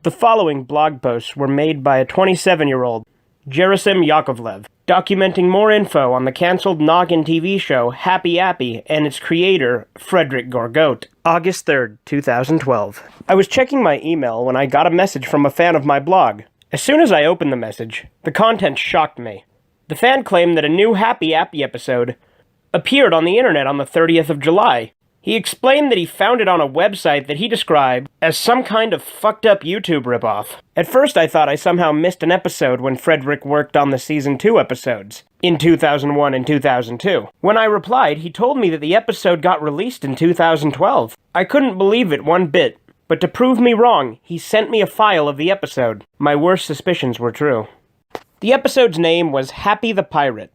The following blog posts were made by a 27-year-old, Gerasim Yakovlev, documenting more info on the cancelled Noggin TV show Appy and its creator, Frederick Gorgotte. August 3rd, 2012. I was checking my email when I got a message from a fan of my blog. As soon as I opened the message, the content shocked me. The fan claimed that a new Appy episode appeared on the internet on the 30th of July. He explained that he found it on a website that he described as some kind of fucked up YouTube ripoff. At first I thought I somehow missed an episode when Frederick worked on the Season 2 episodes, in 2001 and 2002. When I replied, he told me that the episode got released in 2012. I couldn't believe it one bit, but to prove me wrong, he sent me a file of the episode. My worst suspicions were true. The episode's name was Appy the Pirate,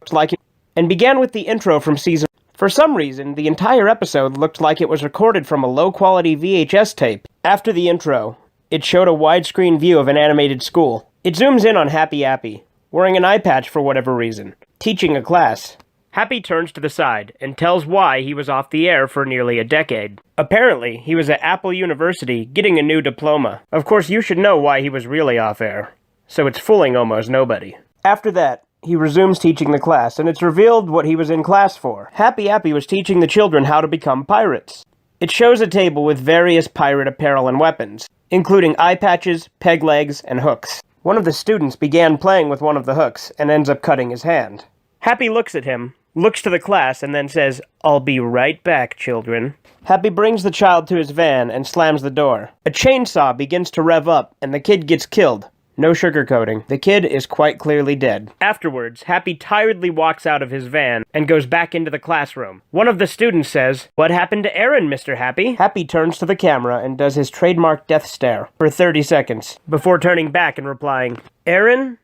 and began with the intro from Season. For some reason, the entire episode looked like it was recorded from a low-quality VHS tape. After the intro, it showed a widescreen view of an animated school. It zooms in on Appy, wearing an eye patch for whatever reason, teaching a class. Appy turns to the side and tells why he was off the air for nearly a decade. Apparently, he was at Apple University getting a new diploma. Of course, you should know why he was really off air, so it's fooling almost nobody. After that, he resumes teaching the class, and it's revealed what he was in class for. Appy was teaching the children how to become pirates. It shows a table with various pirate apparel and weapons, including eye patches, peg legs, and hooks. One of the students began playing with one of the hooks, and ends up cutting his hand. Appy looks at him, looks to the class, and then says, "I'll be right back, children." Appy brings the child to his van and slams the door. A chainsaw begins to rev up, and the kid gets killed. No sugarcoating. The kid is quite clearly dead. Afterwards, Appy tiredly walks out of his van and goes back into the classroom. One of the students says, "What happened to Aaron, Mr. Appy?" Appy turns to the camera and does his trademark death stare for 30 seconds, before turning back and replying, "Aaron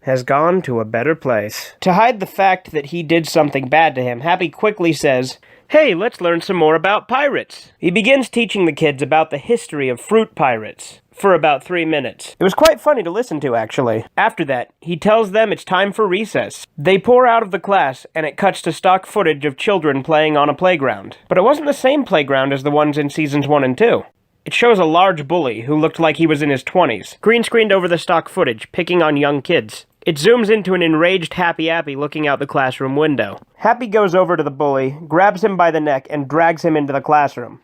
has gone to a better place." To hide the fact that he did something bad to him, Appy quickly says, "Hey, let's learn some more about pirates." He begins teaching the kids about the history of fruit pirates for about 3 minutes. It was quite funny to listen to, actually. After that, he tells them it's time for recess. They pour out of the class, and it cuts to stock footage of children playing on a playground. But it wasn't the same playground as the ones in Seasons 1 and 2. It shows a large bully who looked like he was in his 20s, green-screened over the stock footage, picking on young kids. It zooms into an enraged Appy looking out the classroom window. Appy goes over to the bully, grabs him by the neck, and drags him into the classroom.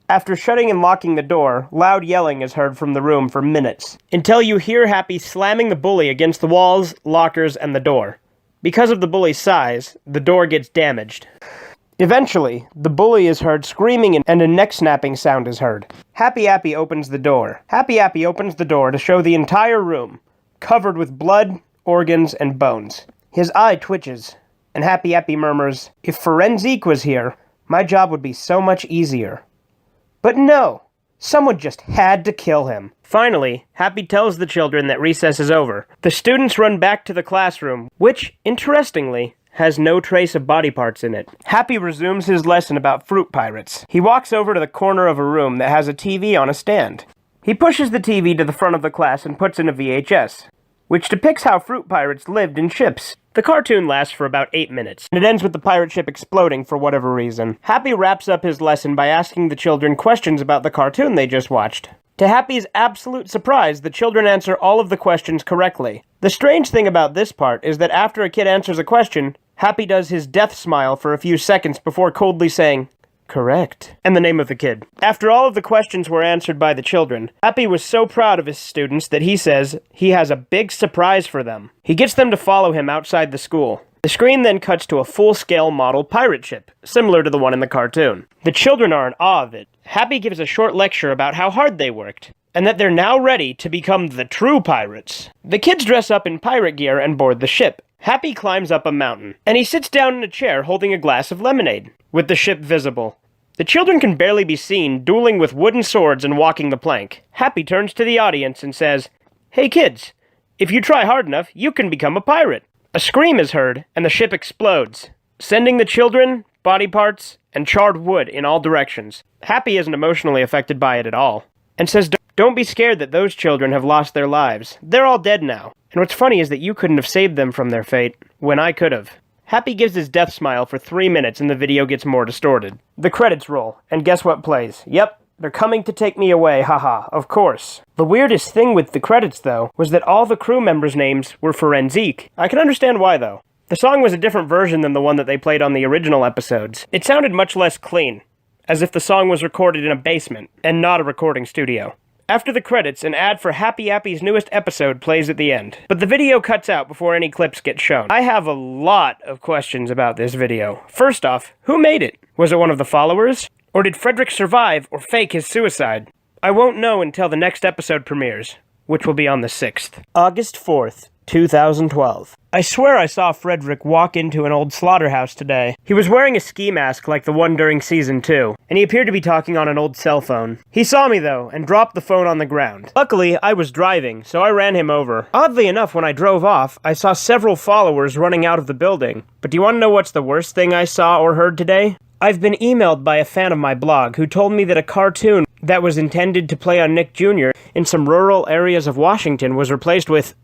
After shutting and locking the door, loud yelling is heard from the room for minutes, until you hear Appy slamming the bully against the walls, lockers, and the door. Because of the bully's size, the door gets damaged. Eventually, the bully is heard screaming and a neck-snapping sound is heard. Appy opens the door. Appy opens the door to show the entire room, covered with blood, organs, and bones. His eye twitches, and Appy murmurs, "If Forensique was here, my job would be so much easier." But no! Someone just had to kill him. Finally, Appy tells the children that recess is over. The students run back to the classroom, which, interestingly, has no trace of body parts in it. Appy resumes his lesson about fruit pirates. He walks over to the corner of a room that has a TV on a stand. He pushes the TV to the front of the class and puts in a VHS, which depicts how fruit pirates lived in ships. The cartoon lasts for about 8 minutes, and it ends with the pirate ship exploding for whatever reason. Appy wraps up his lesson by asking the children questions about the cartoon they just watched. To Appy's absolute surprise, the children answer all of the questions correctly. The strange thing about this part is that after a kid answers a question, Appy does his death smile for a few seconds before coldly saying, "Correct," and the name of the kid. After all of the questions were answered by the children, Appy was so proud of his students that he says he has a big surprise for them. He gets them to follow him outside the school. The screen then cuts to a full-scale model pirate ship, similar to the one in the cartoon. The children are in awe of it. Appy gives a short lecture about how hard they worked, and that they're now ready to become the true pirates. The kids dress up in pirate gear and board the ship. Appy climbs up a mountain, and he sits down in a chair holding a glass of lemonade, with the ship visible. The children can barely be seen, dueling with wooden swords and walking the plank. Appy turns to the audience and says, "Hey kids, if you try hard enough, you can become a pirate." A scream is heard, and the ship explodes, sending the children, body parts, and charred wood in all directions. Appy isn't emotionally affected by it at all, and says, "Don't be scared that those children have lost their lives. They're all dead now. And what's funny is that you couldn't have saved them from their fate, when I could have." Appy gives his death smile for 3 minutes and the video gets more distorted. The credits roll, and guess what plays? Yep, They're coming to take me away, haha, of course. The weirdest thing with the credits, though, was that all the crew members' names were Forensique. I can understand why, though. The song was a different version than the one that they played on the original episodes. It sounded much less clean, as if the song was recorded in a basement, and not a recording studio. After the credits, an ad for Happy Appy's newest episode plays at the end, but the video cuts out before any clips get shown. I have a lot of questions about this video. First off, who made it? Was it one of the followers? Or did Frederick survive or fake his suicide? I won't know until the next episode premieres, which will be on the 6th. August 4th, 2012. I swear I saw Frederick walk into an old slaughterhouse today. He was wearing a ski mask like the one during Season 2, and he appeared to be talking on an old cell phone. He saw me, though, and dropped the phone on the ground. Luckily, I was driving, so I ran him over. Oddly enough, when I drove off, I saw several followers running out of the building. But do you want to know what's the worst thing I saw or heard today? I've been emailed by a fan of my blog who told me that a cartoon that was intended to play on Nick Jr. in some rural areas of Washington was replaced with,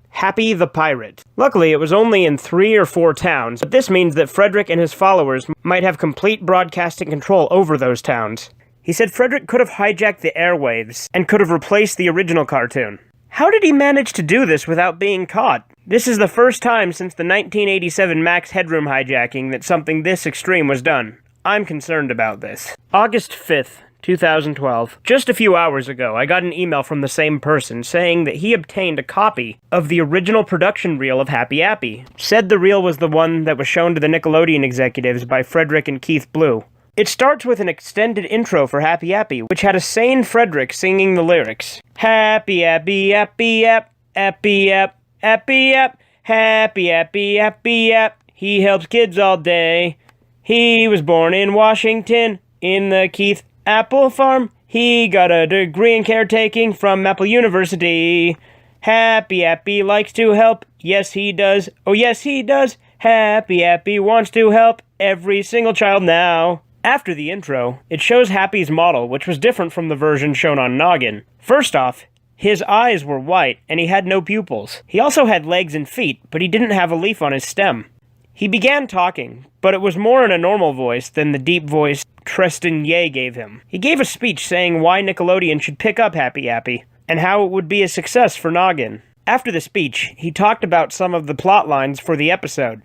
Happy the Pirate. Luckily, it was only in 3 or 4 towns, but this means that Frederick and his followers might have complete broadcasting control over those towns. He said Frederick could have hijacked the airwaves and could have replaced the original cartoon. How did he manage to do this without being caught? This is the first time since the 1987 Max Headroom hijacking that something this extreme was done. I'm concerned about this. August 5th, 2012. Just a few hours ago, I got an email from the same person saying that he obtained a copy of the original production reel of Happy Appy. Said the reel was the one that was shown to the Nickelodeon executives by Frederick and Keith Blue. It starts with an extended intro for Happy Appy, which had a sane Frederick singing the lyrics. Happy Appy, Appy App, Appy App, Appy App, Happy Appy, Appy App. He helps kids all day. He was born in Washington, in the Keith Apple Farm. He got a degree in caretaking from Apple University. Happy Appy likes to help. Yes, he does. Oh, yes, he does. Happy Appy wants to help every single child now. After the intro, it shows Happy's model, which was different from the version shown on Noggin. First off, his eyes were white, and he had no pupils. He also had legs and feet, but he didn't have a leaf on his stem. He began talking, but it was more in a normal voice than the deep voice Tristan Ye gave him. He gave a speech saying why Nickelodeon should pick up Happy Appy, and how it would be a success for Noggin. After the speech, he talked about some of the plot lines for the episode,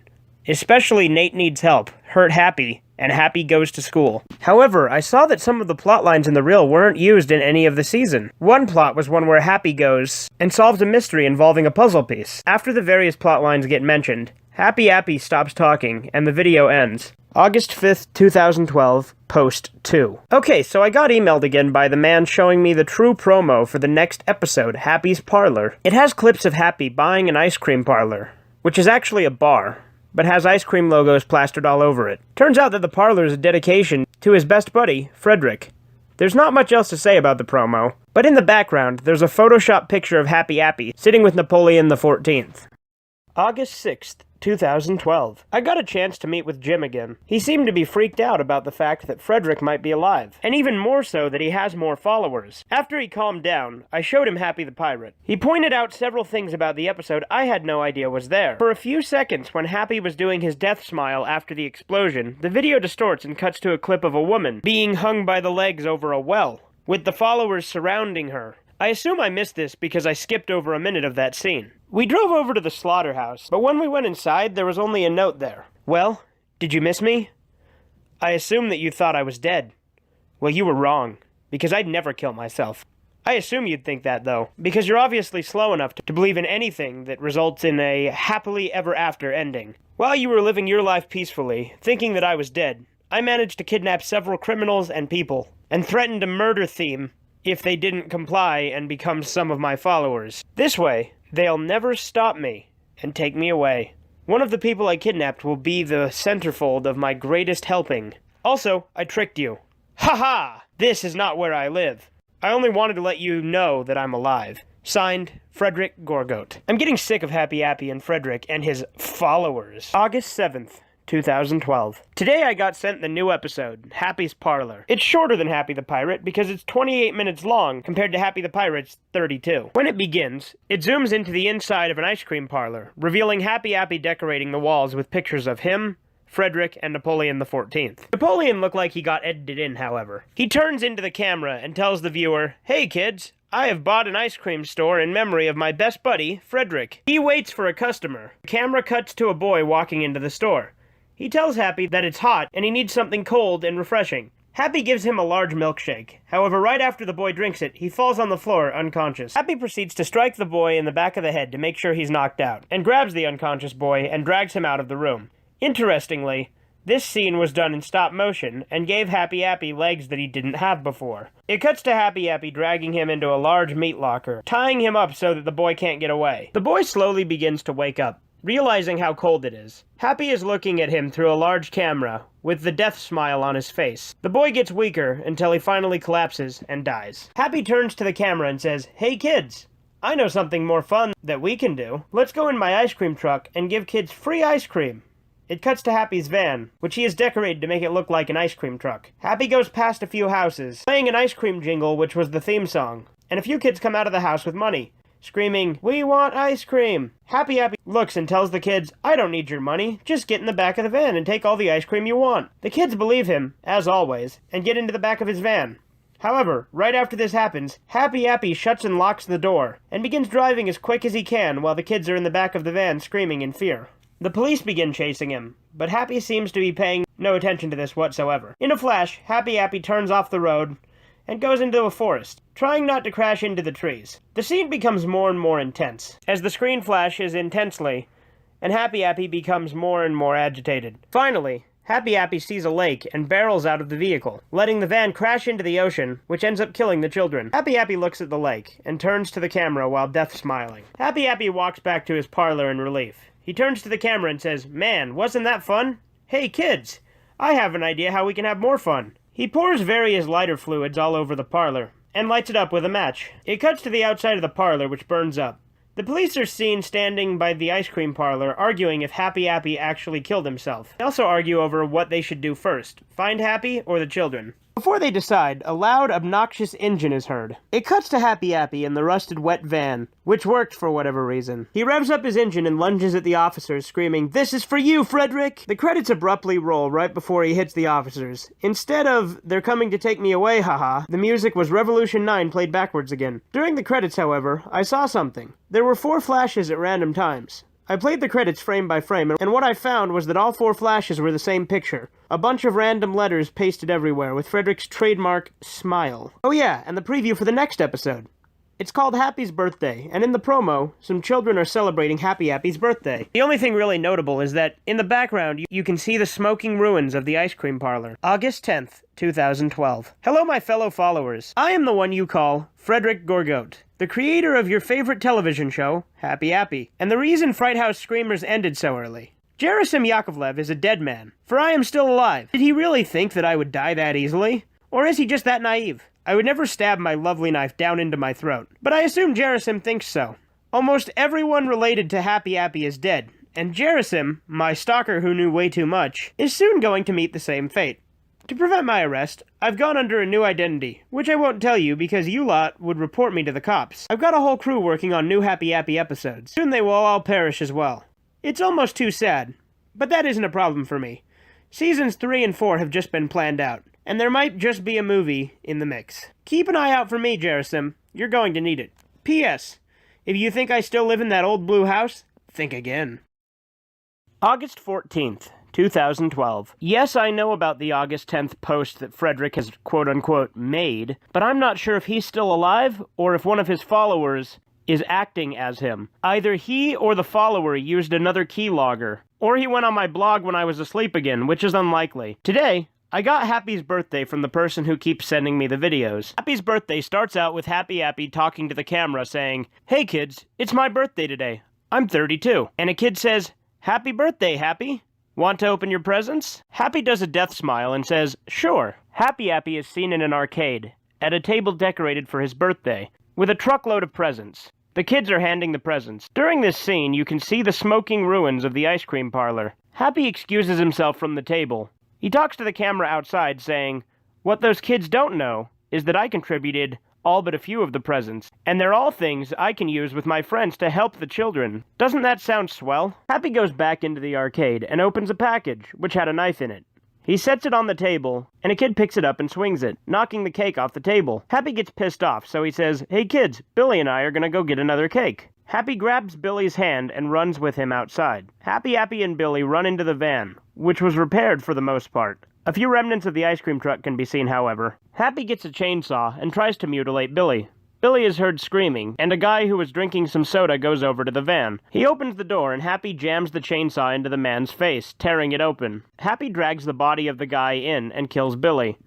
especially Nate Needs Help, Hurt Happy, and Happy Goes to School. However, I saw that some of the plot lines in the reel weren't used in any of the season. One plot was one where Happy goes and solves a mystery involving a puzzle piece. After the various plot lines get mentioned, Happy Appy stops talking, and the video ends. August 5th, 2012, Post 2. Okay, so I got emailed again by the man showing me the true promo for the next episode, Happy's Parlor. It has clips of Happy buying an ice cream parlor, which is actually a bar, but has ice cream logos plastered all over it. Turns out that the parlor is a dedication to his best buddy, Frederick. There's not much else to say about the promo, but in the background, there's a Photoshop picture of Happy Appy sitting with Napoleon XIV. August 6th, 2012. I got a chance to meet with Jim again. He seemed to be freaked out about the fact that Frederick might be alive, and even more so that he has more followers. After he calmed down, I showed him Happy the Pirate. He pointed out several things about the episode I had no idea was there. For a few seconds, when Happy was doing his death smile after the explosion, the video distorts and cuts to a clip of a woman being hung by the legs over a well, with the followers surrounding her. I assume I missed this because I skipped over a minute of that scene. We drove over to the slaughterhouse, but when we went inside, there was only a note there. Well, did you miss me? I assume that you thought I was dead. Well, you were wrong, because I'd never kill myself. I assume you'd think that, though, because you're obviously slow enough to believe in anything that results in a happily ever after ending. While you were living your life peacefully, thinking that I was dead, I managed to kidnap several criminals and people, and threatened a murder theme if they didn't comply and become some of my followers. This way, they'll never stop me and take me away. One of the people I kidnapped will be the centerfold of my greatest helping. Also, I tricked you. Ha-ha! This is not where I live. I only wanted to let you know that I'm alive. Signed, Frederick Gorgoat. I'm getting sick of Happy Appy and Frederick and his followers. August 7th. 2012. Today I got sent the new episode, Happy's Parlor. It's shorter than Happy the Pirate because it's 28 minutes long compared to Happy the Pirate's 32. When it begins, it zooms into the inside of an ice cream parlor, revealing Happy Appy decorating the walls with pictures of him, Frederick, and Napoleon XIV. Napoleon looked like he got edited in, however. He turns into the camera and tells the viewer, "Hey kids, I have bought an ice cream store in memory of my best buddy, Frederick." He waits for a customer. The camera cuts to a boy walking into the store. He tells Happy that it's hot and he needs something cold and refreshing. Happy gives him a large milkshake. However, right after the boy drinks it, he falls on the floor unconscious. Happy proceeds to strike the boy in the back of the head to make sure he's knocked out, and grabs the unconscious boy and drags him out of the room. Interestingly, this scene was done in stop motion and gave Happy Appy legs that he didn't have before. It cuts to Happy Appy dragging him into a large meat locker, tying him up so that the boy can't get away. The boy slowly begins to wake up, realizing how cold it is. Happy is looking at him through a large camera, with the death smile on his face. The boy gets weaker until he finally collapses and dies. Happy turns to the camera and says, "Hey kids, I know something more fun that we can do. Let's go in my ice cream truck and give kids free ice cream." It cuts to Happy's van, which he has decorated to make it look like an ice cream truck. Happy goes past a few houses, playing an ice cream jingle which was the theme song, and a few kids come out of the house with money, screaming, "We want ice cream!" Happy Appy looks and tells the kids, "I don't need your money, just get in the back of the van and take all the ice cream you want." The kids believe him, as always, and get into the back of his van. However, right after this happens, Happy Appy shuts and locks the door, and begins driving as quick as he can while the kids are in the back of the van screaming in fear. The police begin chasing him, but Happy seems to be paying no attention to this whatsoever. In a flash, Happy Appy turns off the road and goes into a forest, trying not to crash into the trees. The scene becomes more and more intense, as the screen flashes intensely, and Happy Appy becomes more and more agitated. Finally, Happy Appy sees a lake and barrels out of the vehicle, letting the van crash into the ocean, which ends up killing the children. Happy Appy looks at the lake and turns to the camera while death smiling. Happy Appy walks back to his parlor in relief. He turns to the camera and says, "Man, wasn't that fun? Hey kids, I have an idea how we can have more fun." He pours various lighter fluids all over the parlor, and lights it up with a match. It cuts to the outside of the parlor, which burns up. The police are seen standing by the ice cream parlor, arguing if Happy Appy actually killed himself. They also argue over what they should do first, find Happy or the children. Before they decide, a loud, obnoxious engine is heard. It cuts to Happy Appy in the rusted, wet van, which worked for whatever reason. He revs up his engine and lunges at the officers, screaming, "This is for you, Frederick!" The credits abruptly roll right before he hits the officers. Instead of, "They're coming to take me away, haha," the music was Revolution 9 played backwards again. During the credits, however, I saw something. There were 4 flashes at random times. I played the credits frame by frame, and what I found was that all 4 flashes were the same picture. A bunch of random letters pasted everywhere, with Frederick's trademark smile. Oh yeah, and the preview for the next episode. It's called Happy's Birthday, and in the promo, some children are celebrating Happy Appy's birthday. The only thing really notable is that, in the background, you can see the smoking ruins of the ice cream parlor. August 10th, 2012. Hello, my fellow followers. I am the one you call Frederick Gorgote, the creator of your favorite television show, Happy Appy, and the reason Fright House Screamers ended so early. Jerasim Yakovlev is a dead man, for I am still alive. Did he really think that I would die that easily? Or is he just that naive? I would never stab my lovely knife down into my throat. But I assume Jerasim thinks so. Almost everyone related to Happy Appy is dead, and Jerasim, my stalker who knew way too much, is soon going to meet the same fate. To prevent my arrest, I've gone under a new identity, which I won't tell you because you lot would report me to the cops. I've got a whole crew working on new Happy Appy episodes. Soon they will all perish as well. It's almost too sad, but that isn't a problem for me. Seasons 3 and 4 have just been planned out, and there might just be a movie in the mix. Keep an eye out for me, Jerasim. You're going to need it. P.S. If you think I still live in that old blue house, think again. August 14th, 2012. Yes, I know about the August 10th post that Frederick has quote-unquote made, but I'm not sure if he's still alive or if one of his followers is acting as him. Either he or the follower used another keylogger, or he went on my blog when I was asleep again, which is unlikely. Today, I got Happy's birthday from the person who keeps sending me the videos. Happy's birthday starts out with Happy Appy talking to the camera saying, "Hey kids, it's my birthday today. I'm 32. And a kid says, "Happy birthday, Happy. Want to open your presents?" Happy does a death smile and says, "Sure." Happy Appy is seen in an arcade, at a table decorated for his birthday, with a truckload of presents. The kids are handing the presents. During this scene, you can see the smoking ruins of the ice cream parlor. Happy excuses himself from the table. He talks to the camera outside saying, "What those kids don't know is that I contributed all but a few of the presents, and they're all things I can use with my friends to help the children. Doesn't that sound swell? Happy goes back into the arcade and opens a package, which had a knife in it. He sets it on the table, and a kid picks it up and swings it, knocking the cake off the table. Happy gets pissed off, so he says, "Hey kids, Billy and I are gonna go get another cake." Happy grabs Billy's hand and runs with him outside. Happy, Appy, and Billy run into the van, which was repaired for the most part. A few remnants of the ice cream truck can be seen, however. Happy gets a chainsaw and tries to mutilate Billy. Billy is heard screaming, and a guy who was drinking some soda goes over to the van. He opens the door, and Happy jams the chainsaw into the man's face, tearing it open. Happy drags the body of the guy in and kills Billy.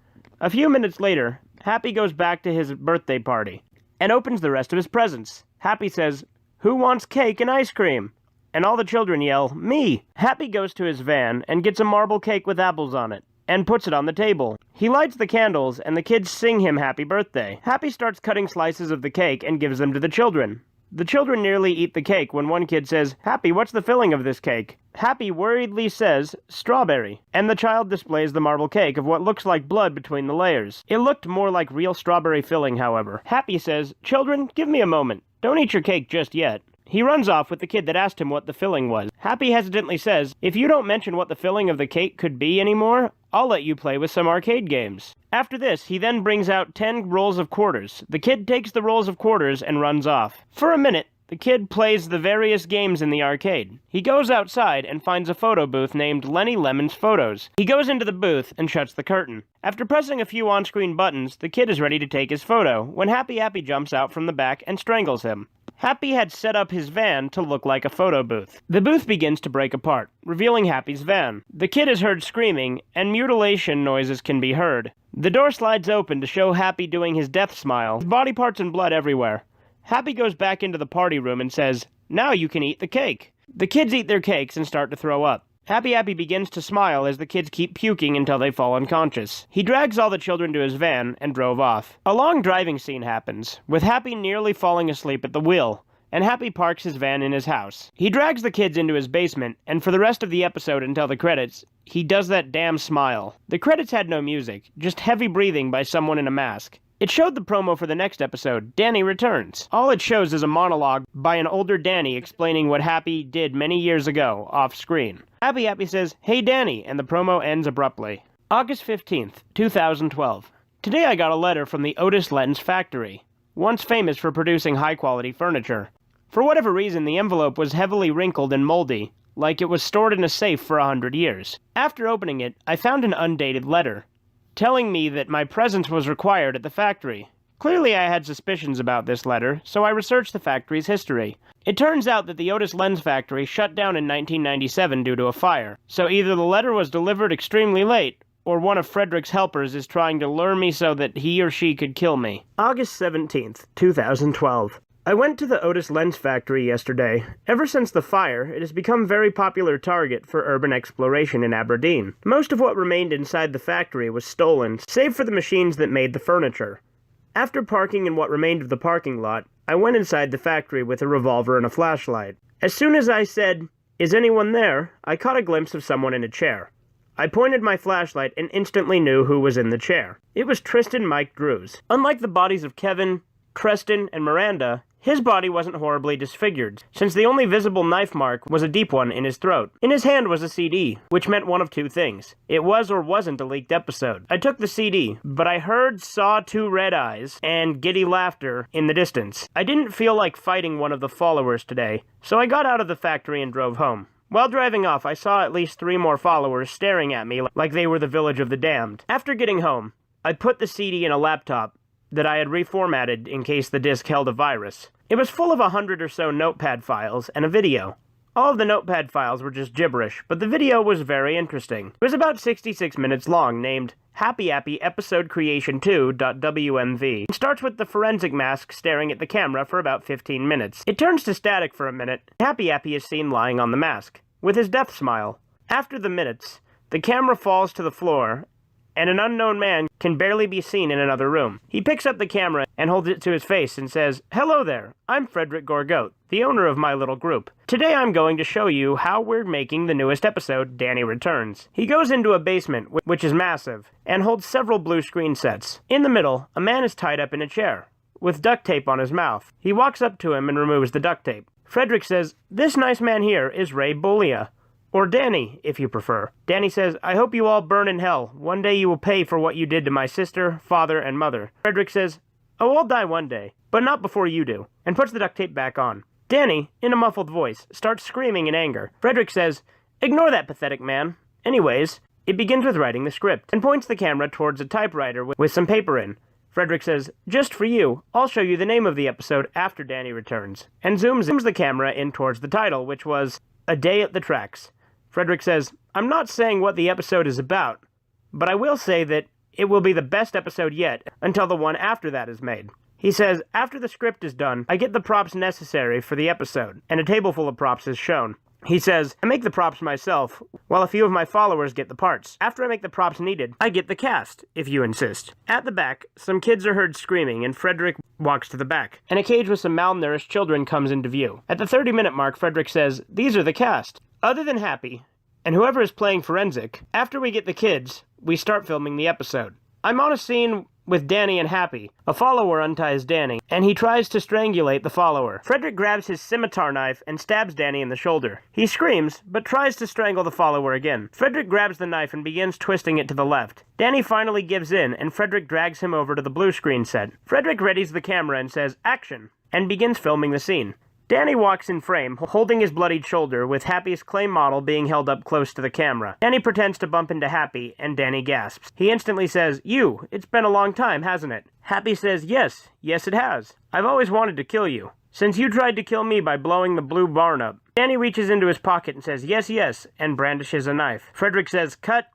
A few minutes later, Happy goes back to his birthday party and opens the rest of his presents. Happy says, "Who wants cake and ice cream?" And all the children yell, "Me!" Happy goes to his van and gets a marble cake with apples on it, and puts it on the table. He lights the candles, and the kids sing him happy birthday. Happy starts cutting slices of the cake and gives them to the children. The children nearly eat the cake when one kid says, "Happy, what's the filling of this cake?" Happy worriedly says, "Strawberry," and the child displays the marble cake of what looks like blood between the layers. It looked more like real strawberry filling, however. Happy says, "Children, give me a moment. Don't eat your cake just yet." He runs off with the kid that asked him what the filling was. Happy hesitantly says, "If you don't mention what the filling of the cake could be anymore, I'll let you play with some arcade games." After this, he then brings out 10 rolls of quarters. The kid takes the rolls of quarters and runs off. For a minute, the kid plays the various games in the arcade. He goes outside and finds a photo booth named Lenny Lemon's Photos. He goes into the booth and shuts the curtain. After pressing a few on-screen buttons, the kid is ready to take his photo, when Happy jumps out from the back and strangles him. Happy had set up his van to look like a photo booth. The booth begins to break apart, revealing Happy's van. The kid is heard screaming, and mutilation noises can be heard. The door slides open to show Happy doing his death smile, with body parts and blood everywhere. Happy goes back into the party room and says, "Now you can eat the cake." The kids eat their cakes and start to throw up. Happy begins to smile as the kids keep puking until they fall unconscious. He drags all the children to his van and drove off. A long driving scene happens, with Happy nearly falling asleep at the wheel, and Happy parks his van in his house. He drags the kids into his basement, and for the rest of the episode until the credits, he does that damn smile. The credits had no music, just heavy breathing by someone in a mask. It showed the promo for the next episode, Danny Returns. All it shows is a monologue by an older Danny explaining what Happy did many years ago, off-screen. Happy says, "Hey Danny," and the promo ends abruptly. August 15th, 2012. Today I got a letter from the Otis Lens factory, once famous for producing high-quality furniture. For whatever reason, the envelope was heavily wrinkled and moldy, like it was stored in a safe for 100 years. After opening it, I found an undated letter, telling me that my presence was required at the factory. Clearly I had suspicions about this letter, so I researched the factory's history. It turns out that the Otis Lens factory shut down in 1997 due to a fire, so either the letter was delivered extremely late, or one of Frederick's helpers is trying to lure me so that he or she could kill me. August 17th, 2012. I went to the Otis Lens factory yesterday. Ever since the fire, it has become a very popular target for urban exploration in Aberdeen. Most of what remained inside the factory was stolen, save for the machines that made the furniture. After parking in what remained of the parking lot, I went inside the factory with a revolver and a flashlight. As soon as I said, "Is anyone there?" I caught a glimpse of someone in a chair. I pointed my flashlight and instantly knew who was in the chair. It was Tristan Mike Drews. Unlike the bodies of Kevin, Creston, and Miranda, his body wasn't horribly disfigured, since the only visible knife mark was a deep one in his throat. In his hand was a CD, which meant one of two things. It was or wasn't a leaked episode. I took the CD, but I heard Saw 2 Red Eyes and giddy laughter in the distance. I didn't feel like fighting one of the followers today, so I got out of the factory and drove home. While driving off, I saw at least 3 more followers staring at me like they were the Village of the Damned. After getting home, I put the CD in a laptop that I had reformatted in case the disk held a virus. It was full of 100 or so notepad files and a video. All of the notepad files were just gibberish, but the video was very interesting. It was about 66 minutes long, named Happy Appy Episode Creation 2.wmv. It starts with the forensic mask staring at the camera for about 15 minutes. It turns to static for a minute. Happy Appy is seen lying on the mask, with his death smile. After the minutes, the camera falls to the floor, and an unknown man can barely be seen in another room. He picks up the camera and holds it to his face and says, "Hello there, I'm Frederick Gorgoat, the owner of my little group. Today I'm going to show you how we're making the newest episode, Danny Returns." He goes into a basement, which is massive, and holds several blue screen sets. In the middle, a man is tied up in a chair. with duct tape on his mouth. He walks up to him and removes the duct tape. Frederick says, "This nice man here is Ray Bolia. Or Danny, if you prefer." Danny says, "I hope you all burn in hell. One day you will pay for what you did to my sister, father, and mother." Frederick says, "Oh, I'll die one day, but not before you do," and puts the duct tape back on. Danny, in a muffled voice, starts screaming in anger. Frederick says, "Ignore that pathetic man. Anyways," it begins with writing the script, and points the camera towards a typewriter with some paper in. Frederick says, "Just for you, I'll show you the name of the episode after Danny returns," and zooms the camera in towards the title, which was A Day at the Tracks. Frederick says, "I'm not saying what the episode is about, but I will say that it will be the best episode yet until the one after that is made." He says, "After the script is done, I get the props necessary for the episode, and a table full of props is shown." He says, "I make the props myself, while a few of my followers get the parts. After I make the props needed, I get the cast, if you insist." At the back, some kids are heard screaming, and Frederick walks to the back, and a cage with some malnourished children comes into view. At the 30-minute mark, Frederick says, "These are the cast. Other than Happy, and whoever is playing forensic, after we get the kids, we start filming the episode. I'm on a scene with Danny and Happy. A follower unties Danny, and he tries to strangulate the follower. Frederick grabs his scimitar knife and stabs Danny in the shoulder. He screams, but tries to strangle the follower again. Frederick grabs the knife and begins twisting it to the left. Danny finally gives in, and Frederick drags him over to the blue screen set. Frederick readies the camera and says, "Action," and begins filming the scene. Danny walks in frame, holding his bloodied shoulder, with Happy's clay model being held up close to the camera. Danny pretends to bump into Happy, and Danny gasps. He instantly says, "You, it's been a long time, hasn't it?" Happy says, Yes it has. I've always wanted to kill you, since you tried to kill me by blowing the blue barn up." Danny reaches into his pocket and says, yes, and brandishes a knife. Frederick says, "Cut,"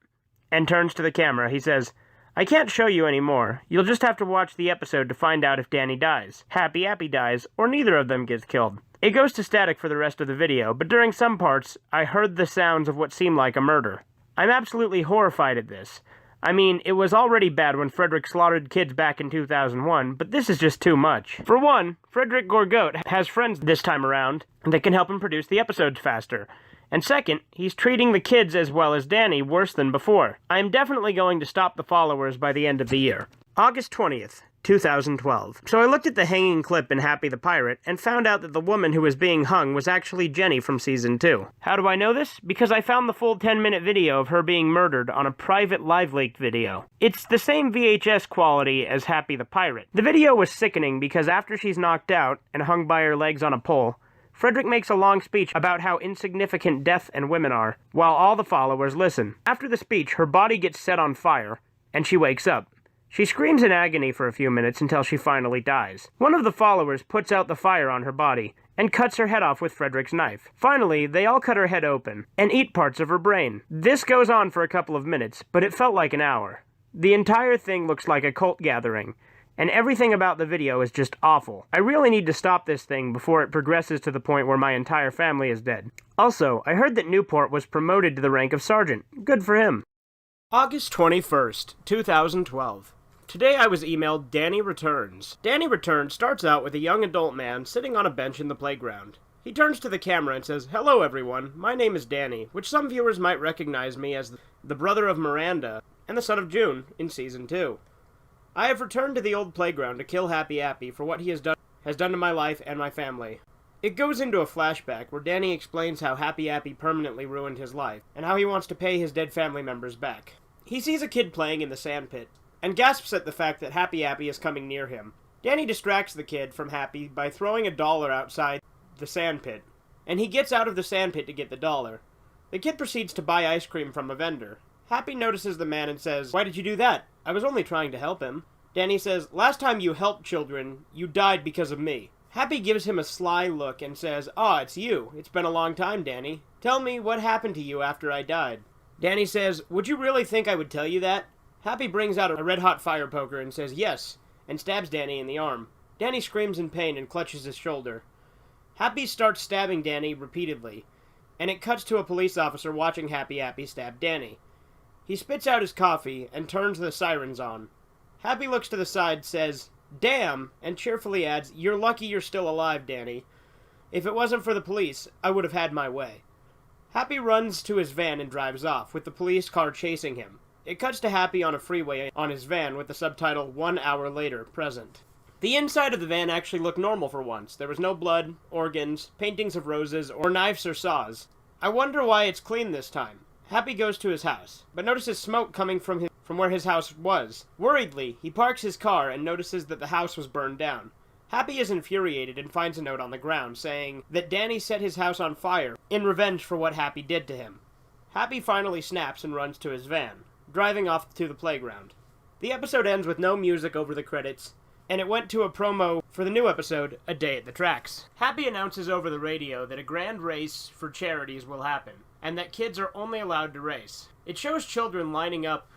and turns to the camera. He says, "I can't show you anymore. You'll just have to watch the episode to find out if Danny dies, Happy dies, or neither of them gets killed." It goes to static for the rest of the video, but during some parts, I heard the sounds of what seemed like a murder. I'm absolutely horrified at this. I mean, it was already bad when Frederick slaughtered kids back in 2001, but this is just too much. For one, Frederick Gorgote has friends this time around that can help him produce the episodes faster. And second, he's treating the kids as well as Danny worse than before. I am definitely going to stop the followers by the end of the year. August 20th, 2012. So I looked at the hanging clip in Happy the Pirate and found out that the woman who was being hung was actually Jenny from Season 2. How do I know this? Because I found the full 10-minute video of her being murdered on a private live-leaked video. It's the same VHS quality as Happy the Pirate. The video was sickening because after she's knocked out and hung by her legs on a pole, Frederick makes a long speech about how insignificant death and women are, while all the followers listen. After the speech, her body gets set on fire, and she wakes up. She screams in agony for a few minutes until she finally dies. One of the followers puts out the fire on her body, and cuts her head off with Frederick's knife. Finally, they all cut her head open, and eat parts of her brain. This goes on for a couple of minutes, but it felt like an hour. The entire thing looks like a cult gathering, and everything about the video is just awful. I really need to stop this thing before it progresses to the point where my entire family is dead. Also, I heard that Newport was promoted to the rank of sergeant. Good for him. August 21st, 2012. Today I was emailed Danny Returns. Danny Returns starts out with a young adult man sitting on a bench in the playground. He turns to the camera and says, "Hello everyone, my name is Danny," which some viewers might recognize me as the brother of Miranda and the son of June in Season 2. I have returned to the old playground to kill Appy for what he has done to my life and my family. It goes into a flashback where Danny explains how Appy permanently ruined his life, and how he wants to pay his dead family members back. He sees a kid playing in the sandpit, and gasps at the fact that Appy is coming near him. Danny distracts the kid from Happy by throwing $1 outside the sandpit, and he gets out of the sandpit to get the dollar. The kid proceeds to buy ice cream from a vendor. Happy notices the man and says, "Why did you do that? I was only trying to help him." Danny says, "Last time you helped children, you died because of me." Happy gives him a sly look and says, "Ah, it's you. It's been a long time, Danny. Tell me what happened to you after I died." Danny says, "Would you really think I would tell you that?" Happy brings out a red-hot fire poker and says, "Yes," and stabs Danny in the arm. Danny screams in pain and clutches his shoulder. Happy starts stabbing Danny repeatedly, and it cuts to a police officer watching Happy stab Danny. He spits out his coffee and turns the sirens on. Happy looks to the side, says, "Damn," and cheerfully adds, "You're lucky you're still alive, Danny. If it wasn't for the police, I would have had my way." Happy runs to his van and drives off, with the police car chasing him. It cuts to Happy on a freeway on his van with the subtitle, "1 hour later, present." The inside of the van actually looked normal for once. There was no blood, organs, paintings of roses, or knives or saws. I wonder why it's clean this time. Happy goes to his house, but notices smoke coming from where his house was. Worriedly, he parks his car and notices that the house was burned down. Happy is infuriated and finds a note on the ground saying that Danny set his house on fire in revenge for what Happy did to him. Happy finally snaps and runs to his van, driving off to the playground. The episode ends with no music over the credits, and it went to a promo for the new episode, A Day at the Tracks. Happy announces over the radio that a grand race for charities will happen, and that kids are only allowed to race. It shows children lining up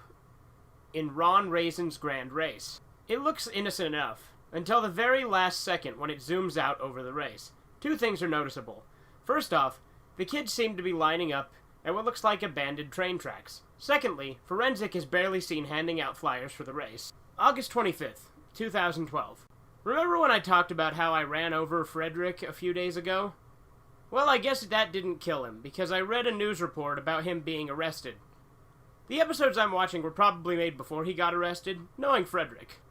in Ron Raisin's grand race. It looks innocent enough, until the very last second when it zooms out over the race. Two things are noticeable. First off, the kids seem to be lining up at what looks like abandoned train tracks. Secondly, Forensic is barely seen handing out flyers for the race. August 25th, 2012. Remember when I talked about how I ran over Frederick a few days ago? Well, I guess that didn't kill him, because I read a news report about him being arrested. The episodes I'm watching were probably made before he got arrested, knowing Frederick.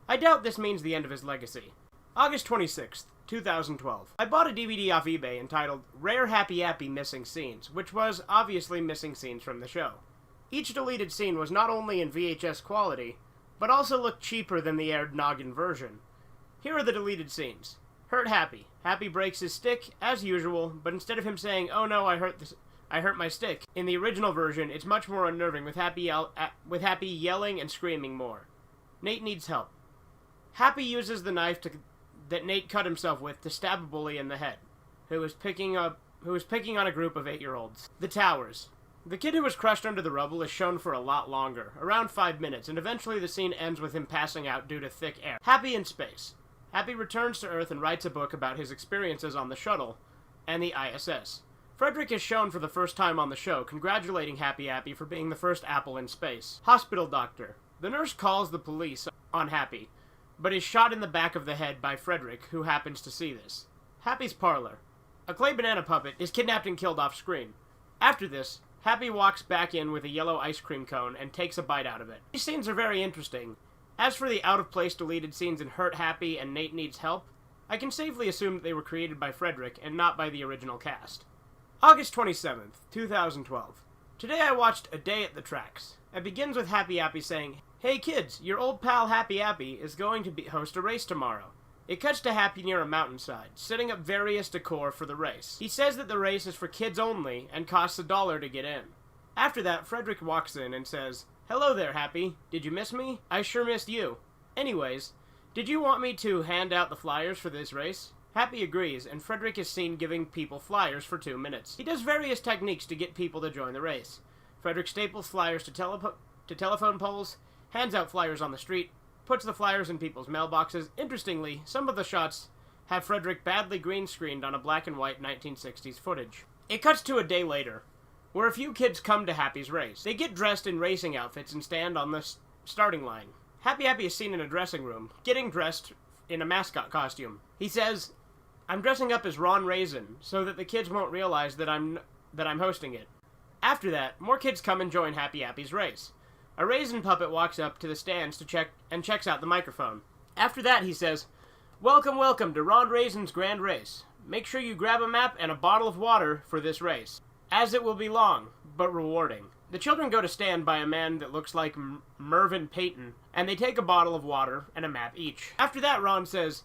I doubt this means the end of his legacy. August 26th, 2012. I bought a DVD off eBay entitled Rare Happy Appy Missing Scenes, which was obviously missing scenes from the show. Each deleted scene was not only in VHS quality, but also looked cheaper than the aired Noggin version. Here are the deleted scenes. Hurt Happy. Happy breaks his stick, as usual, but instead of him saying, "Oh no, I hurt my stick," in the original version, it's much more unnerving, with Happy yelling and screaming more. Nate needs help. Happy uses the knife that Nate cut himself with to stab a bully in the head, who was picking on a group of 8-year-olds. The Towers. The kid who was crushed under the rubble is shown for a lot longer, around 5 minutes, and eventually the scene ends with him passing out due to thick air. Happy in space. Happy returns to Earth and writes a book about his experiences on the shuttle and the ISS. Frederick is shown for the first time on the show, congratulating Happy Appy for being the first apple in space. Hospital doctor. The nurse calls the police on Happy, but is shot in the back of the head by Frederick, who happens to see this. Happy's parlor. A clay banana puppet is kidnapped and killed off screen. After this, Happy walks back in with a yellow ice cream cone and takes a bite out of it. These scenes are very interesting. As for the out-of-place deleted scenes in Hurt Happy and Nate Needs Help, I can safely assume that they were created by Frederick and not by the original cast. August 27th, 2012. Today I watched A Day at the Tracks. It begins with Happy Appy saying, "Hey kids, your old pal Happy Appy is going to host a race tomorrow." It cuts to Happy near a mountainside, setting up various decor for the race. He says that the race is for kids only and costs $1 to get in. After that, Frederick walks in and says, "Hello there, Happy. Did you miss me? I sure missed you. Anyways, did you want me to hand out the flyers for this race?" Happy agrees, and Frederick is seen giving people flyers for 2 minutes. He does various techniques to get people to join the race. Frederick staples flyers to telephone poles, hands out flyers on the street, puts the flyers in people's mailboxes. Interestingly, some of the shots have Frederick badly green screened on a black and white 1960s footage. It cuts to a day later, where a few kids come to Happy's race. They get dressed in racing outfits and stand on the starting line. Happy Appy is seen in a dressing room, getting dressed in a mascot costume. He says, "I'm dressing up as Ron Raisin, so that the kids won't realize that I'm hosting it." After that, more kids come and join Happy Appy's race. A raisin puppet walks up to the stands to checks out the microphone. After that, he says, "Welcome, welcome to Ron Raisin's Grand Race. Make sure you grab a map and a bottle of water for this race, as it will be long, but rewarding." The children go to stand by a man that looks like Mervyn Payton, and they take a bottle of water and a map each. After that, Ron says,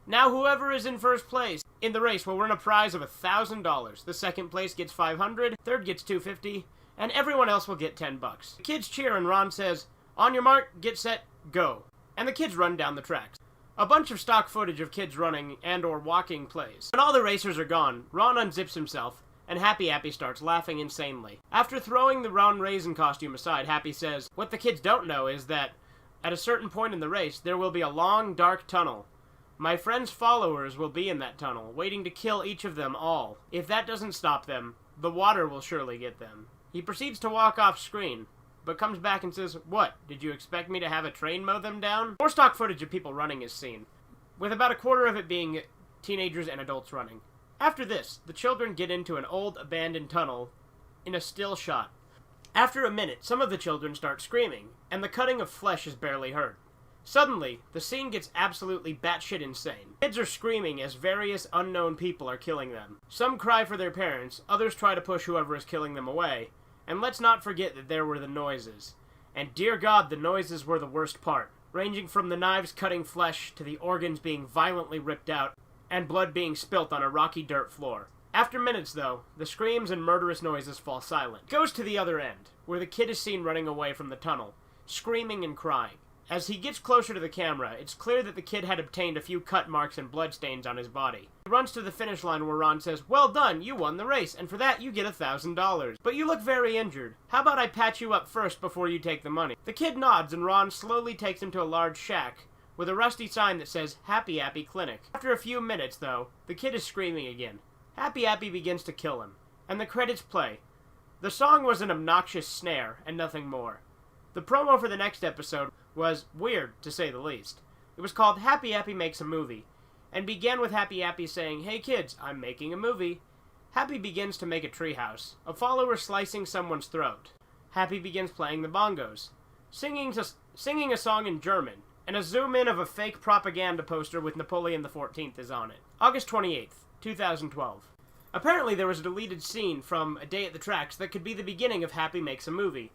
"Now whoever is in first place in the race will win a prize of $1,000. The second place gets $500, third gets $250, and everyone else will get $10. The kids cheer and Ron says, "On your mark, get set, go." And the kids run down the tracks. A bunch of stock footage of kids running and or walking plays. When all the racers are gone, Ron unzips himself, and Happy Appy starts laughing insanely. After throwing the Ron Raisin costume aside, Happy says, "What the kids don't know is that at a certain point in the race, there will be a long, dark tunnel. My friend's followers will be in that tunnel, waiting to kill each of them all. If that doesn't stop them, the water will surely get them." He proceeds to walk off screen, but comes back and says, "What, did you expect me to have a train mow them down?" More stock footage of people running is seen, with about a quarter of it being teenagers and adults running. After this, the children get into an old abandoned tunnel in a still shot. After a minute, some of the children start screaming, and the cutting of flesh is barely heard. Suddenly, the scene gets absolutely batshit insane. Kids are screaming as various unknown people are killing them. Some cry for their parents, others try to push whoever is killing them away, and let's not forget that there were the noises. And dear God, the noises were the worst part, ranging from the knives cutting flesh to the organs being violently ripped out and blood being spilt on a rocky dirt floor. After minutes, though, the screams and murderous noises fall silent. It goes to the other end, where the kid is seen running away from the tunnel, screaming and crying. As he gets closer to the camera, it's clear that the kid had obtained a few cut marks and bloodstains on his body. He runs to the finish line where Ron says, "Well done, you won the race, and for that you get $1,000. But you look very injured. How about I patch you up first before you take the money?" The kid nods and Ron slowly takes him to a large shack with a rusty sign that says Happy Appy Clinic. After a few minutes, though, the kid is screaming again. Happy Appy begins to kill him, and the credits play. The song was an obnoxious snare, and nothing more. The promo for the next episode was weird, to say the least. It was called Happy Appy Makes a Movie, and began with Happy Appy saying, "Hey kids, I'm making a movie." Happy begins to make a treehouse, a follower slicing someone's throat. Happy begins playing the bongos, singing a song in German, and a zoom-in of a fake propaganda poster with Napoleon XIV is on it. August 28th, 2012. Apparently there was a deleted scene from A Day at the Tracks that could be the beginning of Happy Makes a Movie.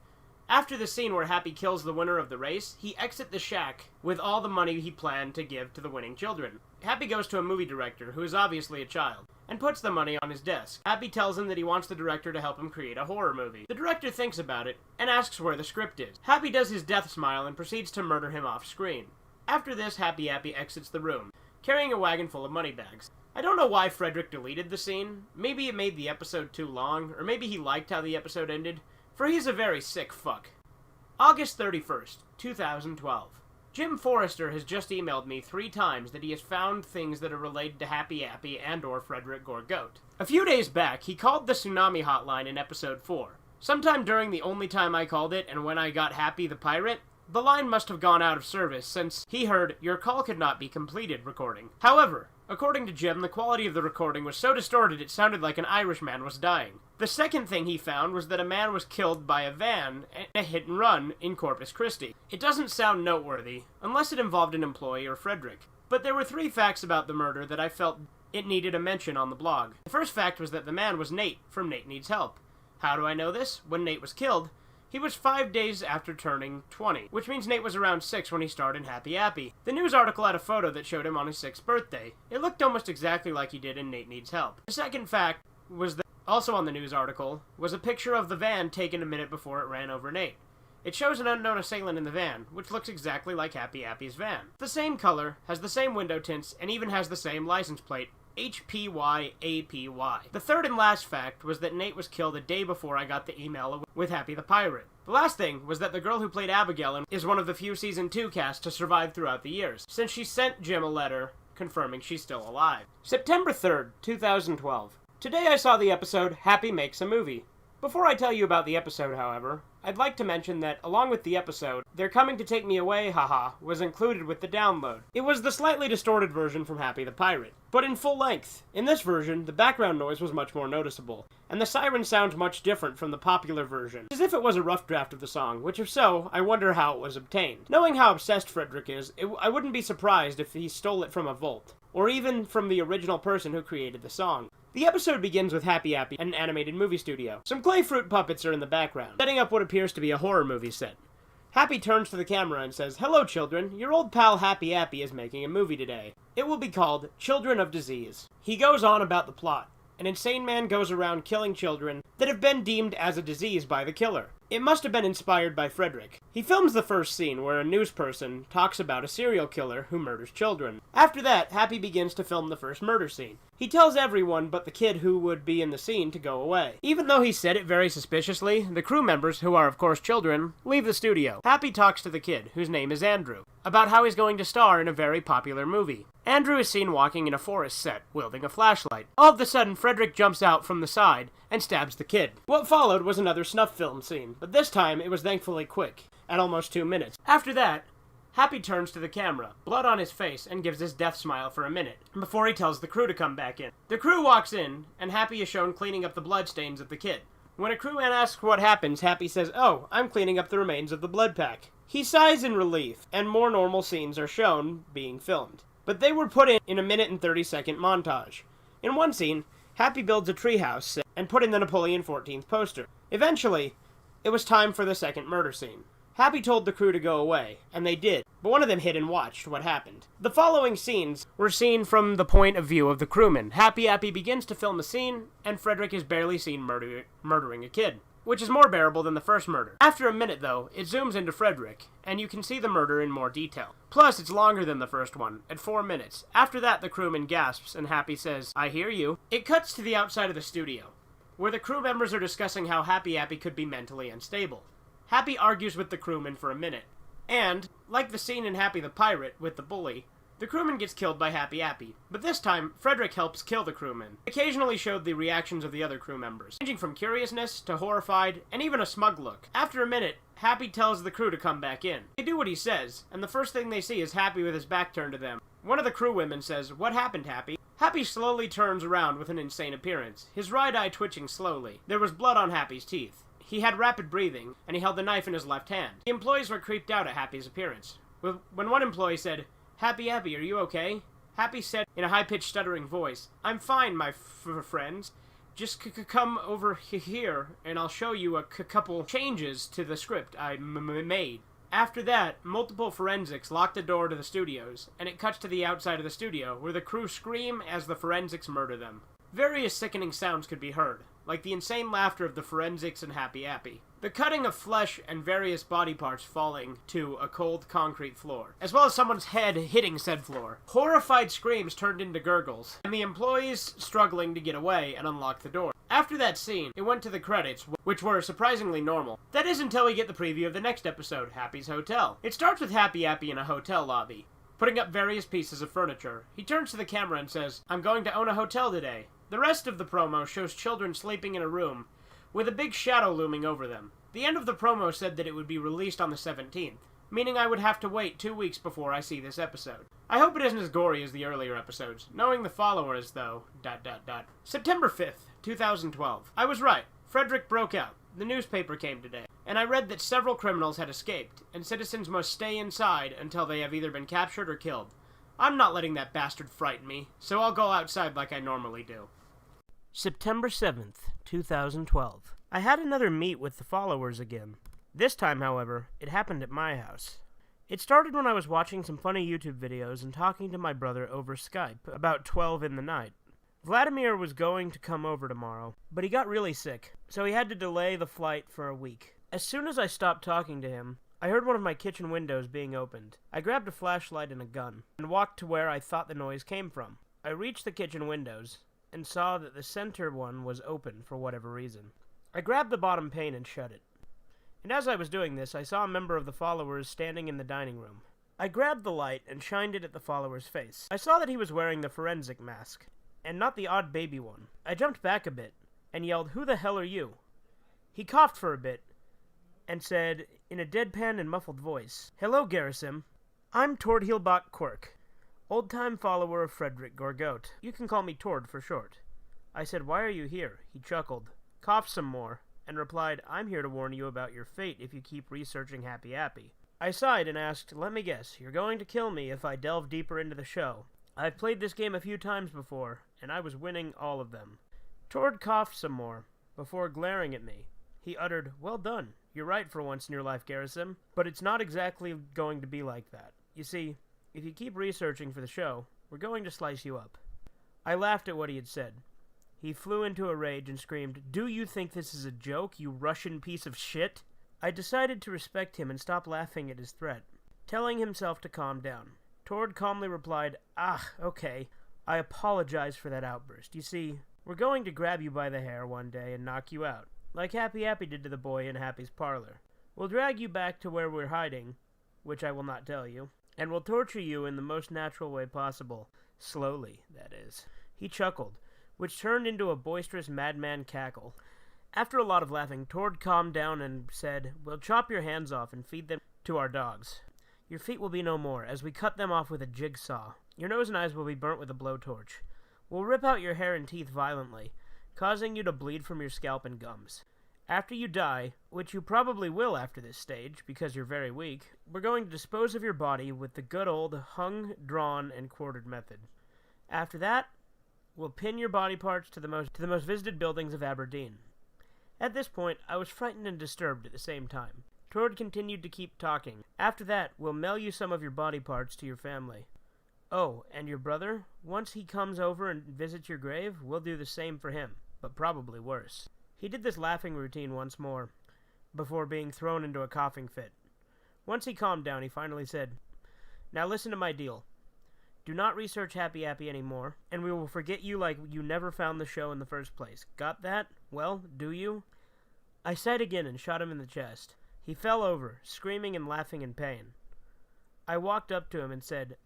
After the scene where Happy kills the winner of the race, he exits the shack with all the money he planned to give to the winning children. Happy goes to a movie director, who is obviously a child, and puts the money on his desk. Happy tells him that he wants the director to help him create a horror movie. The director thinks about it, and asks where the script is. Happy does his death smile and proceeds to murder him off screen. After this, Happy Appy exits the room, carrying a wagon full of money bags. I don't know why Frederick deleted the scene. Maybe it made the episode too long, or maybe he liked how the episode ended, for he's a very sick fuck. August 31st, 2012. Jim Forrester has just emailed me 3 times that he has found things that are related to Happy Appy and or Frederick Gorgoat. A few days back, he called the Tsunami Hotline in episode 4. Sometime during the only time I called it and when I got Happy the Pirate, the line must have gone out of service since he heard "Your call could not be completed" recording. However, according to Jim, the quality of the recording was so distorted it sounded like an Irishman was dying. The second thing he found was that a man was killed by a van in a hit and run in Corpus Christi. It doesn't sound noteworthy, unless it involved an employee or Frederick. But there were 3 facts about the murder that I felt it needed a mention on the blog. The first fact was that the man was Nate from Nate Needs Help. How do I know this? When Nate was killed, he was 5 days after turning 20, which means Nate was around 6 when he starred in Happy Appy. The news article had a photo that showed him on his 6th birthday. It looked almost exactly like he did in Nate Needs Help. The second fact was that also on the news article was a picture of the van taken a minute before it ran over Nate. It shows an unknown assailant in the van, which looks exactly like Happy Appy's van. The same color, has the same window tints, and even has the same license plate, HPYAPY. The third and last fact was that Nate was killed a day before I got the email with Happy the Pirate. The last thing was that the girl who played Abigail is one of the few Season 2 casts to survive throughout the years, since she sent Jim a letter confirming she's still alive. September 3rd, 2012. Today I saw the episode Happy Makes a Movie. Before I tell you about the episode, however, I'd like to mention that, along with the episode, They're Coming to Take Me Away, haha, was included with the download. It was the slightly distorted version from Happy the Pirate, but in full length. In this version, the background noise was much more noticeable, and the siren sounds much different from the popular version, as if it was a rough draft of the song, which if so, I wonder how it was obtained. Knowing how obsessed Frederick is, I wouldn't be surprised if he stole it from a vault, or even from the original person who created the song. The episode begins with Happy Appy at an animated movie studio. Some clay fruit puppets are in the background, setting up what appears to be a horror movie set. Happy turns to the camera and says, "Hello children, your old pal Happy Appy is making a movie today. It will be called Children of Disease." He goes on about the plot. An insane man goes around killing children that have been deemed as a disease by the killer. It must have been inspired by Frederick. He films the first scene where a news person talks about a serial killer who murders children. After that, Happy begins to film the first murder scene. He tells everyone but the kid who would be in the scene to go away. Even though he said it very suspiciously, the crew members, who are of course children, leave the studio. Happy talks to the kid, whose name is Andrew, about how he's going to star in a very popular movie. Andrew is seen walking in a forest set, wielding a flashlight. All of a sudden, Frederick jumps out from the side and stabs the kid. What followed was another snuff film scene, but this time it was thankfully quick, at almost 2 minutes. After that, Happy turns to the camera, blood on his face, and gives his death smile for a minute, before he tells the crew to come back in. The crew walks in, and Happy is shown cleaning up the bloodstains of the kid. When a crewman asks what happens, Happy says, "Oh, I'm cleaning up the remains of the blood pack." He sighs in relief, and more normal scenes are shown being filmed. But they were put in a minute and 30-second montage. In one scene, Happy builds a treehouse and put in the Napoleon 14th poster. Eventually, it was time for the second murder scene. Happy told the crew to go away, and they did, but one of them hid and watched what happened. The following scenes were seen from the point of view of the crewman. Happy begins to film a scene, and Frederick is barely seen murdering a kid, which is more bearable than the first murder. After a minute, though, it zooms into Frederick, and you can see the murder in more detail. Plus, it's longer than the first one, at 4 minutes. After that, the crewman gasps, and Happy says, "I hear you." It cuts to the outside of the studio, where the crew members are discussing how Happy could be mentally unstable. Happy argues with the crewman for a minute, and, like the scene in Happy the Pirate with the bully, the crewman gets killed by Happy, but this time, Frederick helps kill the crewman. It occasionally showed the reactions of the other crew members, ranging from curiousness to horrified, and even a smug look. After a minute, Happy tells the crew to come back in. They do what he says, and the first thing they see is Happy with his back turned to them. One of the crew women says, "What happened, Happy?" Happy slowly turns around with an insane appearance, his right eye twitching slowly. There was blood on Happy's teeth. He had rapid breathing, and he held the knife in his left hand. The employees were creeped out at Happy's appearance. When one employee said, Happy, are you okay?" Happy said in a high-pitched stuttering voice, "I'm fine, my friends. Just come over here, and I'll show you a couple changes to the script I made." After that, multiple forensics lock the door to the studios, and it cuts to the outside of the studio, where the crew scream as the forensics murder them. Various sickening sounds could be heard, like the insane laughter of the forensics and Happy. The cutting of flesh and various body parts falling to a cold concrete floor, as well as someone's head hitting said floor. Horrified screams turned into gurgles, and the employees struggling to get away and unlock the door. After that scene, it went to the credits, which were surprisingly normal. That is until we get the preview of the next episode, Happy's Hotel. It starts with Happy in a hotel lobby, putting up various pieces of furniture. He turns to the camera and says, "I'm going to own a hotel today." The rest of the promo shows children sleeping in a room, with a big shadow looming over them. The end of the promo said that it would be released on the 17th, meaning I would have to wait 2 weeks before I see this episode. I hope it isn't as gory as the earlier episodes, knowing the followers, though, ... September 5th, 2012. I was right. Frederick broke out. The newspaper came today, and I read that several criminals had escaped, and citizens must stay inside until they have either been captured or killed. I'm not letting that bastard frighten me, so I'll go outside like I normally do. September 7th, 2012. I had another meet with the followers again. This time, however, it happened at my house. It started when I was watching some funny YouTube videos and talking to my brother over Skype, about 12 in the night. Vladimir was going to come over tomorrow, but he got really sick, so he had to delay the flight for a week. As soon as I stopped talking to him, I heard one of my kitchen windows being opened. I grabbed a flashlight and a gun, and walked to where I thought the noise came from. I reached the kitchen windows, and saw that the center one was open for whatever reason. I grabbed the bottom pane and shut it. And as I was doing this, I saw a member of the followers standing in the dining room. I grabbed the light and shined it at the follower's face. I saw that he was wearing the forensic mask, and not the odd baby one. I jumped back a bit, and yelled, "Who the hell are you?" He coughed for a bit, and said, in a deadpan and muffled voice, "Hello, Garrison. I'm Tord Heelbach Quirk, old-time follower of Frederick Gorgote. You can call me Tord for short." I said, "Why are you here?" He chuckled, coughed some more, and replied, "I'm here to warn you about your fate if you keep researching Happy. I sighed and asked, "Let me guess, you're going to kill me if I delve deeper into the show. I've played this game a few times before, and I was winning all of them." Tord coughed some more, before glaring at me. He uttered, "Well done. You're right for once in your life, Garrison. But it's not exactly going to be like that. You see, if you keep researching for the show, we're going to slice you up." I laughed at what he had said. He flew into a rage and screamed, "Do you think this is a joke, you Russian piece of shit?" I decided to respect him and stop laughing at his threat, telling himself to calm down. Tord calmly replied, "Ah, okay. I apologize for that outburst. You see, we're going to grab you by the hair one day and knock you out, like Happy did to the boy in Happy's parlor. We'll drag you back to where we're hiding, which I will not tell you, and we'll torture you in the most natural way possible. Slowly, that is." He chuckled, which turned into a boisterous madman cackle. After a lot of laughing, Tord calmed down and said, "We'll chop your hands off and feed them to our dogs. Your feet will be no more, as we cut them off with a jigsaw. Your nose and eyes will be burnt with a blowtorch. We'll rip out your hair and teeth violently, causing you to bleed from your scalp and gums. After you die, which you probably will after this stage, because you're very weak, we're going to dispose of your body with the good old hung, drawn, and quartered method. After that, we'll pin your body parts to the most visited buildings of Aberdeen. At this point, I was frightened and disturbed at the same time. Tord continued to keep talking. After that, we'll mail you some of your body parts to your family. Oh, and your brother? Once he comes over and visits your grave, we'll do the same for him, but probably worse. He did this laughing routine once more, before being thrown into a coughing fit. Once he calmed down, he finally said, "Now listen to my deal. Do not research Happy Appy anymore, and we will forget you like you never found the show in the first place. Got that? Well, do you?" I sighed again and shot him in the chest. He fell over, screaming and laughing in pain. I walked up to him and said,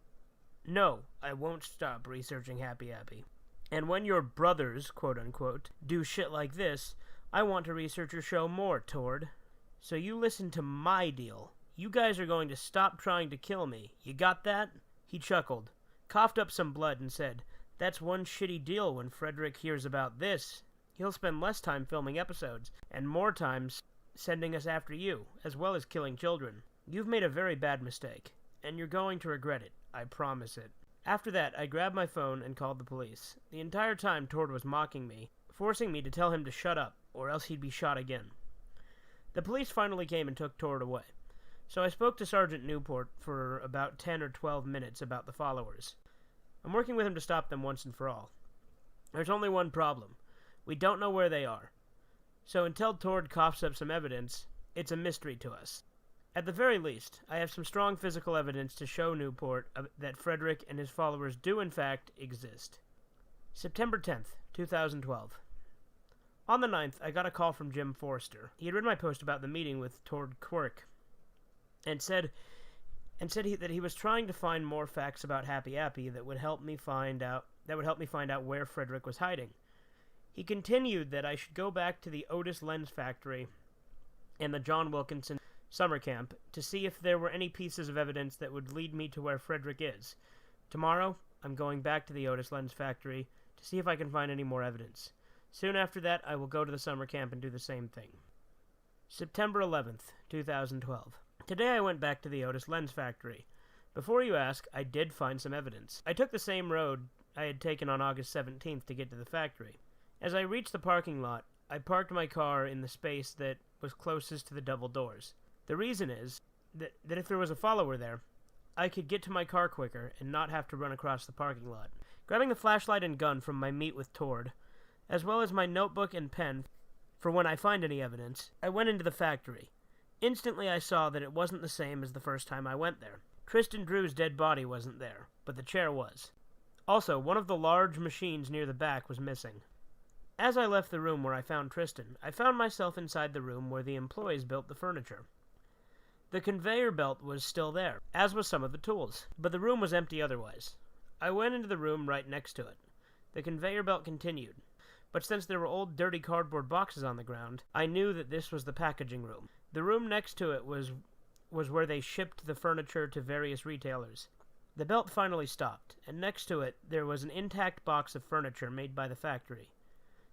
"No, I won't stop researching Happy Appy. And when your brothers, quote-unquote, do shit like this, I want to research your show more, Tord. So you listen to my deal. You guys are going to stop trying to kill me. You got that?" He chuckled, coughed up some blood, and said, "That's one shitty deal when Frederick hears about this. He'll spend less time filming episodes, and more time sending us after you, as well as killing children. You've made a very bad mistake, and you're going to regret it. I promise it." After that, I grabbed my phone and called the police. The entire time, Tord was mocking me, forcing me to tell him to shut up, or else he'd be shot again. The police finally came and took Tord away, so I spoke to Sergeant Newport for about 10 or 12 minutes about the followers. I'm working with him to stop them once and for all. There's only one problem. We don't know where they are. So until Tord coughs up some evidence, it's a mystery to us. At the very least, I have some strong physical evidence to show Newport that Frederick and his followers do in fact exist. September 10th, 2012. On the 9th, I got a call from Jim Forrester. He had read my post about the meeting with Tord Quirk, and said that he was trying to find more facts about Happy Appy that would help me find out where Frederick was hiding. He continued that I should go back to the Otis Lens Factory and the John Wilkinson summer camp to see if there were any pieces of evidence that would lead me to where Frederick is. Tomorrow, I'm going back to the Otis Lens Factory to see if I can find any more evidence. Soon after that, I will go to the summer camp and do the same thing. September 11th, 2012. Today I went back to the Otis Lens Factory. Before you ask, I did find some evidence. I took the same road I had taken on August 17th to get to the factory. As I reached the parking lot, I parked my car in the space that was closest to the double doors. The reason is that if there was a follower there, I could get to my car quicker and not have to run across the parking lot. Grabbing the flashlight and gun from my meet with Tord, as well as my notebook and pen for when I find any evidence, I went into the factory. Instantly I saw that it wasn't the same as the first time I went there. Tristan Drew's dead body wasn't there, but the chair was. Also, one of the large machines near the back was missing. As I left the room where I found Tristan, I found myself inside the room where the employees built the furniture. The conveyor belt was still there, as was some of the tools, but the room was empty otherwise. I went into the room right next to it. The conveyor belt continued, but since there were old dirty cardboard boxes on the ground, I knew that this was the packaging room. The room next to it was where they shipped the furniture to various retailers. The belt finally stopped, and next to it there was an intact box of furniture made by the factory.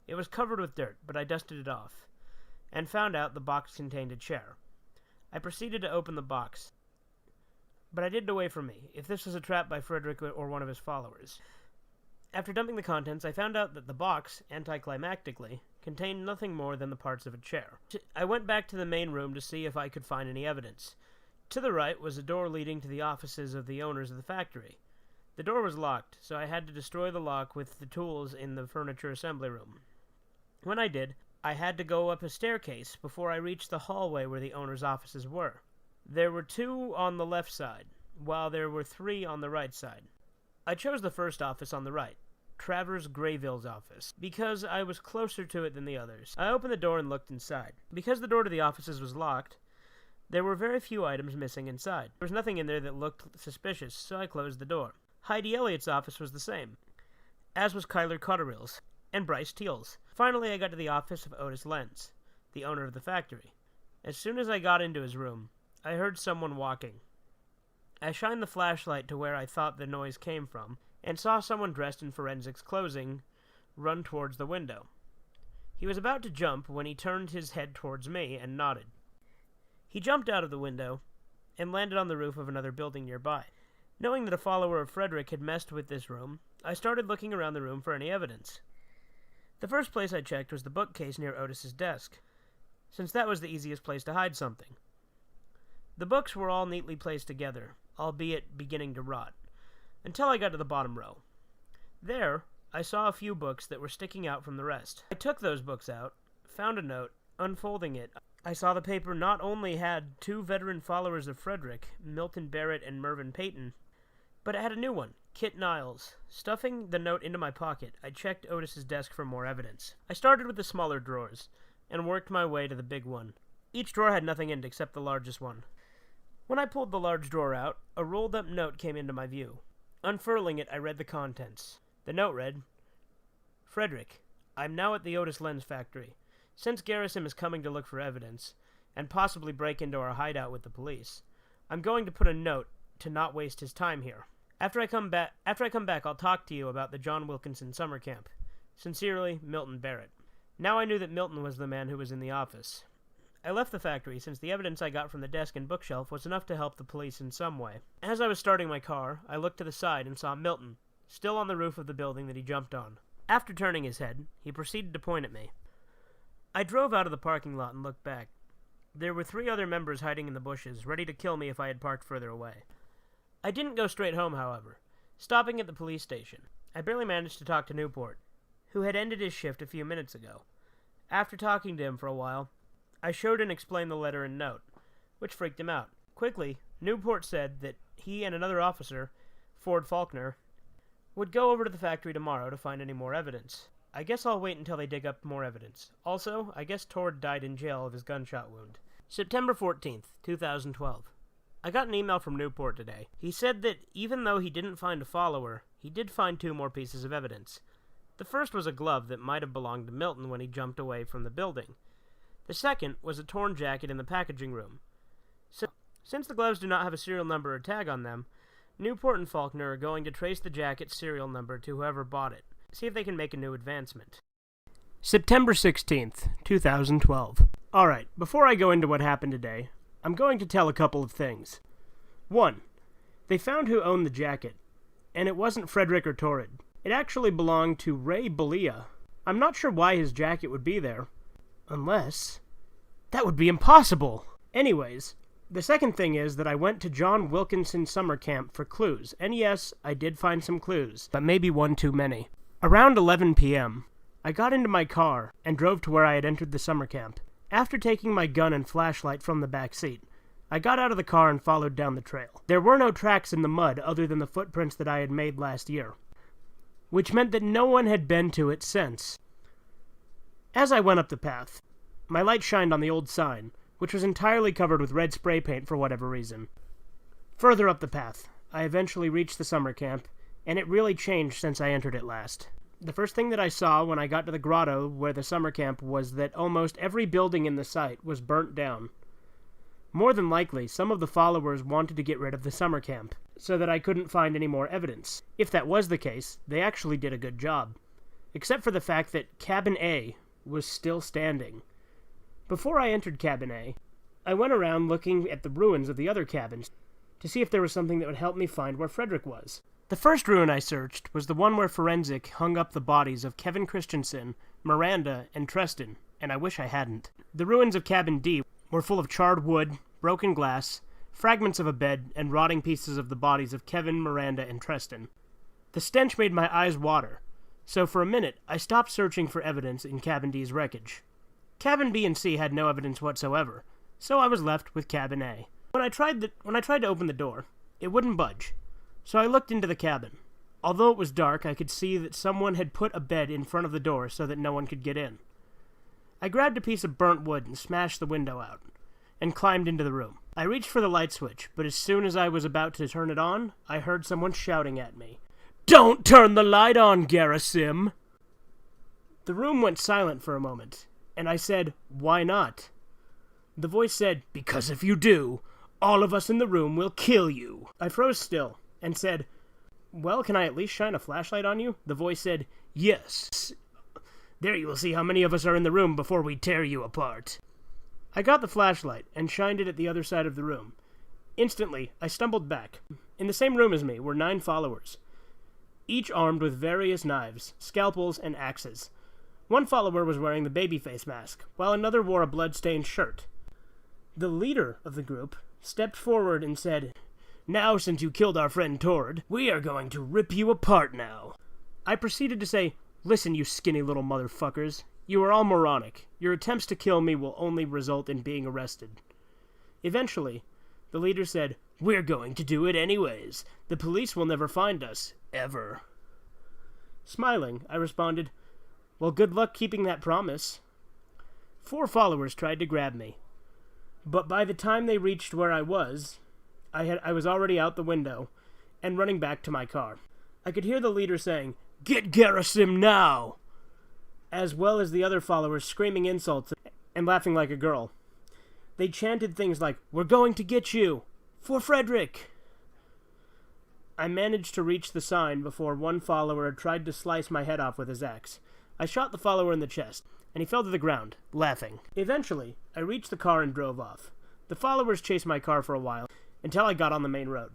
It was covered with dirt, but I dusted it off, and found out the box contained a chair. I proceeded to open the box, but I did it away from me, if this was a trap by Frederick or one of his followers. After dumping the contents, I found out that the box, anticlimactically, contained nothing more than the parts of a chair. I went back to the main room to see if I could find any evidence. To the right was a door leading to the offices of the owners of the factory. The door was locked, so I had to destroy the lock with the tools in the furniture assembly room. When I did, I had to go up a staircase before I reached the hallway where the owners' offices were. There were 2 on the left side, while there were 3 on the right side. I chose the first office on the right, Travers Grayville's office, because I was closer to it than the others. I opened the door and looked inside. Because the door to the offices was locked, there were very few items missing inside. There was nothing in there that looked suspicious, so I closed the door. Heidi Elliott's office was the same, as was Kyler Cotterill's, and Bryce Teal's. Finally, I got to the office of Otis Lens, the owner of the factory. As soon as I got into his room, I heard someone walking. I shined the flashlight to where I thought the noise came from, and saw someone dressed in forensics clothing run towards the window. He was about to jump when he turned his head towards me and nodded. He jumped out of the window and landed on the roof of another building nearby. Knowing that a follower of Frederick had messed with this room, I started looking around the room for any evidence. The first place I checked was the bookcase near Otis's desk, since that was the easiest place to hide something. The books were all neatly placed together, albeit beginning to rot, until I got to the bottom row. There, I saw a few books that were sticking out from the rest. I took those books out, found a note. Unfolding it, I saw the paper not only had 2 veteran followers of Frederick, Milton Barrett and Mervyn Peyton, but it had a new one, Kit Niles. Stuffing the note into my pocket, I checked Otis's desk for more evidence. I started with the smaller drawers, and worked my way to the big one. Each drawer had nothing in it except the largest one. When I pulled the large drawer out, a rolled-up note came into my view. Unfurling it, I read the contents. The note read, "Frederick, I'm now at the Otis Lens factory. Since Garrison is coming to look for evidence, and possibly break into our hideout with the police, I'm going to put a note to not waste his time here. After I come back, I'll talk to you about the John Wilkinson summer camp. Sincerely, Milton Barrett." Now I knew that Milton was the man who was in the office. I left the factory since the evidence I got from the desk and bookshelf was enough to help the police in some way. As I was starting my car, I looked to the side and saw Milton, still on the roof of the building that he jumped on. After turning his head, he proceeded to point at me. I drove out of the parking lot and looked back. There were 3 other members hiding in the bushes, ready to kill me if I had parked further away. I didn't go straight home, however, stopping at the police station. I barely managed to talk to Newport, who had ended his shift a few minutes ago. After talking to him for a while, I showed and explained the letter and note, which freaked him out. Quickly, Newport said that he and another officer, Ford Faulkner, would go over to the factory tomorrow to find any more evidence. I guess I'll wait until they dig up more evidence. Also, I guess Tord died in jail of his gunshot wound. September 14th, 2012. I got an email from Newport today. He said that even though he didn't find a follower, he did find 2 more pieces of evidence. The first was a glove that might have belonged to Milton when he jumped away from the building. The second was a torn jacket in the packaging room. Since the gloves do not have a serial number or tag on them, Newport and Faulkner are going to trace the jacket's serial number to whoever bought it. See if they can make a new advancement. September 16th, 2012. Alright, before I go into what happened today, I'm going to tell a couple of things. 1. They found who owned the jacket, and it wasn't Frederick or Torrid. It actually belonged to Ray Belia. I'm not sure why his jacket would be there. Unless... that would be impossible! Anyways, the second thing is that I went to John Wilkinson summer camp for clues, and yes, I did find some clues, but maybe one too many. Around 11 p.m., I got into my car and drove to where I had entered the summer camp. After taking my gun and flashlight from the back seat, I got out of the car and followed down the trail. There were no tracks in the mud other than the footprints that I had made last year, which meant that no one had been to it since. As I went up the path, my light shined on the old sign, which was entirely covered with red spray paint for whatever reason. Further up the path, I eventually reached the summer camp, and it really changed since I entered it last. The first thing that I saw when I got to the grotto where the summer camp was that almost every building in the site was burnt down. More than likely, some of the followers wanted to get rid of the summer camp, so that I couldn't find any more evidence. If that was the case, they actually did a good job. Except for the fact that Cabin A was still standing. Before I entered Cabin A, I went around looking at the ruins of the other cabins to see if there was something that would help me find where Frederick was. The first ruin I searched was the one where Forensic hung up the bodies of Kevin Christensen, Miranda, and Treston, and I wish I hadn't. The ruins of Cabin D were full of charred wood, broken glass, fragments of a bed, and rotting pieces of the bodies of Kevin, Miranda, and Treston. The stench made my eyes water, so for a minute I stopped searching for evidence in Cabin D's wreckage. Cabin B and C had no evidence whatsoever, so I was left with Cabin A. When I tried to open the door, it wouldn't budge. So I looked into the cabin. Although it was dark, I could see that someone had put a bed in front of the door so that no one could get in. I grabbed a piece of burnt wood and smashed the window out, and climbed into the room. I reached for the light switch, but as soon as I was about to turn it on, I heard someone shouting at me, "Don't turn the light on, Garrison!" The room went silent for a moment, and I said, "Why not?" The voice said, "Because if you do, all of us in the room will kill you." I froze still, and said, "Well, can I at least shine a flashlight on you?" The voice said, "Yes, There you will see how many of us are in the room before we tear you apart. I got the flashlight and shined it at the other side of the room. Instantly, I stumbled back. In the same room as me were 9 followers, each armed with various knives, scalpels, and axes. One follower was wearing the babyface mask, while another wore a blood-stained shirt. The leader of the group stepped forward and said, "Now, since you killed our friend Tord, we are going to rip you apart now." I proceeded to say, "Listen, you skinny little motherfuckers. You are all moronic. Your attempts to kill me will only result in being arrested." Eventually, the leader said, "We're going to do it anyways. The police will never find us. Ever." Smiling, I responded, "Well, good luck keeping that promise." 4 followers tried to grab me, but by the time they reached where I was already out the window and running back to my car. I could hear the leader saying, "Get Gerasim now!" as well as the other followers screaming insults and laughing like a girl. They chanted things like, "We're going to get you! For Frederick!" I managed to reach the sign before one follower tried to slice my head off with his axe. I shot the follower in the chest, and he fell to the ground, laughing. Eventually, I reached the car and drove off. The followers chased my car for a while, until I got on the main road.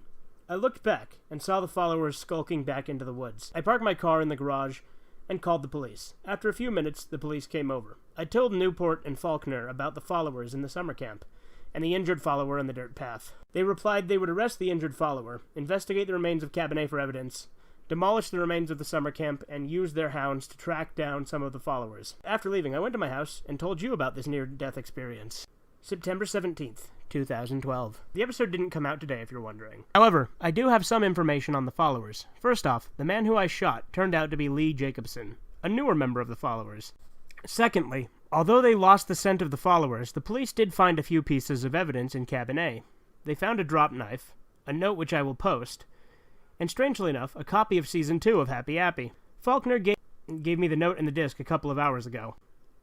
I looked back and saw the followers skulking back into the woods. I parked my car in the garage and called the police. After a few minutes, the police came over. I told Newport and Faulkner about the followers in the summer camp and the injured follower on the dirt path. They replied they would arrest the injured follower, investigate the remains of Cabernet for evidence, demolish the remains of the summer camp, and use their hounds to track down some of the followers. After leaving, I went to my house and told you about this near-death experience. September 17th, 2012. The episode didn't come out today, if you're wondering. However, I do have some information on the followers. First off, the man who I shot turned out to be Lee Jacobson, a newer member of the followers. Secondly, although they lost the scent of the followers, the police did find a few pieces of evidence in Cabin A. They found a drop knife, a note which I will post, and strangely enough, a copy of Season 2 of Happy Appy. Faulkner gave me the note and the disc a couple of hours ago.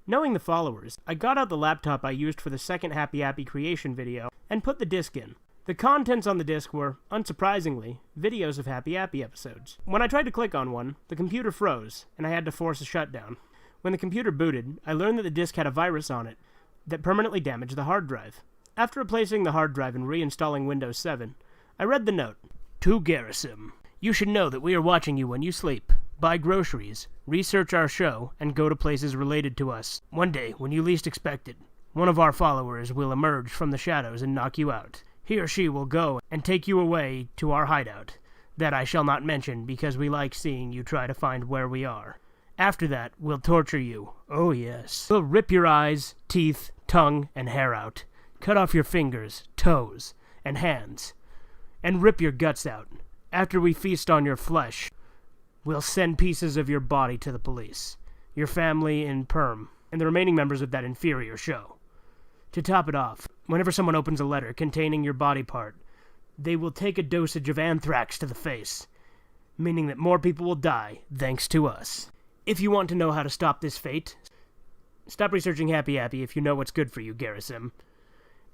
Knowing the followers, I got out the laptop I used for the second Happy Appy creation video and put the disc in. The contents on the disc were, unsurprisingly, videos of Happy Appy episodes. When I tried to click on one, the computer froze, and I had to force a shutdown. When the computer booted, I learned that the disc had a virus on it that permanently damaged the hard drive. After replacing the hard drive and reinstalling Windows 7, I read the note. To Gerasim, you should know that we are watching you when you sleep, buy groceries, research our show, and go to places related to us. One day, when you least expect it, one of our followers will emerge from the shadows and knock you out. He or she will go and take you away to our hideout. That I shall not mention because we like seeing you try to find where we are. After that, we'll torture you. Oh yes. We'll rip your eyes, teeth, tongue, and hair out. Cut off your fingers, toes, and hands. And rip your guts out. After we feast on your flesh, we'll send pieces of your body to the police, your family in perm, and the remaining members of that inferior show. To top it off, whenever someone opens a letter containing your body part, they will take a dosage of anthrax to the face, meaning that more people will die thanks to us. If you want to know how to stop this fate, stop researching Happy Appy if you know what's good for you, Gerasim.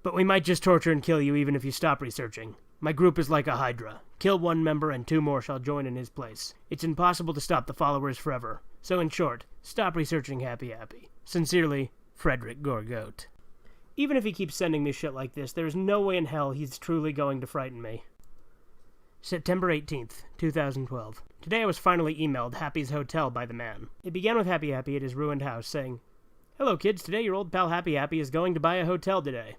But we might just torture and kill you even if you stop researching. My group is like a hydra. Kill one member and 2 more shall join in his place. It's impossible to stop the followers forever. So in short, stop researching Happy Appy. Sincerely, Frederick Gorgoat. Even if he keeps sending me shit like this, there is no way in hell he's truly going to frighten me. September 18th, 2012. Today I was finally emailed Happy's hotel by the man. It began with Happy Appy at his ruined house saying, "Hello kids, today your old pal Happy Appy is going to buy a hotel today."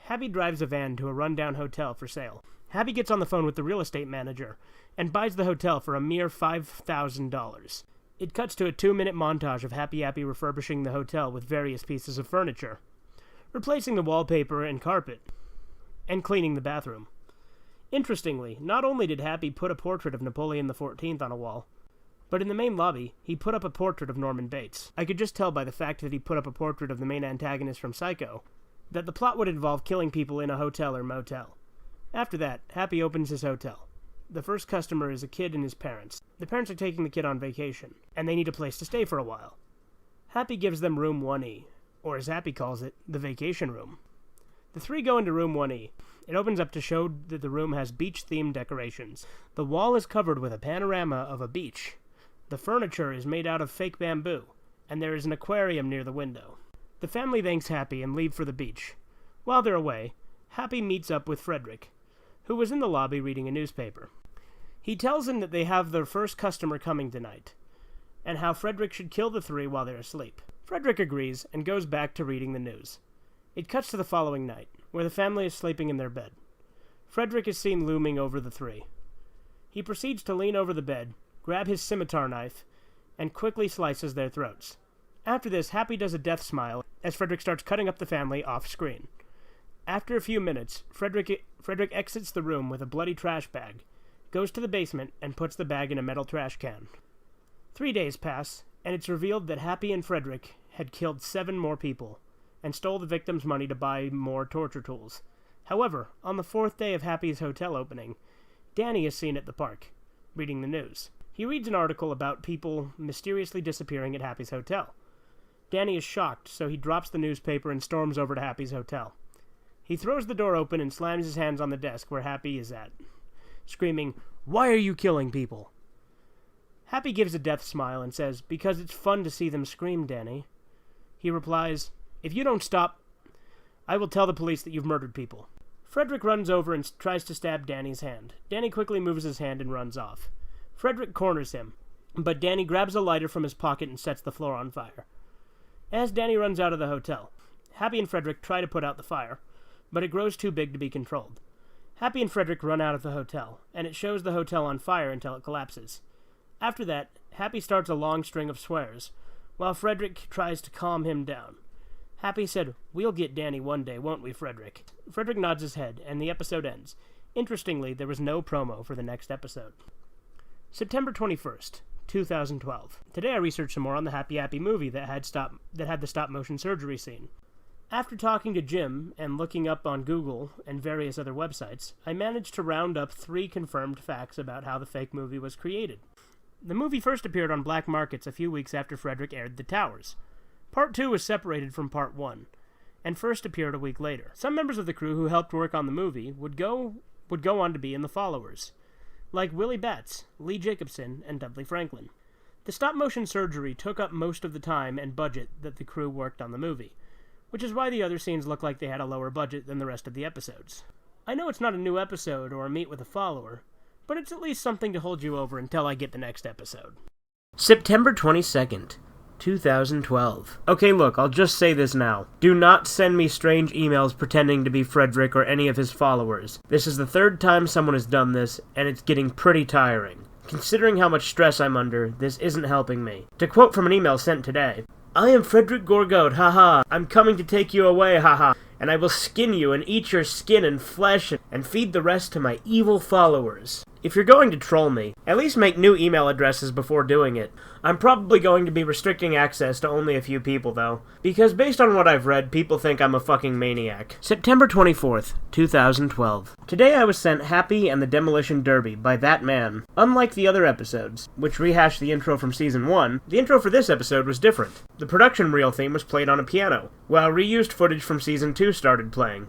Happy drives a van to a rundown hotel for sale. Happy gets on the phone with the real estate manager and buys the hotel for a mere $5,000. It cuts to a 2-minute montage of Happy Appy refurbishing the hotel with various pieces of furniture, replacing the wallpaper and carpet, and cleaning the bathroom. Interestingly, not only did Happy put a portrait of Napoleon XIV on a wall, but in the main lobby, he put up a portrait of Norman Bates. I could just tell by the fact that he put up a portrait of the main antagonist from Psycho that the plot would involve killing people in a hotel or motel. After that, Happy opens his hotel. The first customer is a kid and his parents. The parents are taking the kid on vacation, and they need a place to stay for a while. Happy gives them room 1E, or as Happy calls it, the vacation room. The 3 go into room 1E. It opens up to show that the room has beach-themed decorations. The wall is covered with a panorama of a beach. The furniture is made out of fake bamboo, and there is an aquarium near the window. The family thanks Happy and leave for the beach. While they're away, Happy meets up with Frederick, who was in the lobby reading a newspaper. He tells him that they have their first customer coming tonight, and how Frederick should kill the three while they're asleep. Frederick agrees and goes back to reading the news. It cuts to the following night, where the family is sleeping in their bed. Frederick is seen looming over the three. He proceeds to lean over the bed, grab his scimitar knife, and quickly slices their throats. After this, Happy does a death smile as Frederick starts cutting up the family off-screen. After a few minutes, Frederick exits the room with a bloody trash bag, goes to the basement, and puts the bag in a metal trash can. 3 days pass, and it's revealed that Happy and Frederick had killed 7 more people, and stole the victims' money to buy more torture tools. However, on the 4th day of Happy's hotel opening, Danny is seen at the park, reading the news. He reads an article about people mysteriously disappearing at Happy's hotel. Danny is shocked, so he drops the newspaper and storms over to Happy's hotel. He throws the door open and slams his hands on the desk where Happy is at, screaming, "Why are you killing people?" Happy gives a death smile and says, "Because it's fun to see them scream, Danny." He replies, "If you don't stop, I will tell the police that you've murdered people." Frederick runs over and tries to stab Danny's hand. Danny quickly moves his hand and runs off. Frederick corners him, but Danny grabs a lighter from his pocket and sets the floor on fire. As Danny runs out of the hotel, Happy and Frederick try to put out the fire, but it grows too big to be controlled. Happy and Frederick run out of the hotel, and it shows the hotel on fire until it collapses. After that, Happy starts a long string of swears, while Frederick tries to calm him down. Happy said, "We'll get Danny one day, won't we, Frederick?" Frederick nods his head, and the episode ends. Interestingly, there was no promo for the next episode. September 21st, 2012. Today I researched some more on the Happy Appy movie that had the stop-motion surgery scene. After talking to Jim and looking up on Google and various other websites, I managed to round up 3 confirmed facts about how the fake movie was created. The movie first appeared on black markets a few weeks after Frederick aired The Towers. Part 2 was separated from Part 1, and first appeared a week later. Some members of the crew who helped work on the movie would go on to be in The Followers, like Willie Batts, Lee Jacobson, and Dudley Franklin. The stop-motion surgery took up most of the time and budget that the crew worked on the movie, which is why the other scenes look like they had a lower budget than the rest of the episodes. I know it's not a new episode or a meet with a follower, but it's at least something to hold you over until I get the next episode. September 22nd, 2012. Okay, look, I'll just say this now. Do not send me strange emails pretending to be Frederick or any of his followers. This is the 3rd time someone has done this, and it's getting pretty tiring. Considering how much stress I'm under, this isn't helping me. To quote from an email sent today, "I am Frederick Gorgoat, haha. I'm coming to take you away, haha. And I will skin you and eat your skin and flesh and feed the rest to my evil followers." If you're going to troll me, at least make new email addresses before doing it. I'm probably going to be restricting access to only a few people, though, because based on what I've read, people think I'm a fucking maniac. September 24th, 2012. Today I was sent Happy and the Demolition Derby by That Man. Unlike the other episodes, which rehashed the intro from Season 1, the intro for this episode was different. The production reel theme was played on a piano, while reused footage from Season 2 started playing.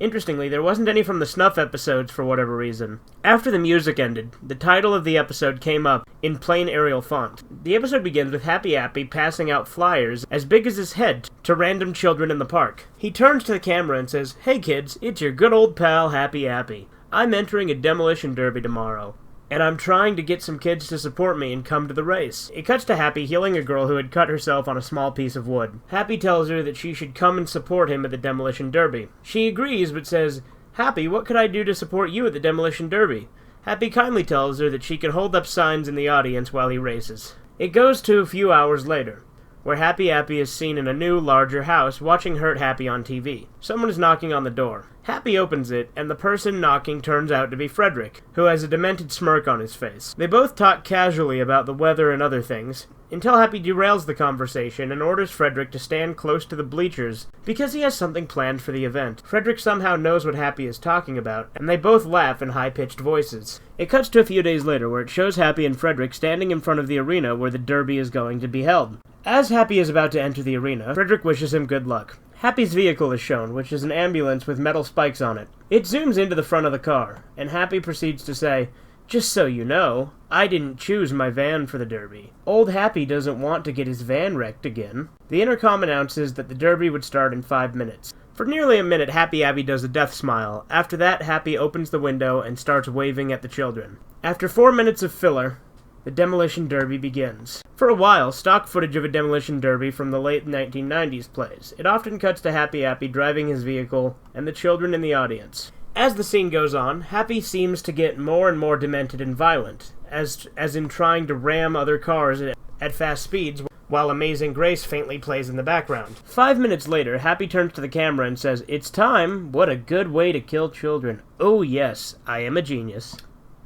Interestingly, there wasn't any from the Snuff episodes for whatever reason. After the music ended, the title of the episode came up in plain Arial font. The episode begins with Happy Appy passing out flyers as big as his head to random children in the park. He turns to the camera and says, "Hey kids, it's your good old pal Happy Appy. I'm entering a demolition derby tomorrow, and I'm trying to get some kids to support me and come to the race." It cuts to Happy healing a girl who had cut herself on a small piece of wood. Happy tells her that she should come and support him at the demolition derby. She agrees, but says, "Happy, what could I do to support you at the demolition derby?" Happy kindly tells her that she can hold up signs in the audience while he races. It goes to a few hours later, where Happy Appy is seen in a new, larger house watching Hurt Happy on TV. Someone is knocking on the door. Happy opens it, and the person knocking turns out to be Frederick, who has a demented smirk on his face. They both talk casually about the weather and other things, until Happy derails the conversation and orders Frederick to stand close to the bleachers because he has something planned for the event. Frederick somehow knows what Happy is talking about, and they both laugh in high-pitched voices. It cuts to a few days later, where it shows Happy and Frederick standing in front of the arena where the derby is going to be held. As Happy is about to enter the arena, Frederick wishes him good luck. Happy's vehicle is shown, which is an ambulance with metal spikes on it. It zooms into the front of the car, and Happy proceeds to say, Just so you know, I didn't choose my van for the derby. Old Happy doesn't want to get his van wrecked again. The intercom announces that the derby would start in 5 minutes. For nearly a minute, Happy Abby does a death smile. After that, Happy opens the window and starts waving at the children. After 4 minutes of filler, the Demolition Derby begins. For a while, stock footage of a Demolition Derby from the late 1990s plays. It often cuts to Happy Appy driving his vehicle and the children in the audience. As the scene goes on, Happy seems to get more and more demented and violent, as in trying to ram other cars at fast speeds, while Amazing Grace faintly plays in the background. 5 minutes later, Happy turns to the camera and says, "It's time! What a good way to kill children. Oh yes, I am a genius."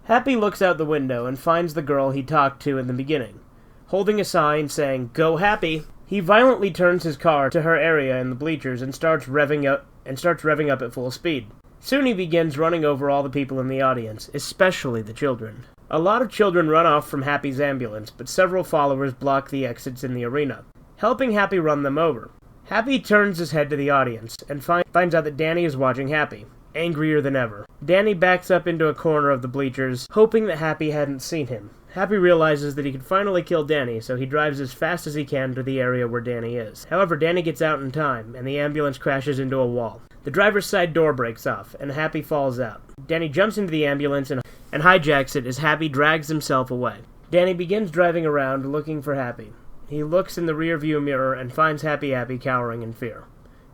Happy looks out the window and finds the girl he talked to in the beginning, holding a sign saying, "Go Happy!" He violently turns his car to her area in the bleachers and starts revving up at full speed. Soon he begins running over all the people in the audience, especially the children. A lot of children run off from Happy's ambulance, but several followers block the exits in the arena, helping Happy run them over. Happy turns his head to the audience and finds out that Danny is watching Happy, angrier than ever. Danny backs up into a corner of the bleachers, hoping that Happy hadn't seen him. Happy realizes that he can finally kill Danny, so he drives as fast as he can to the area where Danny is. However, Danny gets out in time, and the ambulance crashes into a wall. The driver's side door breaks off, and Happy falls out. Danny jumps into the ambulance and hijacks it as Happy drags himself away. Danny begins driving around looking for Happy. He looks in the rearview mirror and finds Happy Appy cowering in fear.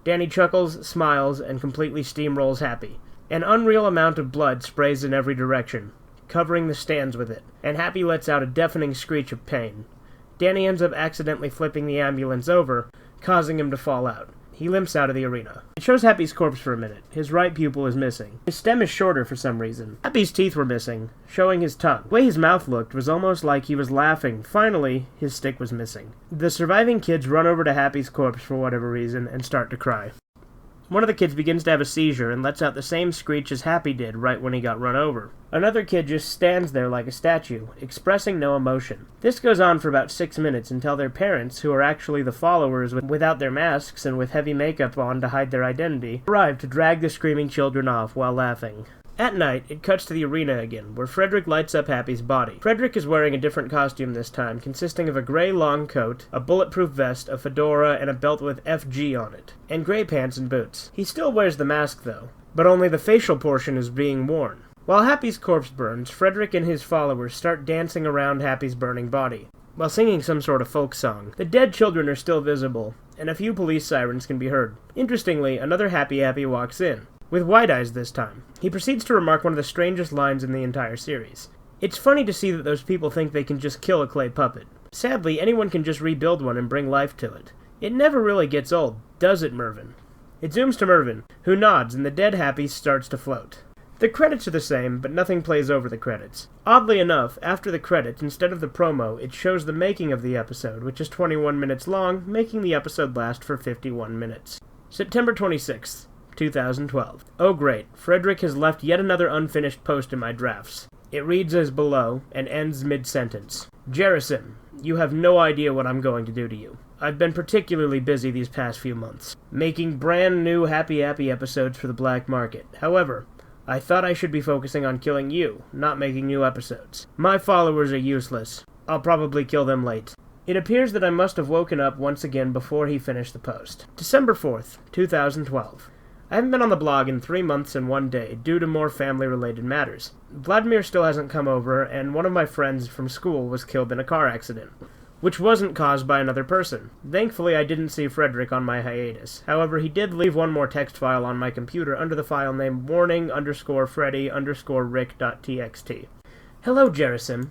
Danny chuckles, smiles, and completely steamrolls Happy. An unreal amount of blood sprays in every direction, covering the stands with it, and Happy lets out a deafening screech of pain. Danny ends up accidentally flipping the ambulance over, causing him to fall out. He limps out of the arena. It shows Happy's corpse for a minute. His right pupil is missing. His stem is shorter for some reason. Happy's teeth were missing, showing his tongue. The way his mouth looked was almost like he was laughing. Finally, his stick was missing. The surviving kids run over to Happy's corpse for whatever reason and start to cry. One of the kids begins to have a seizure and lets out the same screech as Happy did right when he got run over. Another kid just stands there like a statue, expressing no emotion. This goes on for about 6 minutes until their parents, who are actually the followers without their masks and with heavy makeup on to hide their identity, arrive to drag the screaming children off while laughing. At night, it cuts to the arena again, where Frederick lights up Happy's body. Frederick is wearing a different costume this time, consisting of a gray long coat, a bulletproof vest, a fedora, and a belt with FG on it, and gray pants and boots. He still wears the mask, though, but only the facial portion is being worn. While Happy's corpse burns, Frederick and his followers start dancing around Happy's burning body, while singing some sort of folk song. The dead children are still visible, and a few police sirens can be heard. Interestingly, another Happy Appy walks in, with wide eyes this time. He proceeds to remark one of the strangest lines in the entire series. It's funny to see that those people think they can just kill a clay puppet. Sadly, anyone can just rebuild one and bring life to it. It never really gets old, does it, Mervyn? It zooms to Mervyn, who nods, and the dead Happy starts to float. The credits are the same, but nothing plays over the credits. Oddly enough, after the credits, instead of the promo, it shows the making of the episode, which is 21 minutes long, making the episode last for 51 minutes. September 26th. 2012. Oh great, Frederick has left yet another unfinished post in my drafts. It reads as below, and ends mid-sentence. Jerison, you have no idea what I'm going to do to you. I've been particularly busy these past few months, making brand new Happy Appy episodes for the black market. However, I thought I should be focusing on killing you, not making new episodes. My followers are useless. I'll probably kill them late. It appears that I must have woken up once again before he finished the post. December 4th, 2012. I haven't been on the blog in 3 months and 1 day, due to more family-related matters. Vladimir still hasn't come over, and one of my friends from school was killed in a car accident, which wasn't caused by another person. Thankfully, I didn't see Frederick on my hiatus. However, he did leave one more text file on my computer under the file name warning_Freddy_Rick.txt. Hello, Jerison.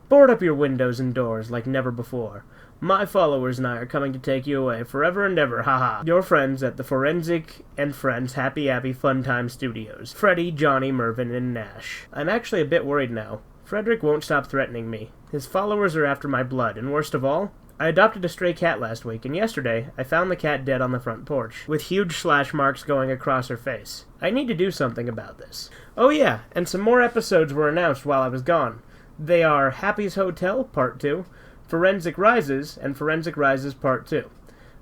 Board up your windows and doors like never before. My followers and I are coming to take you away forever and ever, haha. Your friends at the Forensic and Friends Happy Appy Fun Time Studios. Freddy, Johnny, Mervyn, and Nash. I'm actually a bit worried now. Frederick won't stop threatening me. His followers are after my blood, and worst of all, I adopted a stray cat last week, and yesterday, I found the cat dead on the front porch, with huge slash marks going across her face. I need to do something about this. Oh yeah, and some more episodes were announced while I was gone. They are Happy's Hotel, Part 2, Forensic Rises, and Forensic Rises Part 2.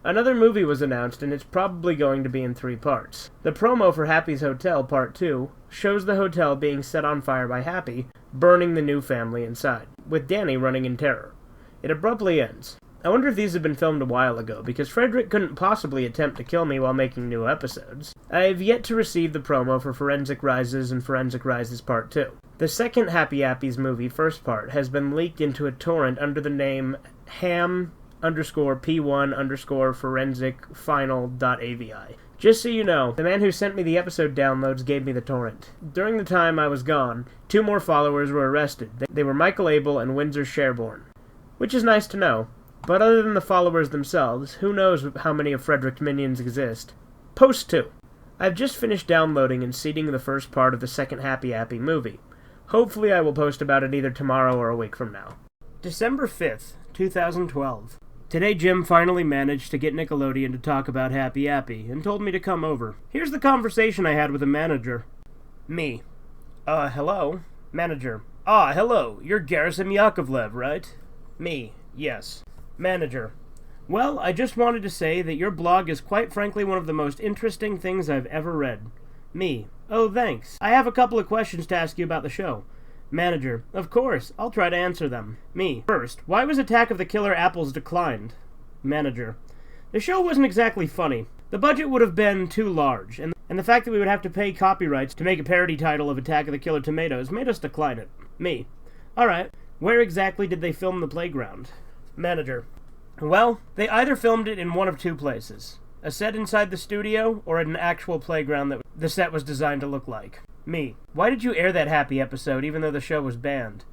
Another movie was announced, and it's probably going to be in 3 parts. The promo for Happy's Hotel Part 2 shows the hotel being set on fire by Happy, burning the new family inside, with Danny running in terror. It abruptly ends. I wonder if these had been filmed a while ago, because Frederick couldn't possibly attempt to kill me while making new episodes. I have yet to receive the promo for Forensic Rises and Forensic Rises Part 2. The second Happy Appy's movie first part has been leaked into a torrent under the name ham_p1_forensic_final.avi. Just so you know, the man who sent me the episode downloads gave me the torrent. During the time I was gone, 2 more followers were arrested. They were Michael Abel and Windsor Sherborne. Which is nice to know. But other than the followers themselves, who knows how many of Frederick's minions exist. Post 2. I've just finished downloading and seeding the first part of the second Happy Appy movie. Hopefully I will post about it either tomorrow or a week from now. December 5th, 2012. Today Jim finally managed to get Nickelodeon to talk about Happy Appy and told me to come over. Here's the conversation I had with the manager. Me. Hello? Manager. Hello. You're Gerasim Yakovlev, right? Me. Yes. Manager. Well, I just wanted to say that your blog is quite frankly one of the most interesting things I've ever read. Me. Oh, thanks. I have a couple of questions to ask you about the show. Manager. Of course. I'll try to answer them. Me. First, why was Attack of the Killer Apples declined? Manager. The show wasn't exactly funny. The budget would have been too large, and the fact that we would have to pay copyrights to make a parody title of Attack of the Killer Tomatoes made us decline it. Me. Alright. Where exactly did they film the playground? Manager. Well, they either filmed it in one of 2 places. A set inside the studio, or at an actual playground that the set was designed to look like. Me. Why did you air that Happy episode even though the show was banned?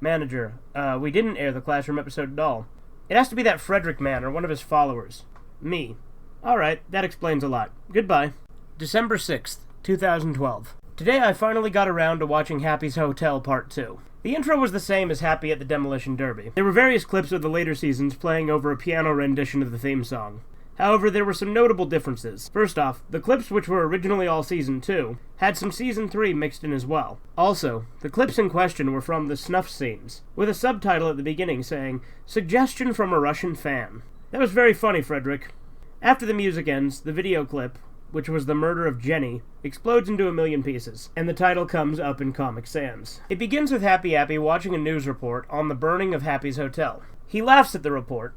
Manager. We didn't air the classroom episode at all. It has to be that Frederick man or one of his followers. Me. Alright, that explains a lot. Goodbye. December 6th, 2012. Today I finally got around to watching Happy's Hotel Part 2. The intro was the same as Happy at the Demolition Derby. There were various clips of the later seasons playing over a piano rendition of the theme song. However, there were some notable differences. First off, the clips, which were originally all Season 2, had some Season 3 mixed in as well. Also, the clips in question were from the snuff scenes, with a subtitle at the beginning saying, "Suggestion from a Russian fan." That was very funny, Frederick. After the music ends, the video clip, which was the murder of Jenny, explodes into a million pieces, and the title comes up in Comic Sans. It begins with Happy Appy watching a news report on the burning of Happy's hotel. He laughs at the report,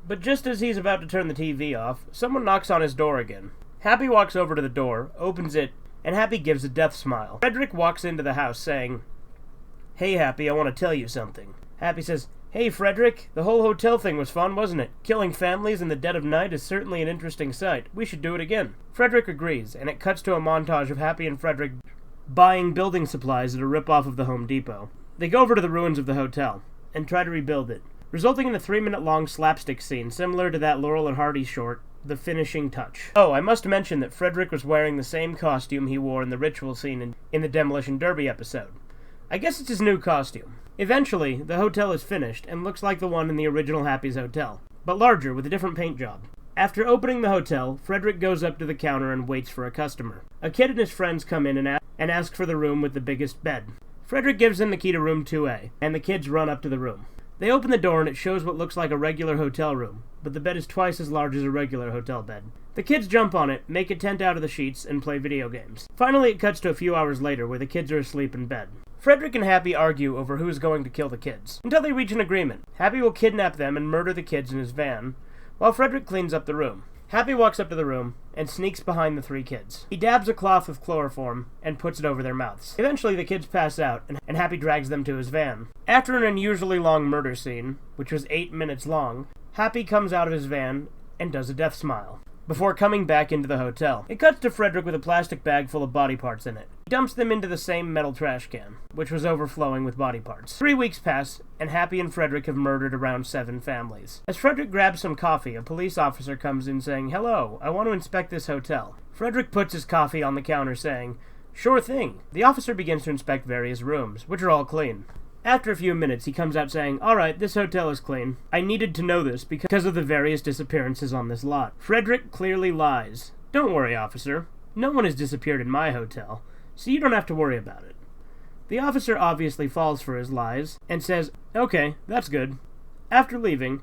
but just as he's about to turn the TV off, someone knocks on his door again. Happy walks over to the door, opens it, and Happy gives a death smile. Frederick walks into the house saying, "Hey Happy, I want to tell you something." Happy says, "Hey Frederick, the whole hotel thing was fun, wasn't it? Killing families in the dead of night is certainly an interesting sight. We should do it again." Frederick agrees, and it cuts to a montage of Happy and Frederick buying building supplies at a rip-off of the Home Depot. They go over to the ruins of the hotel, and try to rebuild it, resulting in a 3-minute-long slapstick scene similar to that Laurel and Hardy short, The Finishing Touch. Oh, I must mention that Frederick was wearing the same costume he wore in the ritual scene in the Demolition Derby episode. I guess it's his new costume. Eventually, the hotel is finished and looks like the one in the original Happy's Hotel, but larger with a different paint job. After opening the hotel, Frederick goes up to the counter and waits for a customer. A kid and his friends come in and ask for the room with the biggest bed. Frederick gives them the key to room 2A, and the kids run up to the room. They open the door and it shows what looks like a regular hotel room, but the bed is twice as large as a regular hotel bed. The kids jump on it, make a tent out of the sheets, and play video games. Finally, it cuts to a few hours later where the kids are asleep in bed. Frederick and Happy argue over who is going to kill the kids, until they reach an agreement. Happy will kidnap them and murder the kids in his van, while Frederick cleans up the room. Happy walks up to the room and sneaks behind the 3 kids. He dabs a cloth with chloroform and puts it over their mouths. Eventually, the kids pass out, and Happy drags them to his van. After an unusually long murder scene, which was 8 minutes long, Happy comes out of his van and does a death smile, before coming back into the hotel. It cuts to Frederick with a plastic bag full of body parts in it. He dumps them into the same metal trash can, which was overflowing with body parts. 3 weeks pass, and Happy and Frederick have murdered around 7 families. As Frederick grabs some coffee, a police officer comes in saying, "Hello, I want to inspect this hotel." Frederick puts his coffee on the counter saying, "Sure thing." The officer begins to inspect various rooms, which are all clean. After a few minutes, he comes out saying, "Alright, this hotel is clean. I needed to know this because of the various disappearances on this lot." Frederick clearly lies. "Don't worry, officer. No one has disappeared in my hotel, so you don't have to worry about it." The officer obviously falls for his lies and says, "Okay, that's good." After leaving,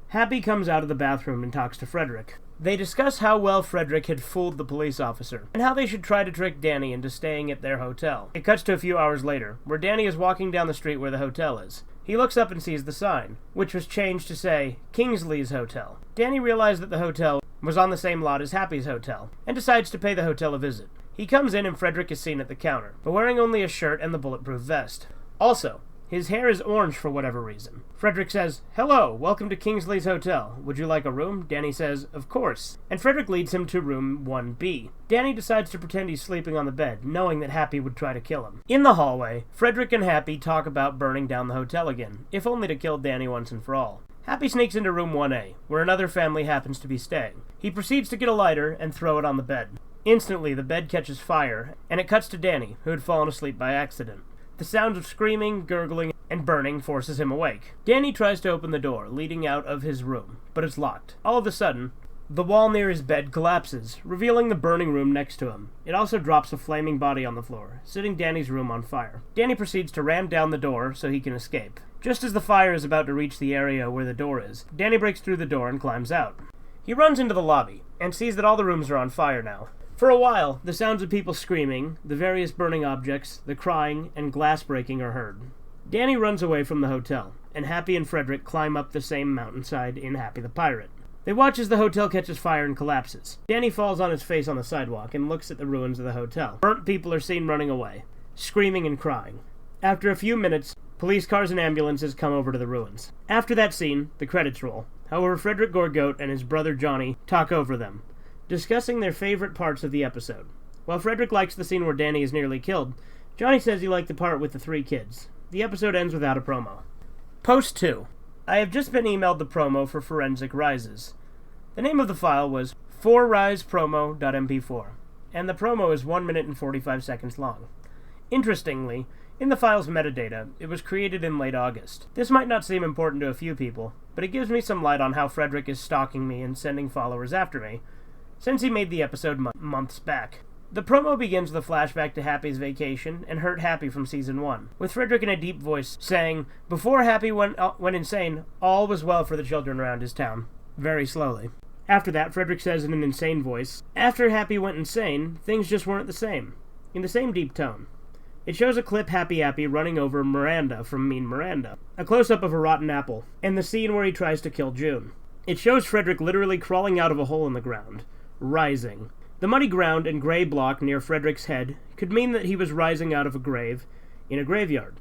Happy comes out of the bathroom and talks to Frederick. They discuss how well Frederick had fooled the police officer, and how they should try to trick Danny into staying at their hotel. It cuts to a few hours later, where Danny is walking down the street where the hotel is. He looks up and sees the sign, which was changed to say, Kingsley's Hotel. Danny realized that the hotel was on the same lot as Happy's hotel, and decides to pay the hotel a visit. He comes in and Frederick is seen at the counter, but wearing only a shirt and the bulletproof vest. Also, his hair is orange for whatever reason. Frederick says, "Hello, welcome to Kingsley's Hotel. Would you like a room?" Danny says, "Of course." And Frederick leads him to room 1B. Danny decides to pretend he's sleeping on the bed, knowing that Happy would try to kill him. In the hallway, Frederick and Happy talk about burning down the hotel again, if only to kill Danny once and for all. Happy sneaks into room 1A, where another family happens to be staying. He proceeds to get a lighter and throw it on the bed. Instantly, the bed catches fire, and it cuts to Danny, who had fallen asleep by accident. The sounds of screaming, gurgling, and burning forces him awake. Danny tries to open the door, leading out of his room, but it's locked. All of a sudden, the wall near his bed collapses, revealing the burning room next to him. It also drops a flaming body on the floor, setting Danny's room on fire. Danny proceeds to ram down the door so he can escape. Just as the fire is about to reach the area where the door is, Danny breaks through the door and climbs out. He runs into the lobby, and sees that all the rooms are on fire now. For a while, the sounds of people screaming, the various burning objects, the crying, and glass breaking are heard. Danny runs away from the hotel, and Happy and Frederick climb up the same mountainside in Happy the Pirate. They watch as the hotel catches fire and collapses. Danny falls on his face on the sidewalk and looks at the ruins of the hotel. Burnt people are seen running away, screaming and crying. After a few minutes, police cars and ambulances come over to the ruins. After that scene, the credits roll. However, Frederick Gorgoat and his brother Johnny talk over them, discussing their favorite parts of the episode. While Frederick likes the scene where Danny is nearly killed, Johnny says he liked the part with the 3 kids. The episode ends without a promo. Post 2. I have just been emailed the promo for Forensic Rises. The name of the file was 4risepromo.mp4, and the promo is 1 minute and 45 seconds long. Interestingly, in the file's metadata, it was created in late August. This might not seem important to a few people, but it gives me some light on how Frederick is stalking me and sending followers after me, since he made the episode months back. The promo begins with a flashback to Happy's vacation and Hurt Happy from Season 1, with Frederick in a deep voice saying, "Before Happy went insane, all was well for the children around his town," very slowly. After that, Frederick says in an insane voice, "After Happy went insane, things just weren't the same," in the same deep tone. It shows a clip Happy running over Miranda from Mean Miranda, a close-up of a rotten apple, and the scene where he tries to kill June. It shows Frederick literally crawling out of a hole in the ground, rising. The muddy ground and gray block near Frederick's head could mean that he was rising out of a grave in a graveyard.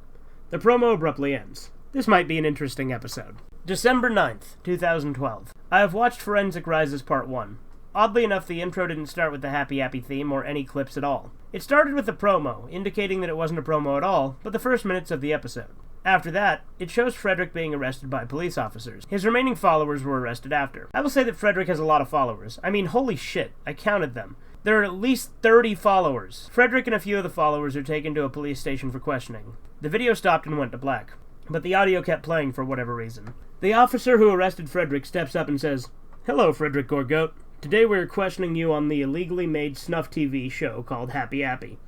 The promo abruptly ends. This might be an interesting episode. December 9th, 2012. I have watched Forensic Rises Part 1. Oddly enough, the intro didn't start with the Happy theme or any clips at all. It started with a promo, indicating that it wasn't a promo at all, but the first minutes of the episode. After that, it shows Frederick being arrested by police officers. His remaining followers were arrested after. I will say that Frederick has a lot of followers. I mean, holy shit, I counted them. There are at least 30 followers. Frederick and a few of the followers are taken to a police station for questioning. The video stopped and went to black, but the audio kept playing for whatever reason. The officer who arrested Frederick steps up and says, "Hello, Frederick Gorgoat. Today we are questioning you on the illegally made snuff TV show called Appy,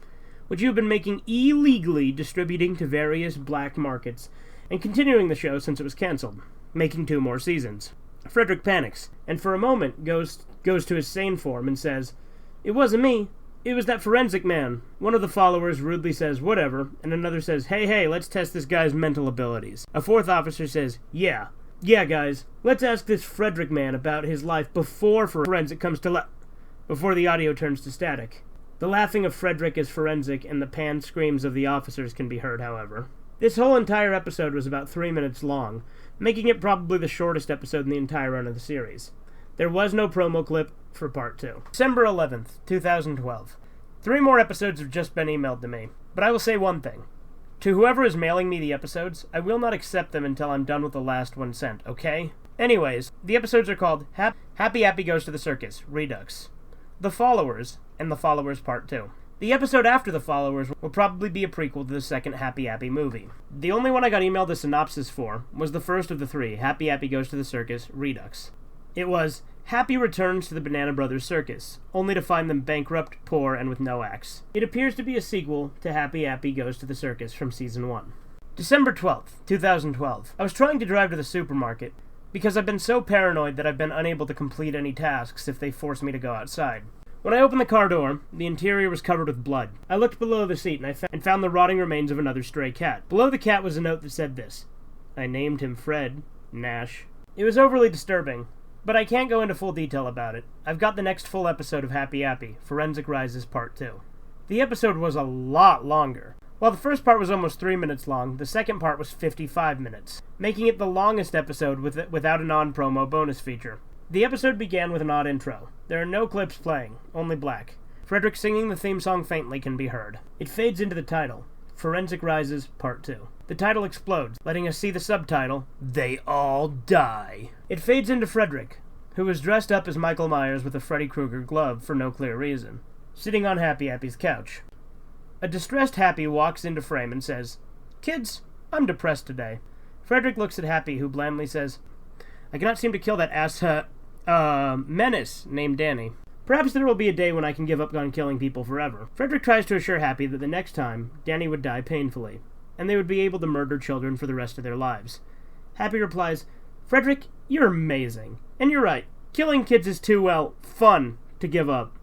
which you have been making illegally, distributing to various black markets, and continuing the show since it was cancelled, making 2 more seasons." Frederick panics, and for a moment goes to his sane form and says, "It wasn't me. It was that forensic man." One of the followers rudely says, "Whatever," and another says, "Hey, let's test this guy's mental abilities." A 4th officer says, Yeah, guys, let's ask this Frederick man about his life before forensic comes to before the audio turns to static. The laughing of Frederick as forensic and the panned screams of the officers can be heard, however. This whole entire episode was about 3 minutes long, making it probably the shortest episode in the entire run of the series. There was no promo clip for Part 2. December 11th, 2012. 3 more episodes have just been emailed to me, but I will say one thing. To whoever is mailing me the episodes, I will not accept them until I'm done with the last one sent, okay? Anyways, the episodes are called Happy Goes to the Circus Redux, The Followers, and The Followers Part 2. The episode after The Followers will probably be a prequel to the second Happy movie. The only one I got emailed a synopsis for was the first of the 3, Happy Goes to the Circus Redux. It was, Happy returns to the Banana Brothers Circus, only to find them bankrupt, poor, and with no acts. It appears to be a sequel to Happy Goes to the Circus from Season 1. December 12th, 2012. I was trying to drive to the supermarket because I've been so paranoid that I've been unable to complete any tasks if they force me to go outside. When I opened the car door, the interior was covered with blood. I looked below the seat and found the rotting remains of another stray cat. Below the cat was a note that said this: I named him Fred Nash. It was overly disturbing, but I can't go into full detail about it. I've got the next full episode of Happy Appy, Forensic Rises Part 2. The episode was a lot longer. While the first part was almost 3 minutes long, the second part was 55 minutes, making it the longest episode without a non-promo bonus feature. The episode began with an odd intro. There are no clips playing, only black. Frederick singing the theme song faintly can be heard. It fades into the title, Forensic Rises Part 2. The title explodes, letting us see the subtitle, They All Die. It fades into Frederick, who was dressed up as Michael Myers with a Freddy Krueger glove for no clear reason, sitting on Happy Appy's couch. A distressed Happy walks into frame and says, Kids, I'm depressed today. Frederick looks at Happy, who blandly says, I cannot seem to kill that menace named Danny. Perhaps there will be a day when I can give up on killing people forever. Frederick tries to assure Happy that the next time, Danny would die painfully, and they would be able to murder children for the rest of their lives. Happy replies, Frederick, you're amazing. And you're right, killing kids is too, fun to give up.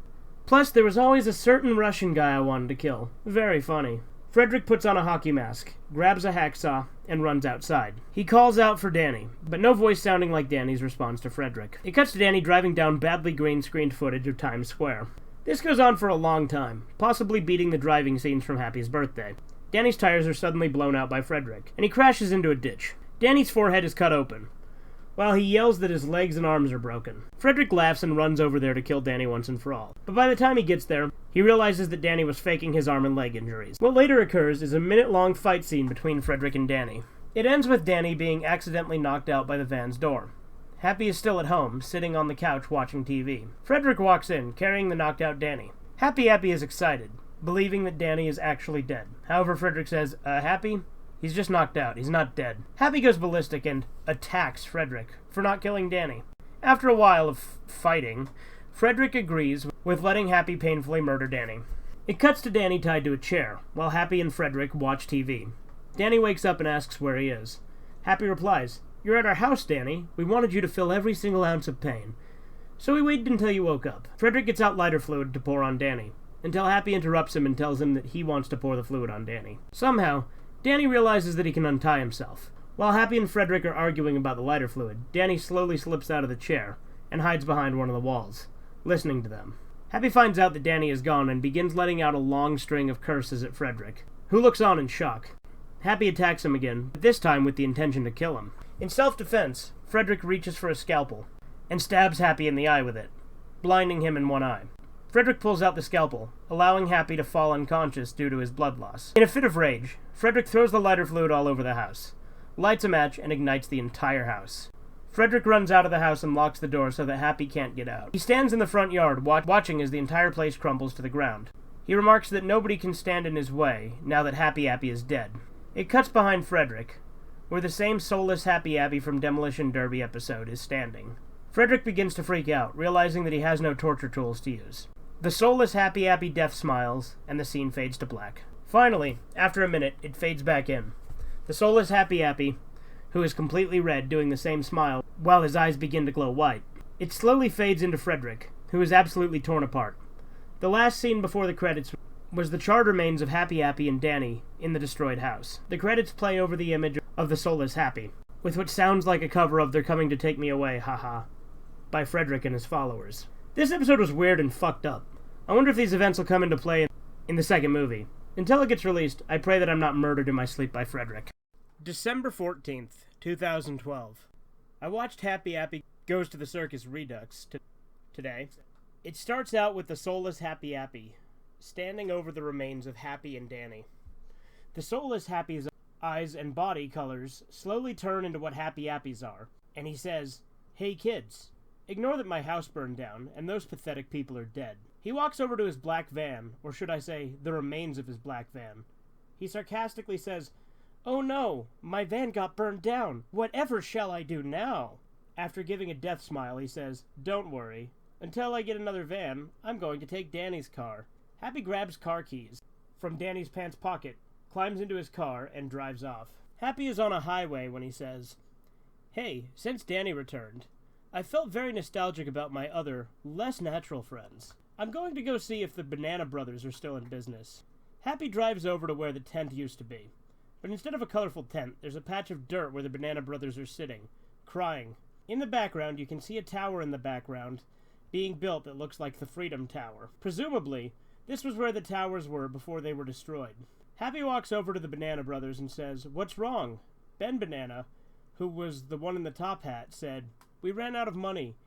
Plus, there was always a certain Russian guy I wanted to kill. Very funny. Frederick puts on a hockey mask, grabs a hacksaw, and runs outside. He calls out for Danny, but no voice sounding like Danny's responds to Frederick. It cuts to Danny driving down badly green-screened footage of Times Square. This goes on for a long time, possibly beating the driving scenes from Happy's birthday. Danny's tires are suddenly blown out by Frederick, and he crashes into a ditch. Danny's forehead is cut open, while he yells that his legs and arms are broken. Frederick laughs and runs over there to kill Danny once and for all. But by the time he gets there, he realizes that Danny was faking his arm and leg injuries. What later occurs is a minute-long fight scene between Frederick and Danny. It ends with Danny being accidentally knocked out by the van's door. Happy is still at home, sitting on the couch watching TV. Frederick walks in, carrying the knocked-out Danny. Happy Appy is excited, believing that Danny is actually dead. However, Frederick says, Happy? He's just knocked out. He's not dead. Happy goes ballistic and attacks Frederick for not killing Danny. After a while of fighting, Frederick agrees with letting Happy painfully murder Danny. It cuts to Danny tied to a chair, while Happy and Frederick watch TV. Danny wakes up and asks where he is. Happy replies, You're at our house, Danny. We wanted you to feel every single ounce of pain. So we waited until you woke up. Frederick gets out lighter fluid to pour on Danny, until Happy interrupts him and tells him that he wants to pour the fluid on Danny. Somehow, Danny realizes that he can untie himself. While Happy and Frederick are arguing about the lighter fluid, Danny slowly slips out of the chair and hides behind one of the walls, listening to them. Happy finds out that Danny is gone and begins letting out a long string of curses at Frederick, who looks on in shock. Happy attacks him again, but this time with the intention to kill him. In self-defense, Frederick reaches for a scalpel and stabs Happy in the eye with it, blinding him in one eye. Frederick pulls out the scalpel, allowing Happy to fall unconscious due to his blood loss. In a fit of rage, Frederick throws the lighter fluid all over the house, lights a match, and ignites the entire house. Frederick runs out of the house and locks the door so that Happy can't get out. He stands in the front yard, watching as the entire place crumbles to the ground. He remarks that nobody can stand in his way, now that Happy Appy is dead. It cuts behind Frederick, where the same soulless Happy Appy from Demolition Derby episode is standing. Frederick begins to freak out, realizing that he has no torture tools to use. The soulless Happy Appy death smiles, and the scene fades to black. Finally, after a minute, it fades back in. The soulless Happy Appy, who is completely red, doing the same smile, while his eyes begin to glow white. It slowly fades into Frederick, who is absolutely torn apart. The last scene before the credits was the charred remains of Happy Appy and Danny in the destroyed house. The credits play over the image of the soulless Happy, with what sounds like a cover of They're Coming to Take Me Away, haha, by Frederick and his followers. This episode was weird and fucked up. I wonder if these events will come into play in the second movie. Until it gets released, I pray that I'm not murdered in my sleep by Frederick. December 14th, 2012. I watched Happy Appy Goes to the Circus Redux today. It starts out with the soulless Happy Appy standing over the remains of Happy and Danny. The soulless Happy's eyes and body colors slowly turn into what Happy Appy's are, and he says, "Hey kids, ignore that my house burned down and those pathetic people are dead." He walks over to his black van, or should I say, the remains of his black van. He sarcastically says, "Oh no, my van got burned down. Whatever shall I do now?" After giving a death smile, he says, "Don't worry. Until I get another van, I'm going to take Danny's car." Happy grabs car keys from Danny's pants pocket, climbs into his car, and drives off. Happy is on a highway when he says, Hey, since Danny returned, I felt very nostalgic about my other, less natural friends. I'm going to go see if the Banana Brothers are still in business. Happy drives over to where the tent used to be. But instead of a colorful tent, there's a patch of dirt where the Banana Brothers are sitting, crying. In the background, you can see a tower in the background being built that looks like the Freedom Tower. Presumably, this was where the towers were before they were destroyed. Happy walks over to the Banana Brothers and says, "What's wrong?" Ben Banana, who was the one in the top hat, said, "We ran out of money,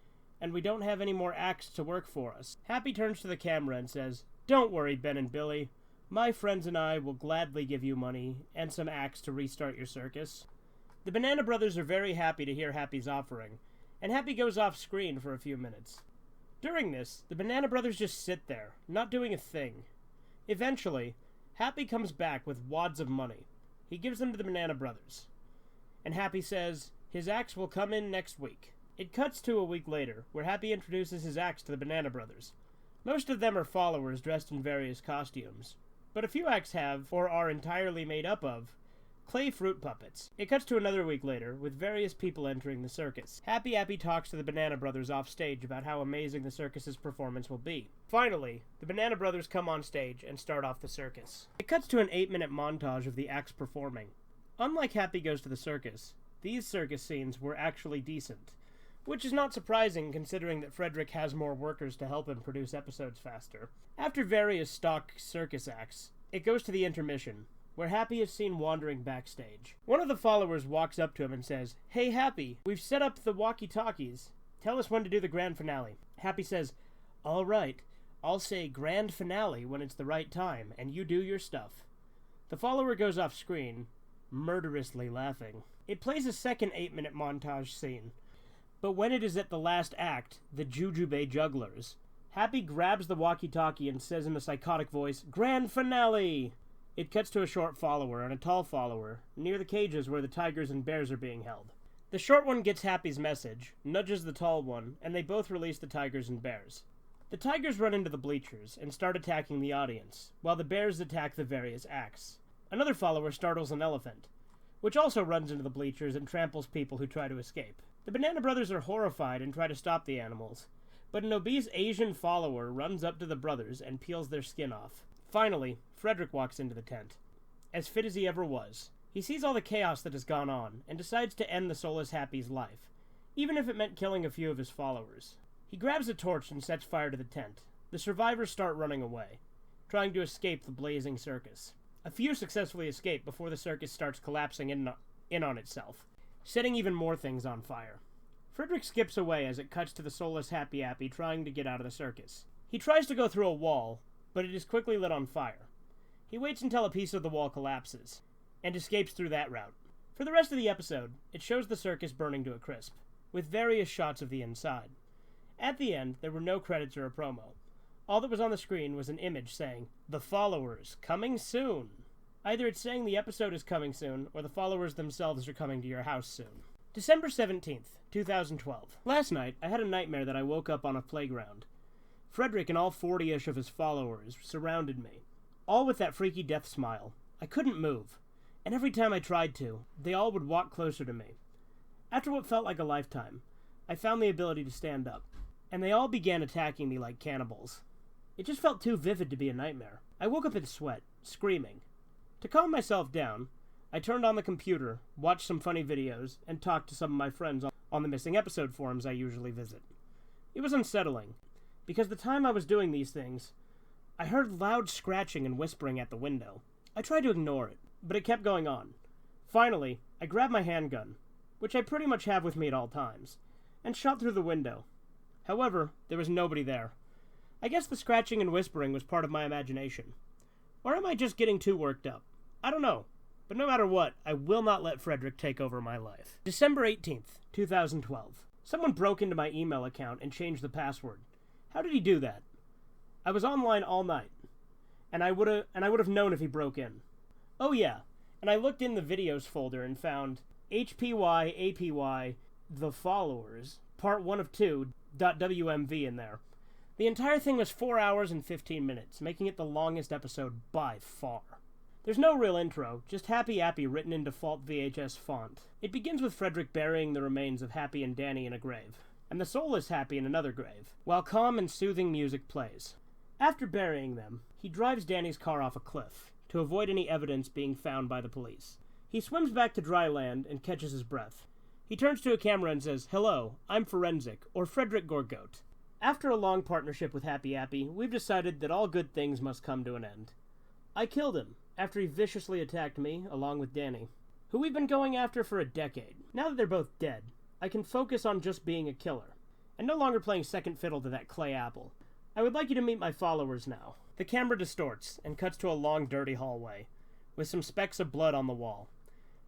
and we don't have any more acts to work for us." Happy turns to the camera and says, "Don't worry, Ben and Billy. My friends and I will gladly give you money and some acts to restart your circus." The Banana Brothers are very happy to hear Happy's offering, and Happy goes off screen for a few minutes. During this, the Banana Brothers just sit there, not doing a thing. Eventually, Happy comes back with wads of money. He gives them to the Banana Brothers. And Happy says his acts will come in next week. It cuts to a week later, where Happy introduces his acts to the Banana Brothers. Most of them are followers dressed in various costumes, but a few acts have, or are entirely made up of, clay fruit puppets. It cuts to another week later, with various people entering the circus. Happy talks to the Banana Brothers off stage about how amazing the circus's performance will be. Finally, the Banana Brothers come on stage and start off the circus. It cuts to an 8-minute montage of the acts performing. Unlike Happy Goes to the Circus, these circus scenes were actually decent, which is not surprising considering that Frederick has more workers to help him produce episodes faster. After various stock circus acts, it goes to the intermission, where Happy is seen wandering backstage. One of the followers walks up to him and says, "Hey Happy, we've set up the walkie-talkies. Tell us when to do the grand finale." Happy says, "All right, I'll say grand finale when it's the right time, and you do your stuff." The follower goes off screen, murderously laughing. It plays a second 8-minute montage scene, but when it is at the last act, the Jujube Jugglers, Happy grabs the walkie-talkie and says in a psychotic voice, "Grand finale!" It cuts to a short follower and a tall follower, near the cages where the tigers and bears are being held. The short one gets Happy's message, nudges the tall one, and they both release the tigers and bears. The tigers run into the bleachers and start attacking the audience, while the bears attack the various acts. Another follower startles an elephant, which also runs into the bleachers and tramples people who try to escape. The Banana Brothers are horrified and try to stop the animals, but an obese Asian follower runs up to the brothers and peels their skin off. Finally, Frederick walks into the tent. As fit as he ever was, he sees all the chaos that has gone on, and decides to end the soulless Happy's life, even if it meant killing a few of his followers. He grabs a torch and sets fire to the tent. The survivors start running away, trying to escape the blazing circus. A few successfully escape before the circus starts collapsing in on itself, setting even more things on fire. Frederick skips away as it cuts to the soulless Happy trying to get out of the circus. He tries to go through a wall, but it is quickly lit on fire. He waits until a piece of the wall collapses, and escapes through that route. For the rest of the episode, it shows the circus burning to a crisp, with various shots of the inside. At the end, there were no credits or a promo. All that was on the screen was an image saying, "The Followers, coming soon." Either it's saying the episode is coming soon, or the followers themselves are coming to your house soon. December 17th, 2012. Last night, I had a nightmare that I woke up on a playground. Frederick and all 40-ish of his followers surrounded me, all with that freaky death smile. I couldn't move, and every time I tried to, they all would walk closer to me. After what felt like a lifetime, I found the ability to stand up, and they all began attacking me like cannibals. It just felt too vivid to be a nightmare. I woke up in sweat, screaming. To calm myself down, I turned on the computer, watched some funny videos, and talked to some of my friends on the missing episode forums I usually visit. It was unsettling, because the time I was doing these things, I heard loud scratching and whispering at the window. I tried to ignore it, but it kept going on. Finally, I grabbed my handgun, which I pretty much have with me at all times, and shot through the window. However, there was nobody there. I guess the scratching and whispering was part of my imagination. Or am I just getting too worked up? I don't know. But no matter what, I will not let Frederick take over my life. December 18th, 2012. Someone broke into my email account and changed the password. How did he do that? I was online all night, and I would have known if he broke in. Oh yeah, and I looked in the videos folder and found HPY The Followers, part 1 of 2, .wmv in there. The entire thing was 4 hours and 15 minutes, making it the longest episode by far. There's no real intro, just Happy Appy written in default VHS font. It begins with Frederick burying the remains of Happy and Danny in a grave, and the soulless Happy in another grave, while calm and soothing music plays. After burying them, he drives Danny's car off a cliff, to avoid any evidence being found by the police. He swims back to dry land and catches his breath. He turns to a camera and says, "Hello, I'm Forensic, or Frederick Gorgoat." After a long partnership with Happy Appy, we've decided that all good things must come to an end. I killed him, after he viciously attacked me, along with Danny, who we've been going after for a decade. Now that they're both dead, I can focus on just being a killer, and no longer playing second fiddle to that clay apple. I would like you to meet my followers now. The camera distorts, and cuts to a long dirty hallway, with some specks of blood on the wall.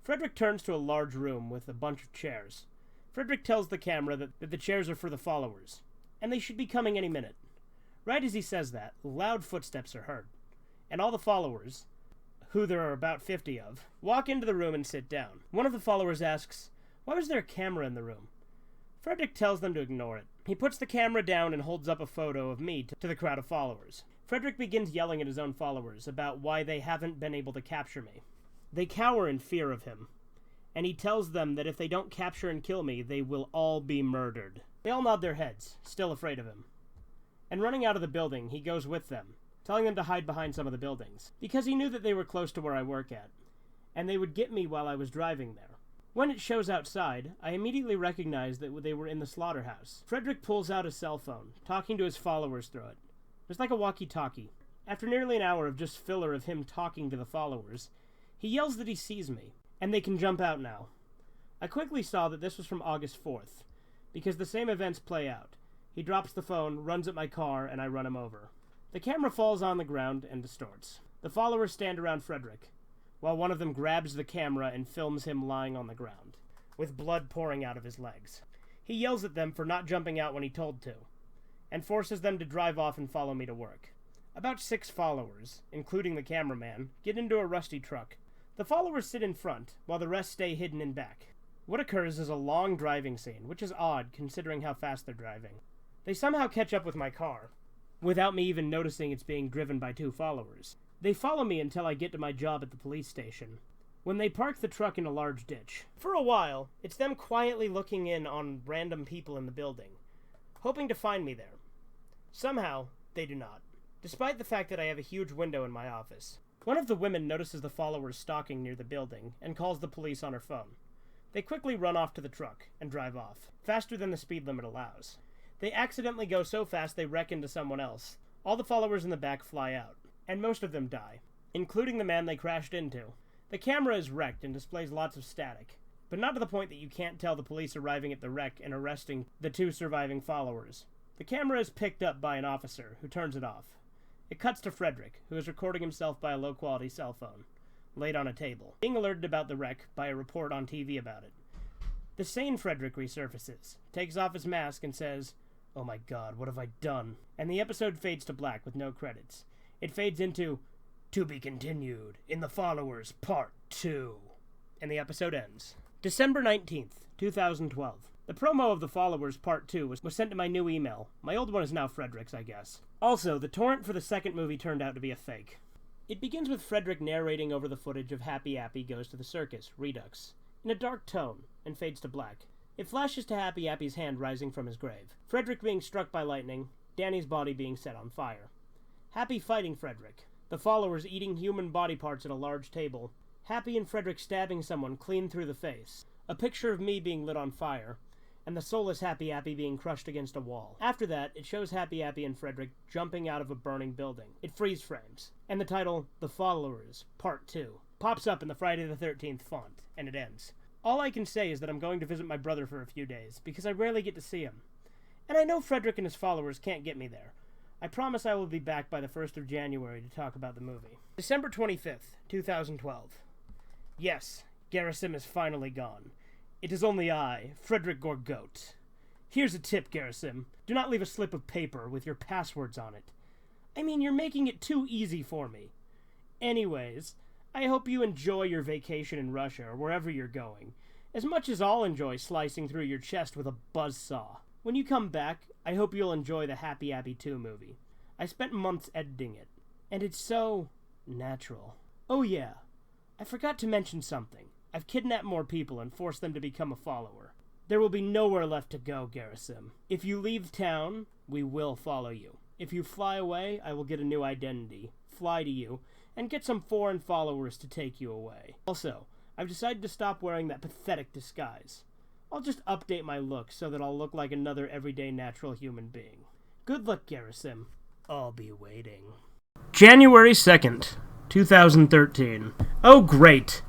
Frederick turns to a large room with a bunch of chairs. Frederick tells the camera that the chairs are for the followers, and they should be coming any minute. Right as he says that, loud footsteps are heard, and all the followers, who there are about 50 of, walk into the room and sit down. One of the followers asks, "Why was there a camera in the room?" Frederick tells them to ignore it. He puts the camera down and holds up a photo of me to the crowd of followers. Frederick begins yelling at his own followers about why they haven't been able to capture me. They cower in fear of him, and he tells them that if they don't capture and kill me, they will all be murdered. They all nod their heads, still afraid of him. And running out of the building, he goes with them, telling them to hide behind some of the buildings, because he knew that they were close to where I work at, and they would get me while I was driving there. When it shows outside, I immediately recognize that they were in the slaughterhouse. Frederick pulls out his cell phone, talking to his followers through it. It's like a walkie-talkie. After nearly an hour of just filler of him talking to the followers, he yells that he sees me, and they can jump out now. I quickly saw that this was from August 4th, because the same events play out. He drops the phone, runs at my car, and I run him over. The camera falls on the ground and distorts. The followers stand around Frederick, while one of them grabs the camera and films him lying on the ground, with blood pouring out of his legs. He yells at them for not jumping out when he told to, and forces them to drive off and follow me to work. About 6 followers, including the cameraman, get into a rusty truck. The followers sit in front, while the rest stay hidden in back. What occurs is a long driving scene, which is odd considering how fast they're driving. They somehow catch up with my car, without me even noticing it's being driven by 2 followers. They follow me until I get to my job at the police station, when they park the truck in a large ditch. For a while, it's them quietly looking in on random people in the building, hoping to find me there. Somehow, they do not, despite the fact that I have a huge window in my office. One of the women notices the followers stalking near the building and calls the police on her phone. They quickly run off to the truck and drive off, faster than the speed limit allows. They accidentally go so fast they wreck into someone else. All the followers in the back fly out, and most of them die, including the man they crashed into. The camera is wrecked and displays lots of static, but not to the point that you can't tell the police arriving at the wreck and arresting the 2 surviving followers. The camera is picked up by an officer, who turns it off. It cuts to Frederick, who is recording himself by a low-quality cell phone, laid on a table, being alerted about the wreck by a report on TV about it. The sane Frederick resurfaces, takes off his mask, and says, "Oh my god, what have I done?" And the episode fades to black with no credits. It fades into, "To be continued, in The Followers, Part 2." And the episode ends. December 19th, 2012. The promo of The Followers Part 2 was sent to my new email. My old one is now Frederick's, I guess. Also, the torrent for the second movie turned out to be a fake. It begins with Frederick narrating over the footage of Happy Appy Goes to the Circus Redux, in a dark tone, and fades to black. It flashes to Happy Appy's hand rising from his grave, Frederick being struck by lightning, Danny's body being set on fire. Happy fighting Frederick, the followers eating human body parts at a large table, Happy and Frederick stabbing someone clean through the face, a picture of me being lit on fire, and the soulless Happy Appy being crushed against a wall. After that, it shows Happy Appy and Frederick jumping out of a burning building. It freeze frames, and the title, The Followers, Part 2, pops up in the Friday the 13th font, and it ends. All I can say is that I'm going to visit my brother for a few days, because I rarely get to see him. And I know Frederick and his followers can't get me there. I promise I will be back by the 1st of January to talk about the movie. December 25th, 2012. Yes, Gerasim is finally gone. It is only I, Frederick Gorgoat. Here's a tip, Gerasim. Do not leave a slip of paper with your passwords on it. I mean, you're making it too easy for me. Anyways, I hope you enjoy your vacation in Russia or wherever you're going, as much as I'll enjoy slicing through your chest with a buzzsaw. When you come back, I hope you'll enjoy the Happy Appy 2 movie. I spent months editing it, and it's so natural. Oh yeah, I forgot to mention something. I've kidnapped more people and forced them to become a follower. There will be nowhere left to go, Garrison. If you leave town, we will follow you. If you fly away, I will get a new identity, fly to you, and get some foreign followers to take you away. Also, I've decided to stop wearing that pathetic disguise. I'll just update my look so that I'll look like another everyday natural human being. Good luck, Garrison. I'll be waiting. January 2nd, 2013. Oh, great.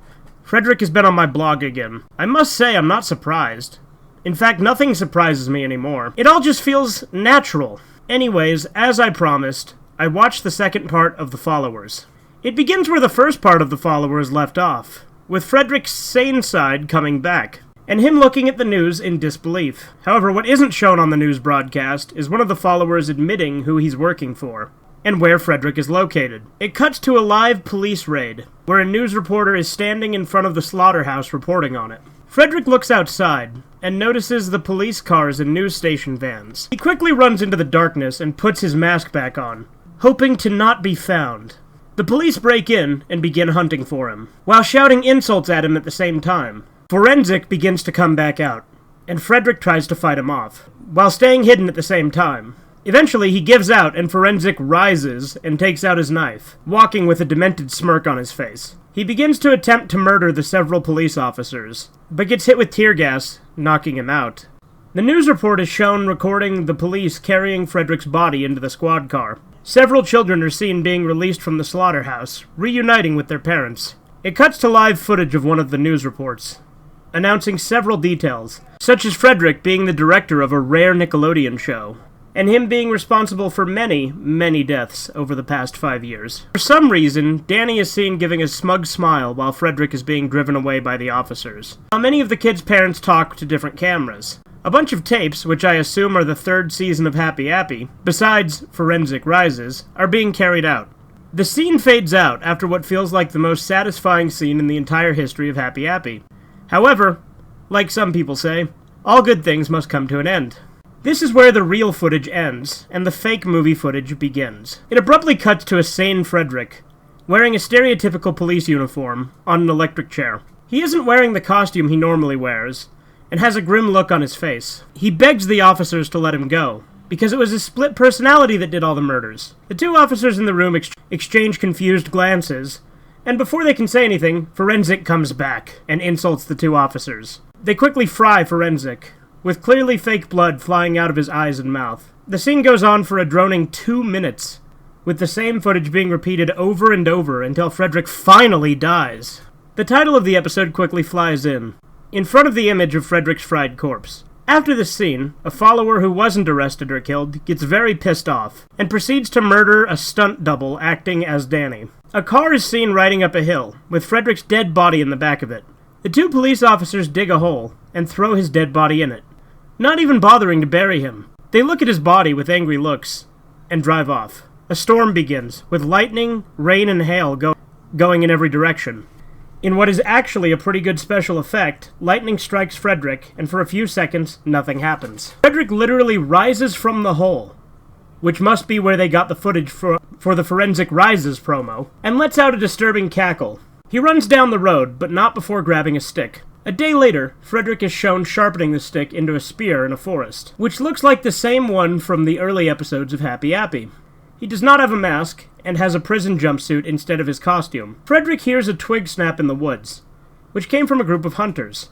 Frederick has been on my blog again. I must say I'm not surprised. In fact, nothing surprises me anymore. It all just feels natural. Anyways, as I promised, I watched the second part of The Followers. It begins where the first part of The Followers left off, with Frederick's sane side coming back, and him looking at the news in disbelief. However, what isn't shown on the news broadcast is one of the followers admitting who he's working for, and where Frederick is located. It cuts to a live police raid, where a news reporter is standing in front of the slaughterhouse reporting on it. Frederick looks outside, and notices the police cars and news station vans. He quickly runs into the darkness and puts his mask back on, hoping to not be found. The police break in and begin hunting for him, while shouting insults at him at the same time. Forensic begins to come back out, and Frederick tries to fight him off, while staying hidden at the same time. Eventually, he gives out, and Forensic rises and takes out his knife, walking with a demented smirk on his face. He begins to attempt to murder the several police officers, but gets hit with tear gas, knocking him out. The news report is shown recording the police carrying Frederick's body into the squad car. Several children are seen being released from the slaughterhouse, reuniting with their parents. It cuts to live footage of one of the news reports, announcing several details, such as Frederick being the director of a rare Nickelodeon show, and him being responsible for many, many deaths over the past 5 years. For some reason, Danny is seen giving a smug smile while Frederick is being driven away by the officers. While many of the kids' parents talk to different cameras. A bunch of tapes, which I assume are the third season of Happy Appy, besides Forensic Rises, are being carried out. The scene fades out after what feels like the most satisfying scene in the entire history of Happy Appy. However, like some people say, all good things must come to an end. This is where the real footage ends, and the fake movie footage begins. It abruptly cuts to a sane Frederick, wearing a stereotypical police uniform, on an electric chair. He isn't wearing the costume he normally wears, and has a grim look on his face. He begs the officers to let him go, because it was his split personality that did all the murders. The two officers in the room exchange confused glances, and before they can say anything, Forensic comes back, and insults the two officers. They quickly fry Forensic, with clearly fake blood flying out of his eyes and mouth. The scene goes on for a droning 2 minutes, with the same footage being repeated over and over until Frederick finally dies. The title of the episode quickly flies in front of the image of Frederick's fried corpse. After this scene, a follower who wasn't arrested or killed gets very pissed off, and proceeds to murder a stunt double acting as Danny. A car is seen riding up a hill, with Frederick's dead body in the back of it. The two police officers dig a hole, and throw his dead body in it, not even bothering to bury him. They look at his body with angry looks, and drive off. A storm begins, with lightning, rain, and hail going in every direction. In what is actually a pretty good special effect, lightning strikes Frederick, and for a few seconds, nothing happens. Frederick literally rises from the hole, which must be where they got the footage for the Forensic Rises promo, and lets out a disturbing cackle. He runs down the road, but not before grabbing a stick. A day later, Frederick is shown sharpening the stick into a spear in a forest, which looks like the same one from the early episodes of Happy Appy. He does not have a mask, and has a prison jumpsuit instead of his costume. Frederick hears a twig snap in the woods, which came from a group of hunters.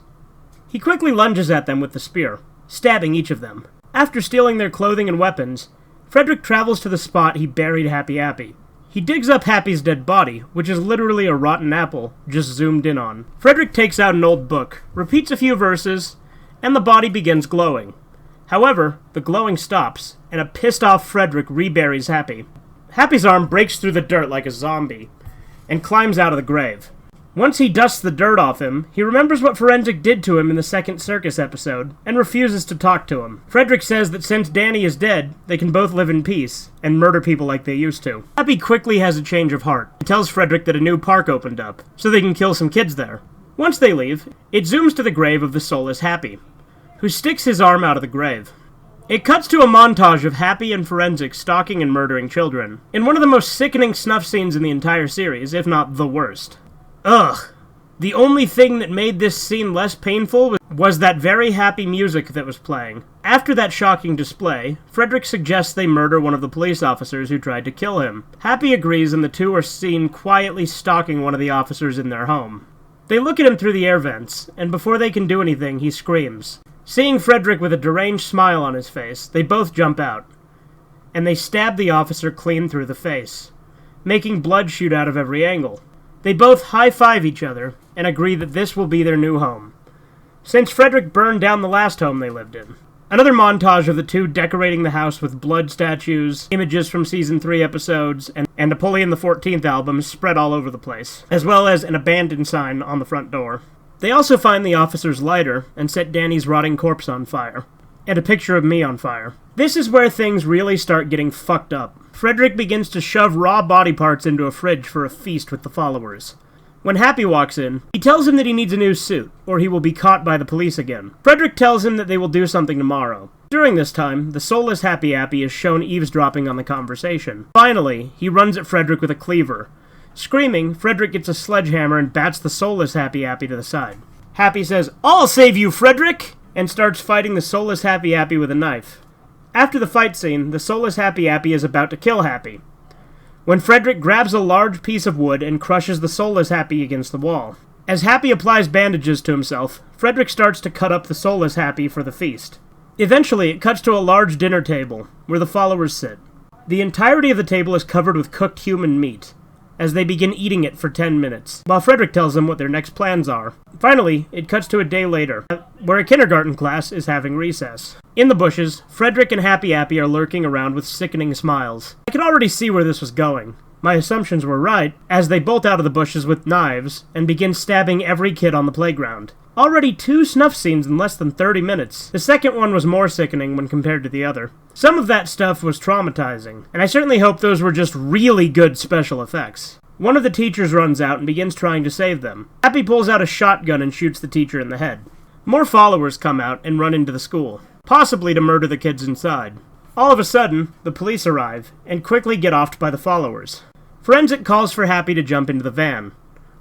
He quickly lunges at them with the spear, stabbing each of them. After stealing their clothing and weapons, Frederick travels to the spot he buried Happy Appy. He digs up Happy's dead body, which is literally a rotten apple, just zoomed in on. Frederick takes out an old book, repeats a few verses, and the body begins glowing. However, the glowing stops, and a pissed-off Frederick reburies Happy. Happy's arm breaks through the dirt like a zombie, and climbs out of the grave. Once he dusts the dirt off him, he remembers what Forensic did to him in the second Circus episode, and refuses to talk to him. Frederick says that since Danny is dead, they can both live in peace, and murder people like they used to. Appy quickly has a change of heart, and tells Frederick that a new park opened up, so they can kill some kids there. Once they leave, it zooms to the grave of the soulless Happy, who sticks his arm out of the grave. It cuts to a montage of Happy and Forensic stalking and murdering children, in one of the most sickening snuff scenes in the entire series, if not the worst. Ugh. The only thing that made this scene less painful was that very happy music that was playing. After that shocking display, Frederick suggests they murder one of the police officers who tried to kill him. Happy agrees, and the two are seen quietly stalking one of the officers in their home. They look at him through the air vents, and before they can do anything, he screams. Seeing Frederick with a deranged smile on his face, they both jump out, and they stab the officer clean through the face, making blood shoot out of every angle. They both high-five each other and agree that this will be their new home, since Frederick burned down the last home they lived in. Another montage of the two decorating the house with blood statues, images from Season 3 episodes, and Napoleon the 14th album spread all over the place, as well as an abandoned sign on the front door. They also find the officer's lighter and set Danny's rotting corpse on fire, and a picture of me on fire. This is where things really start getting fucked up. Frederick begins to shove raw body parts into a fridge for a feast with the followers. When Happy walks in, he tells him that he needs a new suit, or he will be caught by the police again. Frederick tells him that they will do something tomorrow. During this time, the soulless Happy Appy is shown eavesdropping on the conversation. Finally, he runs at Frederick with a cleaver. Screaming, Frederick gets a sledgehammer and bats the soulless Happy Appy to the side. Happy says, "I'll save you, Frederick!" and starts fighting the soulless Happy Appy with a knife. After the fight scene, the soulless Happy Appy is about to kill Happy, when Frederick grabs a large piece of wood and crushes the soulless Happy against the wall. As Happy applies bandages to himself, Frederick starts to cut up the soulless Happy for the feast. Eventually, it cuts to a large dinner table, where the followers sit. The entirety of the table is covered with cooked human meat, as they begin eating it for 10 minutes, while Frederick tells them what their next plans are. Finally, it cuts to a day later, where a kindergarten class is having recess. In the bushes, Frederick and Happy Appy are lurking around with sickening smiles. I could already see where this was going. My assumptions were right, as they bolt out of the bushes with knives and begin stabbing every kid on the playground. Already 2 snuff scenes in less than 30 minutes. The second one was more sickening when compared to the other. Some of that stuff was traumatizing, and I certainly hope those were just really good special effects. One of the teachers runs out and begins trying to save them. Happy pulls out a shotgun and shoots the teacher in the head. More followers come out and run into the school, possibly to murder the kids inside. All of a sudden, the police arrive, and quickly get offed by the followers. Forensic calls for Happy to jump into the van,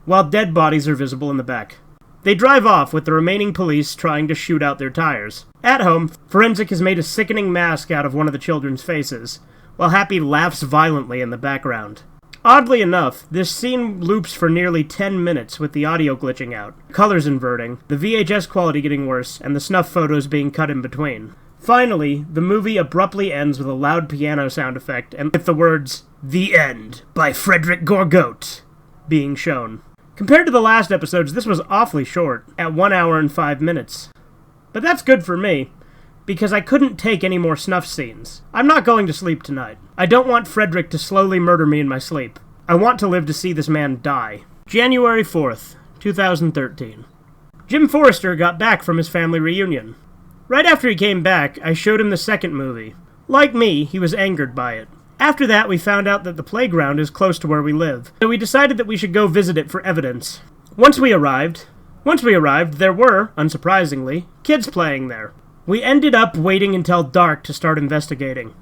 while dead bodies are visible in the back. They drive off with the remaining police trying to shoot out their tires. At home, Forensic has made a sickening mask out of one of the children's faces, while Happy laughs violently in the background. Oddly enough, this scene loops for nearly 10 minutes with the audio glitching out, colors inverting, the VHS quality getting worse, and the snuff photos being cut in between. Finally, the movie abruptly ends with a loud piano sound effect and with the words, "The End, by Frederick Gorgotte," being shown. Compared to the last episodes, this was awfully short, at 1 hour and 5 minutes. But that's good for me, because I couldn't take any more snuff scenes. I'm not going to sleep tonight. I don't want Frederick to slowly murder me in my sleep. I want to live to see this man die. January 4th, 2013. Jim Forrester got back from his family reunion. Right after he came back, I showed him the second movie. Like me, he was angered by it. After that, we found out that the playground is close to where we live, so we decided that we should go visit it for evidence. Once we arrived, there were, unsurprisingly, kids playing there. We ended up waiting until dark to start investigating.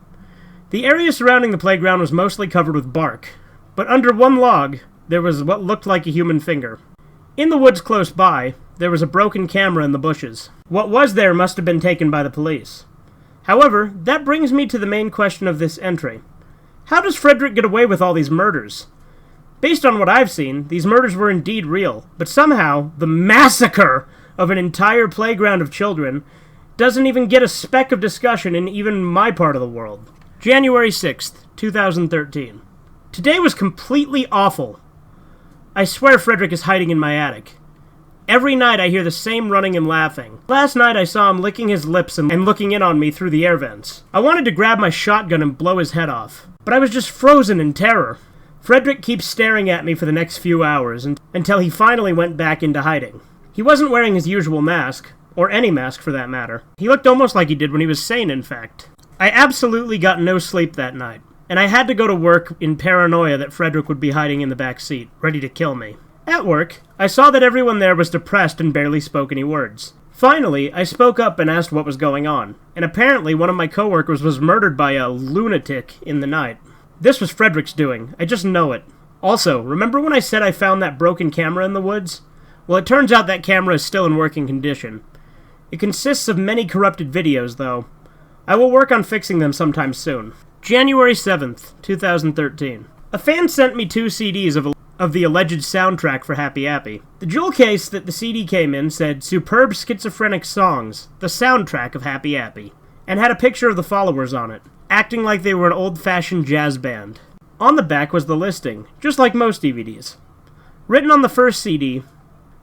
The area surrounding the playground was mostly covered with bark, but under one log, there was what looked like a human finger. In the woods close by, there was a broken camera in the bushes. What was there must have been taken by the police. However, that brings me to the main question of this entry. How does Frederick get away with all these murders? Based on what I've seen, these murders were indeed real, but somehow, the massacre of an entire playground of children doesn't even get a speck of discussion in even my part of the world. January 6th, 2013. Today was completely awful. I swear Frederick is hiding in my attic. Every night I hear the same running and laughing. Last night I saw him licking his lips and looking in on me through the air vents. I wanted to grab my shotgun and blow his head off, but I was just frozen in terror. Frederick keeps staring at me for the next few hours until he finally went back into hiding. He wasn't wearing his usual mask, or any mask for that matter. He looked almost like he did when he was sane, in fact. I absolutely got no sleep that night, and I had to go to work in paranoia that Frederick would be hiding in the back seat, ready to kill me. At work, I saw that everyone there was depressed and barely spoke any words. Finally, I spoke up and asked what was going on, and apparently one of my coworkers was murdered by a lunatic in the night. This was Frederick's doing. I just know it. Also, remember when I said I found that broken camera in the woods? Well, it turns out that camera is still in working condition. It consists of many corrupted videos, though. I will work on fixing them sometime soon. January 7th, 2013. A fan sent me 2 CDs of the alleged soundtrack for Happy Appy. The jewel case that the CD came in said, "Superb Schizophrenic Songs, the soundtrack of Happy Appy," and had a picture of the followers on it, acting like they were an old-fashioned jazz band. On the back was the listing, just like most DVDs. Written on the first CD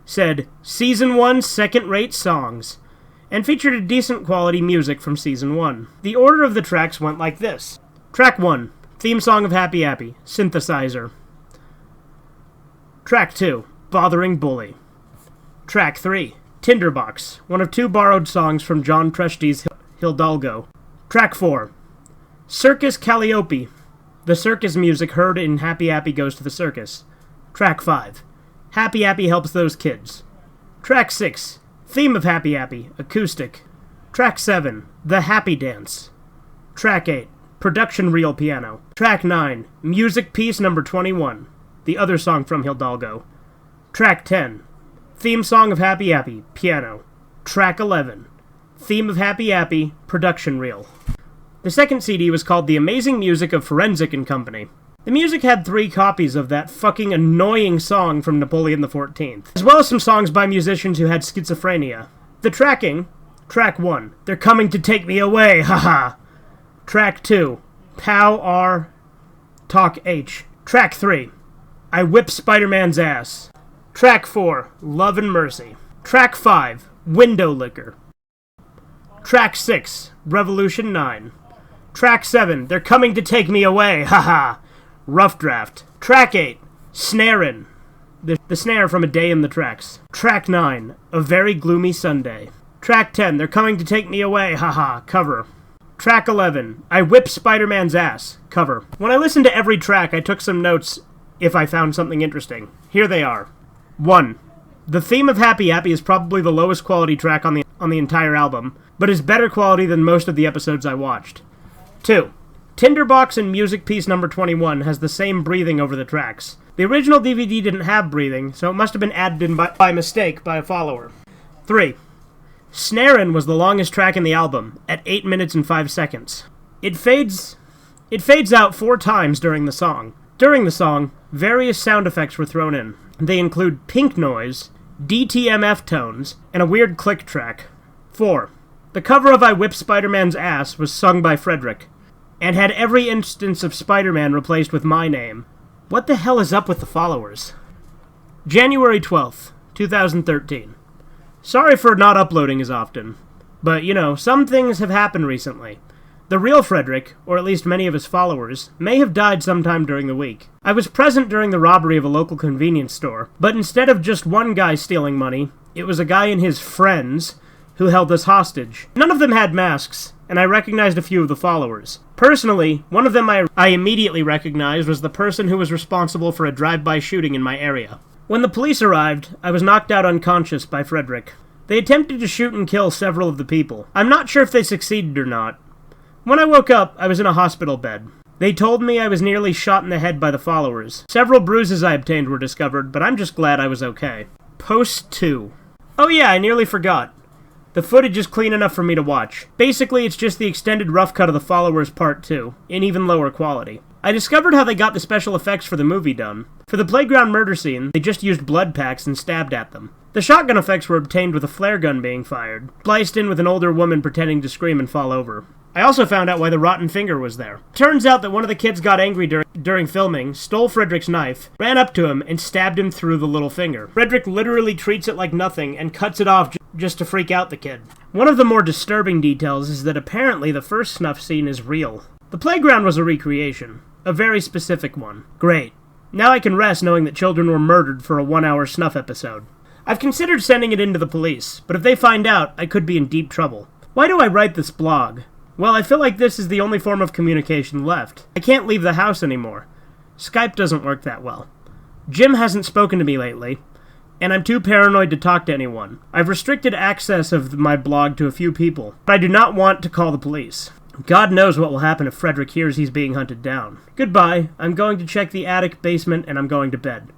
said, "Season 1 Second-Rate Songs," and featured a decent quality music from Season 1. The order of the tracks went like this. Track 1, Theme Song of Happy Appy, Synthesizer. Track 2, Bothering Bully. Track 3, Tinderbox, one of 2 borrowed songs from John Trushdie's Hidalgo. Track 4, Circus Calliope, the circus music heard in Happy Appy Goes to the Circus. Track 5, Happy Appy Helps Those Kids. Track 6, Theme of Happy Appy, Acoustic. Track 7, The Happy Dance. Track 8, Production Reel Piano. Track 9, Music Piece Number 21, the other song from Hidalgo. Track 10, Theme Song of Happy Appy, Piano. Track 11, Theme of Happy Appy, Production Reel. The second CD was called The Amazing Music of Forensic and Company. The music had 3 copies of that fucking annoying song from Napoleon XIV, as well as some songs by musicians who had schizophrenia. The tracking, Track 1, They're Coming to Take Me Away, haha. Track 2, Pow R, Talk H. Track 3, I Whip Spider-Man's Ass. Track 4, Love and Mercy. Track 5, Window Licker. Track 6, Revolution 9. Track 7, They're Coming to Take Me Away, haha. Rough Draft. Track 8, Snarin'. The snare from A Day in the Tracks. Track 9, A Very Gloomy Sunday. Track 10, They're Coming to Take Me Away, haha, cover. Track 11, I Whip Spider-Man's Ass, cover. When I listened to every track, I took some notes if I found something interesting. Here they are. 1. The theme of Happy Appy is probably the lowest quality track on the entire album, but is better quality than most of the episodes I watched. 2. Tinderbox and Music Piece Number 21 has the same breathing over the tracks. The original DVD didn't have breathing, so it must have been added in by mistake by a follower. 3. Snarin' was the longest track in the album, at 8 minutes and 5 seconds. It fades out 4 times during the song. During the song, various sound effects were thrown in. They include pink noise, DTMF tones, and a weird click track. 4. The cover of I Whip Spider-Man's Ass was sung by Frederick, and had every instance of Spider-Man replaced with my name. What the hell is up with the followers? January 12th, 2013. Sorry for not uploading as often, but, some things have happened recently. The real Frederick, or at least many of his followers, may have died sometime during the week. I was present during the robbery of a local convenience store, but instead of just one guy stealing money, it was a guy and his friends who held us hostage. None of them had masks, and I recognized a few of the followers. Personally, one of them I immediately recognized was the person who was responsible for a drive-by shooting in my area. When the police arrived, I was knocked out unconscious by Frederick. They attempted to shoot and kill several of the people. I'm not sure if they succeeded or not. When I woke up, I was in a hospital bed. They told me I was nearly shot in the head by the followers. Several bruises I obtained were discovered, but I'm just glad I was okay. Post 2. Oh yeah, I nearly forgot. The footage is clean enough for me to watch. Basically, it's just the extended rough cut of the followers part 2, in even lower quality. I discovered how they got the special effects for the movie done. For the playground murder scene, they just used blood packs and stabbed at them. The shotgun effects were obtained with a flare gun being fired, spliced in with an older woman pretending to scream and fall over. I also found out why the rotten finger was there. Turns out that one of the kids got angry during filming, stole Frederick's knife, ran up to him, and stabbed him through the little finger. Frederick literally treats it like nothing and cuts it off just to freak out the kid. One of the more disturbing details is that apparently the first snuff scene is real. The playground was a recreation. A very specific one. Great. Now I can rest knowing that children were murdered for a 1-hour snuff episode. I've considered sending it in to the police, but if they find out, I could be in deep trouble. Why do I write this blog? Well, I feel like this is the only form of communication left. I can't leave the house anymore. Skype doesn't work that well. Jim hasn't spoken to me lately. and I'm too paranoid to talk to anyone. I've restricted access of my blog to a few people, but I do not want to call the police. God knows what will happen if Frederick hears he's being hunted down. Goodbye, I'm going to check the attic, basement, and I'm going to bed.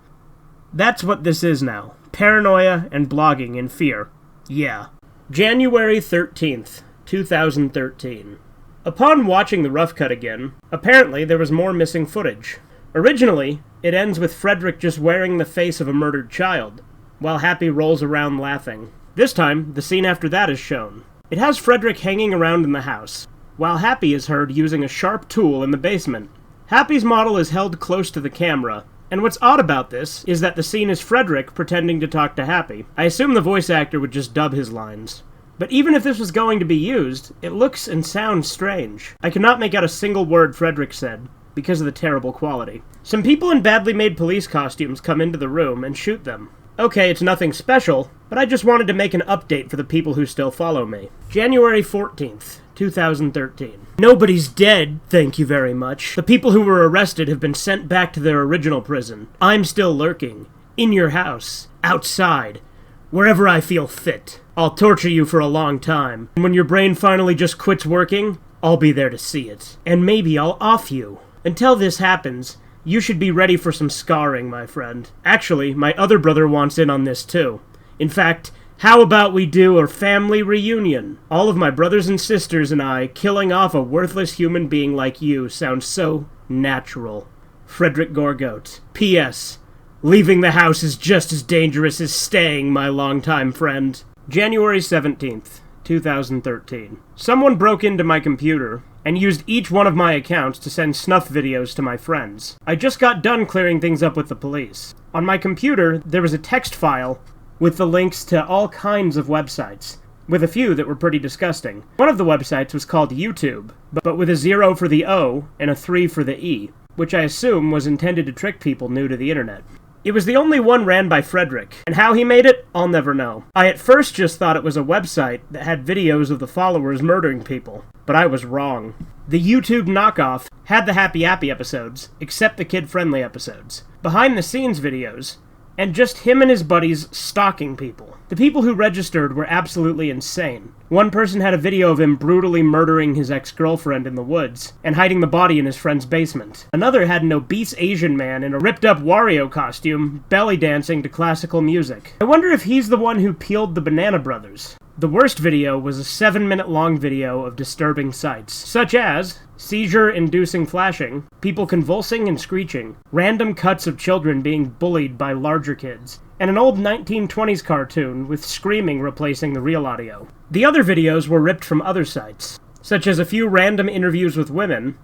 That's what this is now. Paranoia and blogging in fear. Yeah. January 13th, 2013. Upon watching the rough cut again, apparently there was more missing footage. Originally, it ends with Frederick just wearing the face of a murdered child, while Happy rolls around laughing. This time, the scene after that is shown. It has Frederick hanging around in the house, while Happy is heard using a sharp tool in the basement. Happy's model is held close to the camera, and what's odd about this is that the scene is Frederick pretending to talk to Happy. I assume the voice actor would just dub his lines. But even if this was going to be used, it looks and sounds strange. I could not make out a single word Frederick said, because of the terrible quality. Some people in badly made police costumes come into the room and shoot them. Okay, it's nothing special, but I just wanted to make an update for the people who still follow me. January 14th, 2013. Nobody's dead, thank you very much. The people who were arrested have been sent back to their original prison. I'm still lurking. In your house. Outside. Wherever I feel fit. I'll torture you for a long time. And when your brain finally just quits working, I'll be there to see it. And maybe I'll off you. Until this happens, you should be ready for some scarring, my friend. Actually, my other brother wants in on this too. In fact, how about we do a family reunion? All of my brothers and sisters and I killing off a worthless human being like you sounds so natural. Frederick Gorgoat. P.S. Leaving the house is just as dangerous as staying, my longtime friend. January 17th, 2013. Someone broke into my computer and used each one of my accounts to send snuff videos to my friends. I just got done clearing things up with the police. On my computer, there was a text file with the links to all kinds of websites, with a few that were pretty disgusting. One of the websites was called YouTube, but with a 0 for the O and a 3 for the E, which I assume was intended to trick people new to the internet. It was the only one ran by Frederick, and how he made it, I'll never know. I at first just thought it was a website that had videos of the followers murdering people, but I was wrong. The YouTube knockoff had the Happy Appy episodes, except the kid-friendly episodes, behind-the-scenes videos, and just him and his buddies stalking people. The people who registered were absolutely insane. One person had a video of him brutally murdering his ex-girlfriend in the woods, and hiding the body in his friend's basement. Another had an obese Asian man in a ripped-up Wario costume, belly dancing to classical music. I wonder if he's the one who peeled the Banana Brothers. The worst video was a 7-minute-long video of disturbing sights, such as seizure-inducing flashing, people convulsing and screeching, random cuts of children being bullied by larger kids, and an old 1920s cartoon with screaming replacing the real audio. The other videos were ripped from other sites, such as a few random interviews with women,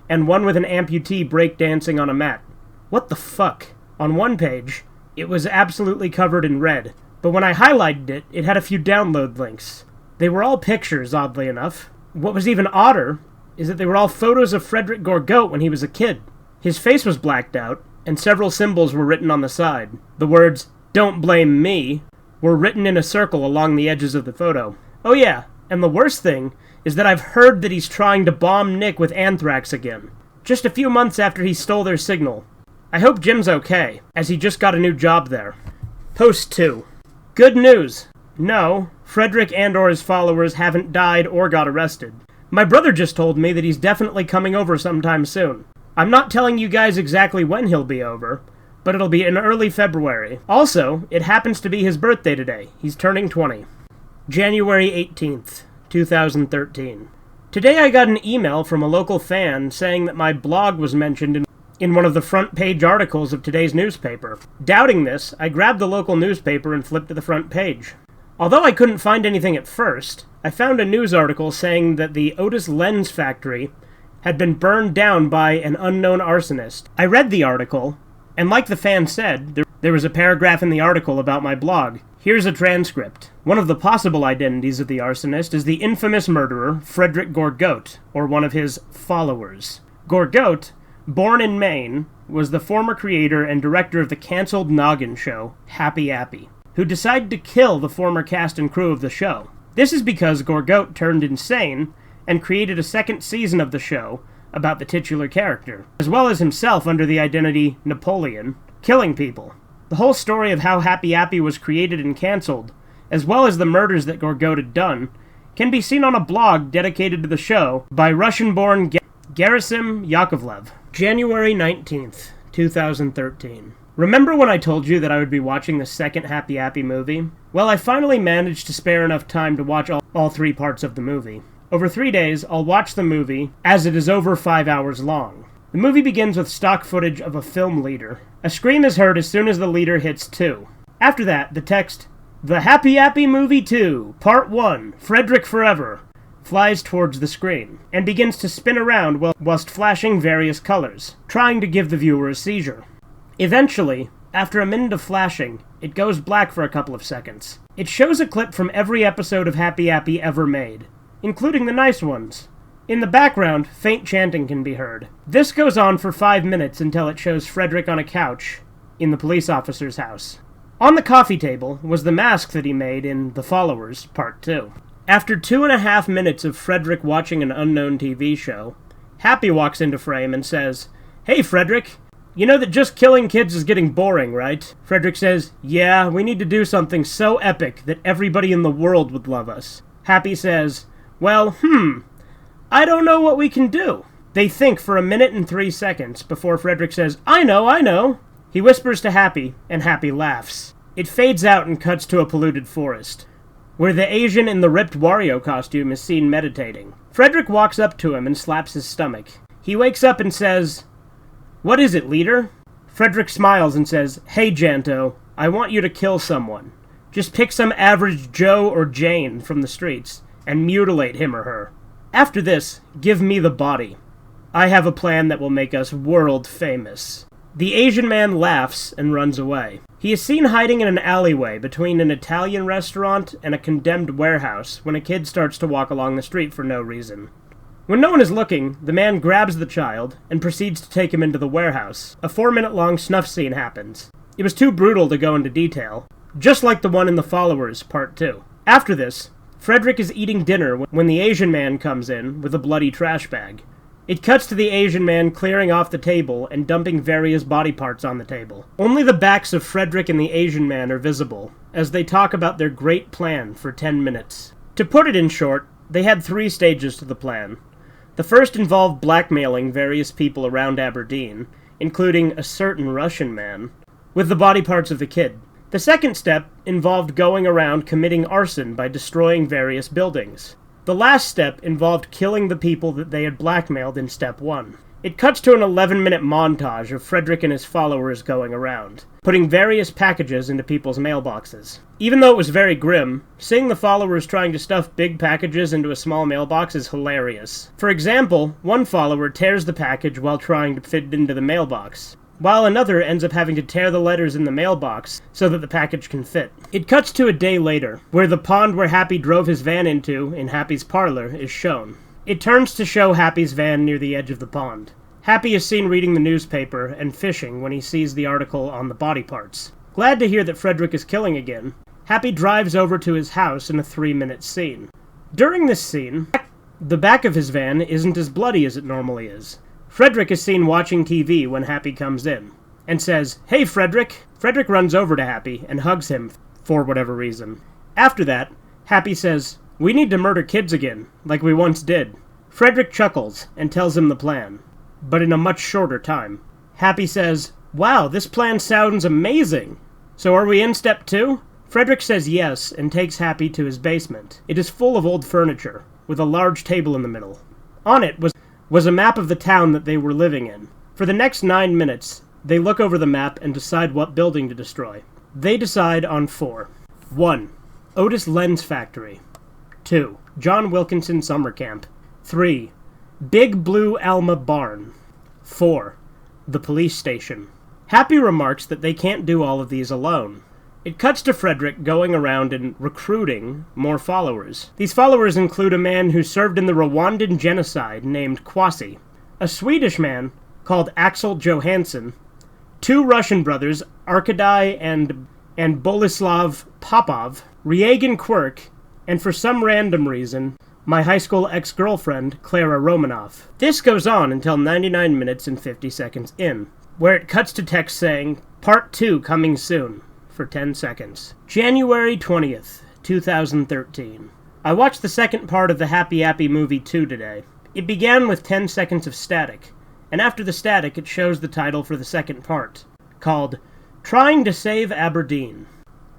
and one with an amputee breakdancing on a mat. What the fuck? On one page, it was absolutely covered in red, but when I highlighted it, it had a few download links. They were all pictures, oddly enough. What was even odder is that they were all photos of Frederick Gorgoat when he was a kid. His face was blacked out, and several symbols were written on the side. The words, "Don't blame me," were written in a circle along the edges of the photo. Oh yeah, and the worst thing is that I've heard that he's trying to bomb Nick with anthrax again, just a few months after he stole their signal. I hope Jim's okay, as he just got a new job there. Post 2. Good news! No, Frederick and/or his followers haven't died or got arrested. My brother just told me that he's definitely coming over sometime soon. I'm not telling you guys exactly when he'll be over, but it'll be in early February. Also, it happens to be his birthday today. He's turning 20. January 18th, 2013. Today I got an email from a local fan saying that my blog was mentioned in one of the front page articles of today's newspaper. Doubting this, I grabbed the local newspaper and flipped to the front page. Although I couldn't find anything at first, I found a news article saying that the Otis Lens factory had been burned down by an unknown arsonist. I read the article, and like the fan said, there was a paragraph in the article about my blog. Here's a transcript. One of the possible identities of the arsonist is the infamous murderer, Frederick Gorgoat, or one of his followers. Gorgoat, born in Maine, was the former creator and director of the cancelled Noggin show, Happy Appy, who decided to kill the former cast and crew of the show. This is because Gorgoat turned insane and created a second season of the show about the titular character, as well as himself under the identity Napoleon, killing people. The whole story of how Happy Appy was created and cancelled, as well as the murders that Gorgote had done, can be seen on a blog dedicated to the show by Russian-born Gerasim Yakovlev. January 19th, 2013. Remember when I told you that I would be watching the second Happy Appy movie? Well, I finally managed to spare enough time to watch all 3 parts of the movie. Over 3 days, I'll watch the movie, as it is over 5 hours long. The movie begins with stock footage of a film leader. A scream is heard as soon as the leader hits 2. After that, the text, "The Happy Appy Movie 2, Part 1, Frederick Forever," flies towards the screen, and begins to spin around whilst flashing various colors, trying to give the viewer a seizure. Eventually, after a minute of flashing, it goes black for a couple of seconds. It shows a clip from every episode of Happy Appy ever made, including the nice ones. In the background, faint chanting can be heard. This goes on for 5 minutes until it shows Frederick on a couch in the police officer's house. On the coffee table was the mask that he made in The Followers, Part 2. After 2.5 minutes of Frederick watching an unknown TV show, Happy walks into frame and says, "Hey Frederick, you know that just killing kids is getting boring, right?" Frederick says, "Yeah, we need to do something so epic that everybody in the world would love us." Happy says, "Well, I don't know what we can do." They think for 1 minute and 3 seconds before Frederick says, I know. He whispers to Happy, and Happy laughs. It fades out and cuts to a polluted forest, where the Asian in the ripped Wario costume is seen meditating. Frederick walks up to him and slaps his stomach. He wakes up and says, "What is it, leader?" Frederick smiles and says, "Hey, Janto, I want you to kill someone. Just pick some average Joe or Jane from the streets and mutilate him or her. After this, give me the body. I have a plan that will make us world famous." The Asian man laughs and runs away. He is seen hiding in an alleyway between an Italian restaurant and a condemned warehouse when a kid starts to walk along the street for no reason. When no one is looking, the man grabs the child and proceeds to take him into the warehouse. A 4-minute-long snuff scene happens. It was too brutal to go into detail, just like the one in The Followers, Part 2. After this, Frederick is eating dinner when the Asian man comes in with a bloody trash bag. It cuts to the Asian man clearing off the table and dumping various body parts on the table. Only the backs of Frederick and the Asian man are visible, as they talk about their great plan for 10 minutes. To put it in short, they had 3 stages to the plan. The first involved blackmailing various people around Aberdeen, including a certain Russian man, with the body parts of the kid. The second step involved going around committing arson by destroying various buildings. The last step involved killing the people that they had blackmailed in step 1. It cuts to an 11-minute montage of Frederick and his followers going around, putting various packages into people's mailboxes. Even though it was very grim, seeing the followers trying to stuff big packages into a small mailbox is hilarious. For example, one follower tears the package while trying to fit it into the mailbox, while another ends up having to tear the letters in the mailbox so that the package can fit. It cuts to a day later, where the pond where Happy drove his van into in Happy's parlor is shown. It turns to show Happy's van near the edge of the pond. Happy is seen reading the newspaper and fishing when he sees the article on the body parts. Glad to hear that Frederick is killing again, Happy drives over to his house in a 3-minute scene. During this scene, the back of his van isn't as bloody as it normally is. Frederick is seen watching TV when Happy comes in, and says, "Hey Frederick!" Frederick runs over to Happy and hugs him for whatever reason. After that, Happy says, "We need to murder kids again, like we once did." Frederick chuckles and tells him the plan, but in a much shorter time. Happy says, "Wow, this plan sounds amazing! So are we in step 2? Frederick says yes and takes Happy to his basement. It is full of old furniture, with a large table in the middle. On it was a map of the town that they were living in. For the next 9 minutes, they look over the map and decide what building to destroy. They decide on 4. 1. Otis Lens Factory. 2. John Wilkinson Summer Camp. 3. Big Blue Alma Barn. 4. The police station. Happy remarks that they can't do all of these alone. It cuts to Frederick going around and recruiting more followers. These followers include a man who served in the Rwandan genocide named Kwasi, a Swedish man called Axel Johansson, 2 Russian brothers, Arkady and Bolislav Popov, Reagan Quirk, and for some random reason, my high school ex-girlfriend, Clara Romanoff. This goes on until 99 minutes and 50 seconds in, where it cuts to text saying, Part 2 coming soon, for 10 seconds. January 20th, 2013. I watched the second part of the Happy Appy movie 2 today. It began with 10 seconds of static, and after the static it shows the title for the second part, called Trying to Save Aberdeen.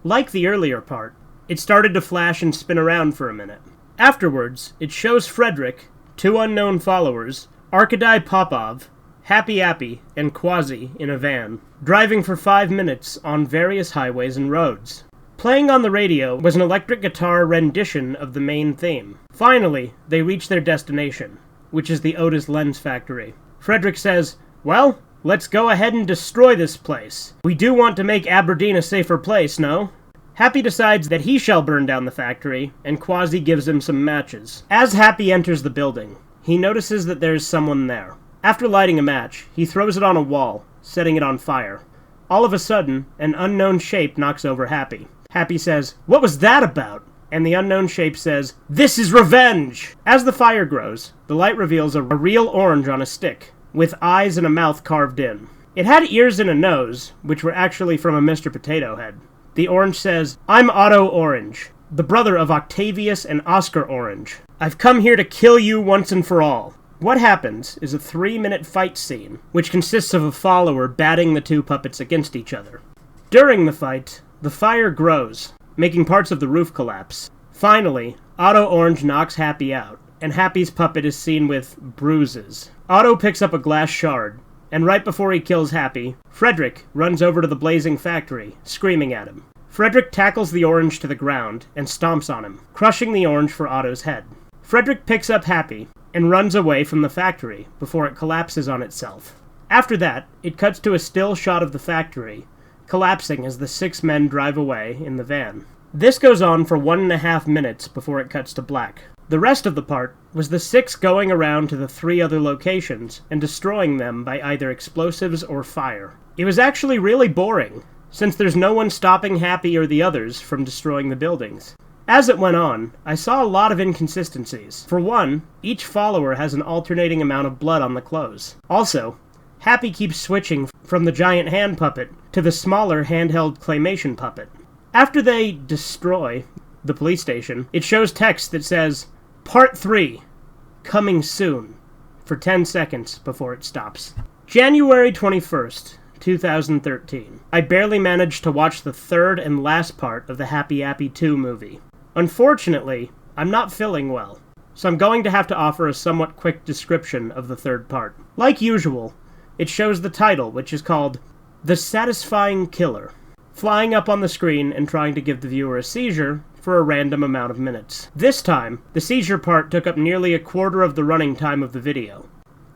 Like the earlier part, it started to flash and spin around for a minute. Afterwards, it shows Frederick, 2 unknown followers, Arkady Popov, Happy Appy, and Quasi in a van, driving for 5 minutes on various highways and roads. Playing on the radio was an electric guitar rendition of the main theme. Finally, they reach their destination, which is the Otis Lens factory. Frederick says, "Well, let's go ahead and destroy this place. We do want to make Aberdeen a safer place, no?" Happy decides that he shall burn down the factory, and Quasi gives him some matches. As Happy enters the building, he notices that there is someone there. After lighting a match, he throws it on a wall, setting it on fire. All of a sudden, an unknown shape knocks over Happy. Happy says, "What was that about?" And the unknown shape says, "This is revenge!" As the fire grows, the light reveals a real orange on a stick, with eyes and a mouth carved in. It had ears and a nose, which were actually from a Mr. Potato Head. The orange says, "I'm Otto Orange, the brother of Octavius and Oscar Orange. I've come here to kill you once and for all." What happens is a 3-minute fight scene, which consists of a follower batting the 2 puppets against each other. During the fight, the fire grows, making parts of the roof collapse. Finally, Otto Orange knocks Happy out, and Happy's puppet is seen with bruises. Otto picks up a glass shard, and right before he kills Happy, Frederick runs over to the blazing factory, screaming at him. Frederick tackles the orange to the ground and stomps on him, crushing the orange for Otto's head. Frederick picks up Happy and runs away from the factory before it collapses on itself. After that, it cuts to a still shot of the factory, collapsing as the 6 men drive away in the van. This goes on for 1.5 minutes before it cuts to black. The rest of the part was the 6 going around to the 3 other locations and destroying them by either explosives or fire. It was actually really boring, since there's no one stopping Happy or the others from destroying the buildings. As it went on, I saw a lot of inconsistencies. For one, each follower has an alternating amount of blood on the clothes. Also, Happy keeps switching from the giant hand puppet to the smaller handheld claymation puppet. After they destroy the police station, it shows text that says, Part 3, coming soon, for 10 seconds before it stops. January 21st, 2013. I barely managed to watch the 3rd and last part of the Happy Appy 2 movie. Unfortunately, I'm not feeling well, so I'm going to have to offer a somewhat quick description of the 3rd part. Like usual, it shows the title, which is called The Satisfying Killer, flying up on the screen and trying to give the viewer a seizure for a random amount of minutes. This time, the seizure part took up nearly a quarter of the running time of the video.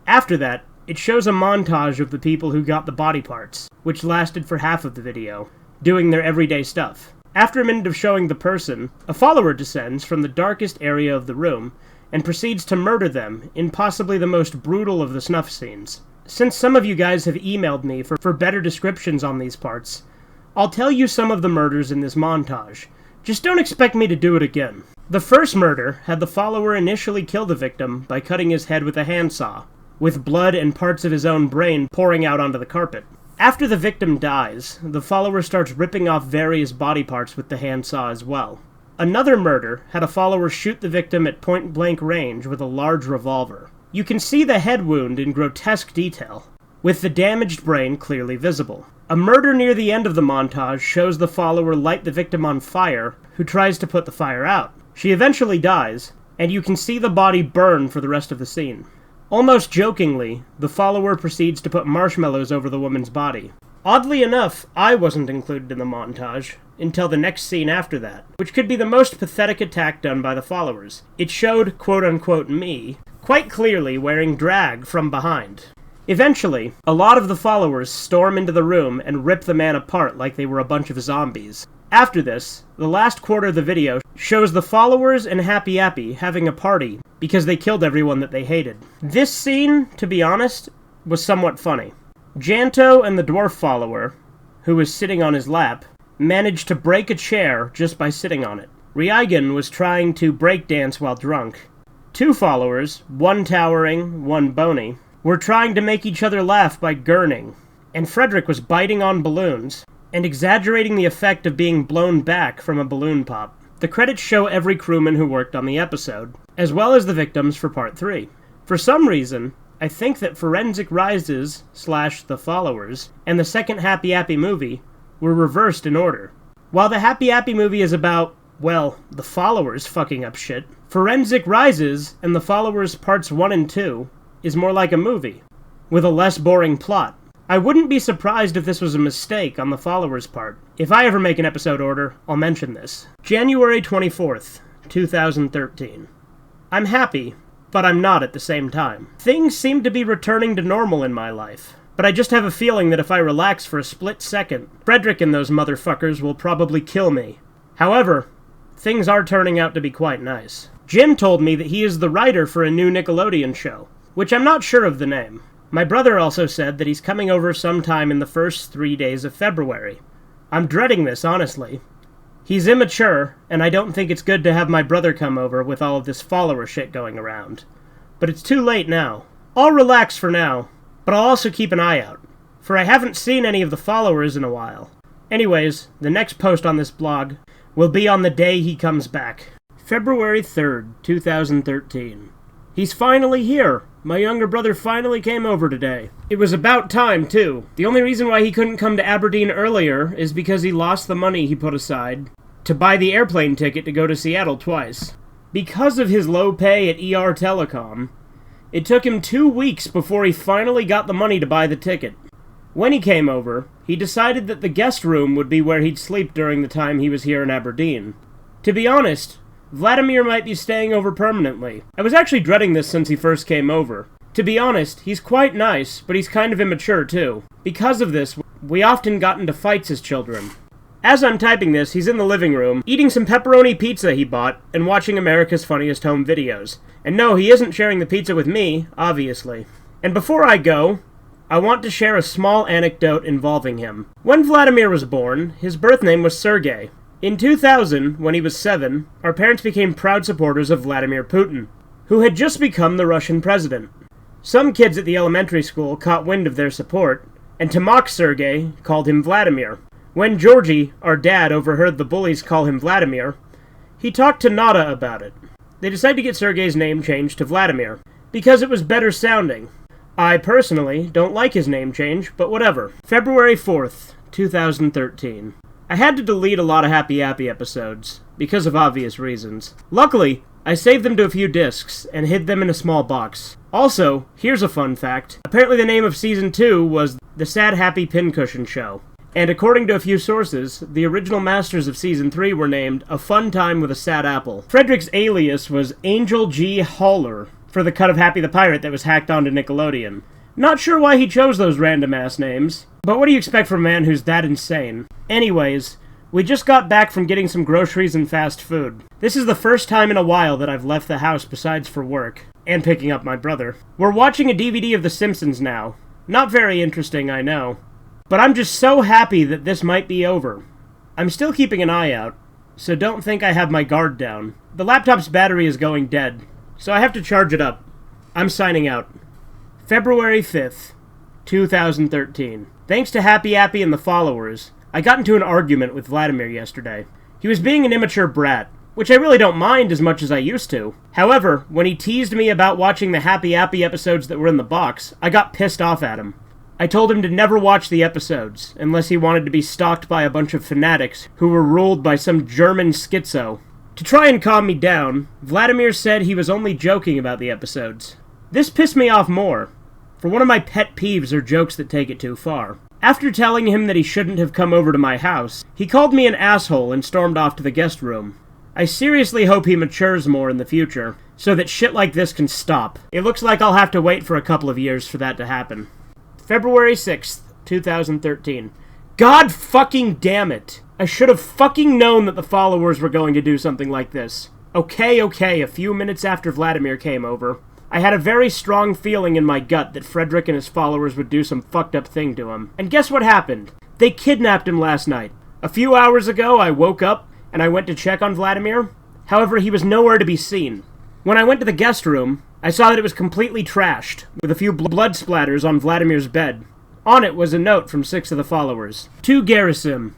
After that, it shows a montage of the people who got the body parts, which lasted for half of the video, doing their everyday stuff. After a minute of showing the person, a follower descends from the darkest area of the room and proceeds to murder them in possibly the most brutal of the snuff scenes. Since some of you guys have emailed me for better descriptions on these parts, I'll tell you some of the murders in this montage. Just don't expect me to do it again. The first murder had the follower initially kill the victim by cutting his head with a handsaw, with blood and parts of his own brain pouring out onto the carpet. After the victim dies, the follower starts ripping off various body parts with the handsaw as well. Another murder had a follower shoot the victim at point-blank range with a large revolver. You can see the head wound in grotesque detail, with the damaged brain clearly visible. A murder near the end of the montage shows the follower light the victim on fire, who tries to put the fire out. She eventually dies, and you can see the body burn for the rest of the scene. Almost jokingly, the follower proceeds to put marshmallows over the woman's body. Oddly enough, I wasn't included in the montage until the next scene after that, which could be the most pathetic attack done by the followers. It showed quote-unquote me quite clearly wearing drag from behind. Eventually, a lot of the followers storm into the room and rip the man apart like they were a bunch of zombies. After this, the last quarter of the video shows the followers and Happy Appy having a party because they killed everyone that they hated. This scene, to be honest, was somewhat funny. Janto and the dwarf follower, who was sitting on his lap, managed to break a chair just by sitting on it. Ryagan was trying to breakdance while drunk. 2 followers, one towering, one bony, were trying to make each other laugh by gurning. and Frederick was biting on balloons and exaggerating the effect of being blown back from a balloon pop. The credits show every crewman who worked on the episode, as well as the victims for Part 3. For some reason, I think that Forensic Rises / The Followers and the second Happy Appy movie were reversed in order. While the Happy Appy movie is about, well, the Followers fucking up shit, Forensic Rises and the Followers Parts 1 and 2 is more like a movie, with a less boring plot. I wouldn't be surprised if this was a mistake on the Followers' part. If I ever make an episode order, I'll mention this. January 24th, 2013. I'm happy, but I'm not at the same time. Things seem to be returning to normal in my life, but I just have a feeling that if I relax for a split second, Frederick and those motherfuckers will probably kill me. However, things are turning out to be quite nice. Jim told me that he is the writer for a new Nickelodeon show, which I'm not sure of the name. My brother also said that he's coming over sometime in the first 3 days of February. I'm dreading this, honestly. He's immature, and I don't think it's good to have my brother come over with all of this follower shit going around. But it's too late now. I'll relax for now, but I'll also keep an eye out, for I haven't seen any of the followers in a while. Anyways, the next post on this blog will be on the day he comes back. February 3rd, 2013. He's finally here! My younger brother finally came over today. It was about time, too. The only reason why he couldn't come to Aberdeen earlier is because he lost the money he put aside to buy the airplane ticket to go to Seattle twice. Because of his low pay at ER Telecom, it took him 2 weeks before he finally got the money to buy the ticket. When he came over, he decided that the guest room would be where he'd sleep during the time he was here in Aberdeen. To be honest, Vladimir might be staying over permanently. I was actually dreading this since he first came over. To be honest, he's quite nice, but he's kind of immature too. Because of this, we often got into fights as children. As I'm typing this, he's in the living room, eating some pepperoni pizza he bought, and watching America's Funniest Home Videos. And no, he isn't sharing the pizza with me, obviously. And before I go, I want to share a small anecdote involving him. When Vladimir was born, his birth name was Sergei. In 2000, when he was 7, our parents became proud supporters of Vladimir Putin, who had just become the Russian president. Some kids at the elementary school caught wind of their support, and to mock Sergei, called him Vladimir. When Georgie, our dad, overheard the bullies call him Vladimir, he talked to Nada about it. They decided to get Sergei's name changed to Vladimir, because it was better sounding. I personally don't like his name change, but whatever. February 4th, 2013. I had to delete a lot of Happy Appy episodes, because of obvious reasons. Luckily, I saved them to a few discs, and hid them in a small box. Also, here's a fun fact. Apparently the name of Season 2 was The Sad Happy Pincushion Show. And according to a few sources, the original masters of Season 3 were named A Fun Time with a Sad Apple. Frederick's alias was Angel G. Haller, for the cut of Happy the Pirate that was hacked onto Nickelodeon. Not sure why he chose those random-ass names, but what do you expect from a man who's that insane? Anyways, we just got back from getting some groceries and fast food. This is the first time in a while that I've left the house besides for work, and picking up my brother. We're watching a DVD of The Simpsons now. Not very interesting, I know. But I'm just so happy that this might be over. I'm still keeping an eye out, so don't think I have my guard down. The laptop's battery is going dead, so I have to charge it up. I'm signing out. February 5th, 2013. Thanks to Happy Appy and the followers, I got into an argument with Vladimir yesterday. He was being an immature brat, which I really don't mind as much as I used to. However, when he teased me about watching the Happy Appy episodes that were in the box, I got pissed off at him. I told him to never watch the episodes, unless he wanted to be stalked by a bunch of fanatics who were ruled by some German schizo. To try and calm me down, Vladimir said he was only joking about the episodes. This pissed me off more, for one of my pet peeves are jokes that take it too far. After telling him that he shouldn't have come over to my house, he called me an asshole and stormed off to the guest room. I seriously hope he matures more in the future, so that shit like this can stop. It looks like I'll have to wait for a couple of years for that to happen. February 6th, 2013. God fucking damn it! I should have fucking known that the followers were going to do something like this. Okay, a few minutes after Vladimir came over, I had a very strong feeling in my gut that Frederick and his followers would do some fucked up thing to him. And guess what happened? They kidnapped him last night. A few hours ago, I woke up and I went to check on Vladimir. However, he was nowhere to be seen. When I went to the guest room, I saw that it was completely trashed, with a few blood splatters on Vladimir's bed. On it was a note from 6 of the followers. To Garrison.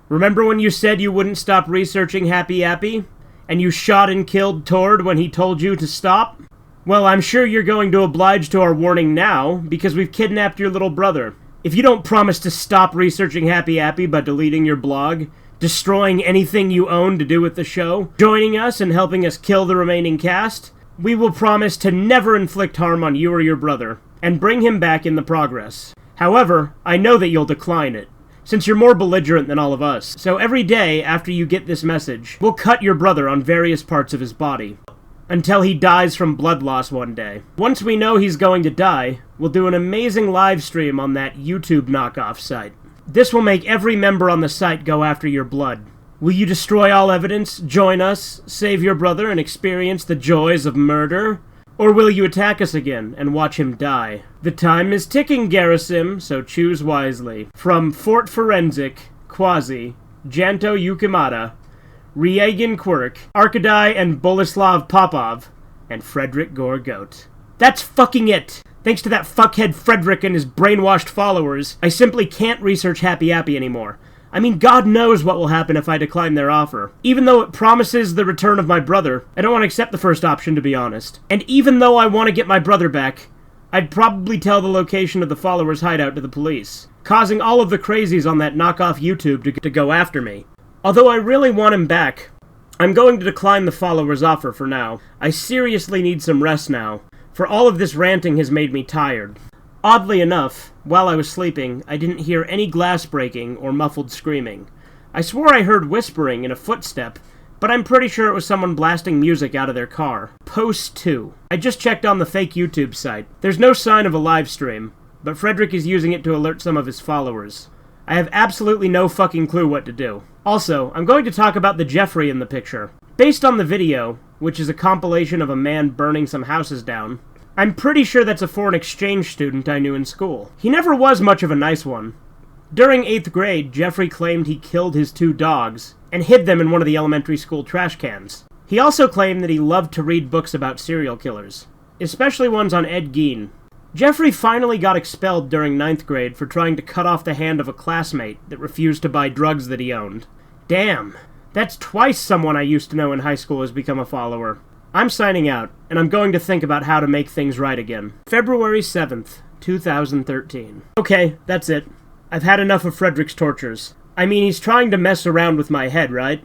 Remember when you said you wouldn't stop researching Happy Appy? And you shot and killed Tord when he told you to stop? Well, I'm sure you're going to oblige to our warning now, because we've kidnapped your little brother. If you don't promise to stop researching Happy Appy by deleting your blog, destroying anything you own to do with the show, joining us and helping us kill the remaining cast, we will promise to never inflict harm on you or your brother, and bring him back in the progress. However, I know that you'll decline it, since you're more belligerent than all of us. So every day after you get this message, we'll cut your brother on various parts of his body, until he dies from blood loss one day. Once we know he's going to die, we'll do an amazing live stream on that YouTube knockoff site. This will make every member on the site go after your blood. Will you destroy all evidence, join us, save your brother, and experience the joys of murder? Or will you attack us again and watch him die? The time is ticking, Garrison, so choose wisely. From Fort Forensic, Quasi, Janto Yukimata, Riegan Quirk, Arkadai and Boleslav Popov, and Frederick Gorgoat. That's fucking it! Thanks to that fuckhead Frederick and his brainwashed followers, I simply can't research Happy Appy anymore. I mean, God knows what will happen if I decline their offer. Even though it promises the return of my brother, I don't want to accept the first option, to be honest. And even though I want to get my brother back, I'd probably tell the location of the followers' hideout to the police, causing all of the crazies on that knockoff YouTube to go after me. Although I really want him back, I'm going to decline the followers' offer for now. I seriously need some rest now, for all of this ranting has made me tired. Oddly enough, while I was sleeping, I didn't hear any glass breaking or muffled screaming. I swore I heard whispering and a footstep, but I'm pretty sure it was someone blasting music out of their car. Post 2. I just checked on the fake YouTube site. There's no sign of a live stream, but Frederick is using it to alert some of his followers. I have absolutely no fucking clue what to do. Also, I'm going to talk about the Jeffrey in the picture. Based on the video, which is a compilation of a man burning some houses down, I'm pretty sure that's a foreign exchange student I knew in school. He never was much of a nice one. During 8th grade, Jeffrey claimed he killed his 2 dogs and hid them in one of the elementary school trash cans. He also claimed that he loved to read books about serial killers, especially ones on Ed Gein. Jeffrey finally got expelled during 9th grade for trying to cut off the hand of a classmate that refused to buy drugs that he owned. Damn, that's twice someone I used to know in high school has become a follower. I'm signing out, and I'm going to think about how to make things right again. February 7th, 2013. Okay, that's it. I've had enough of Frederick's tortures. I mean, he's trying to mess around with my head, right?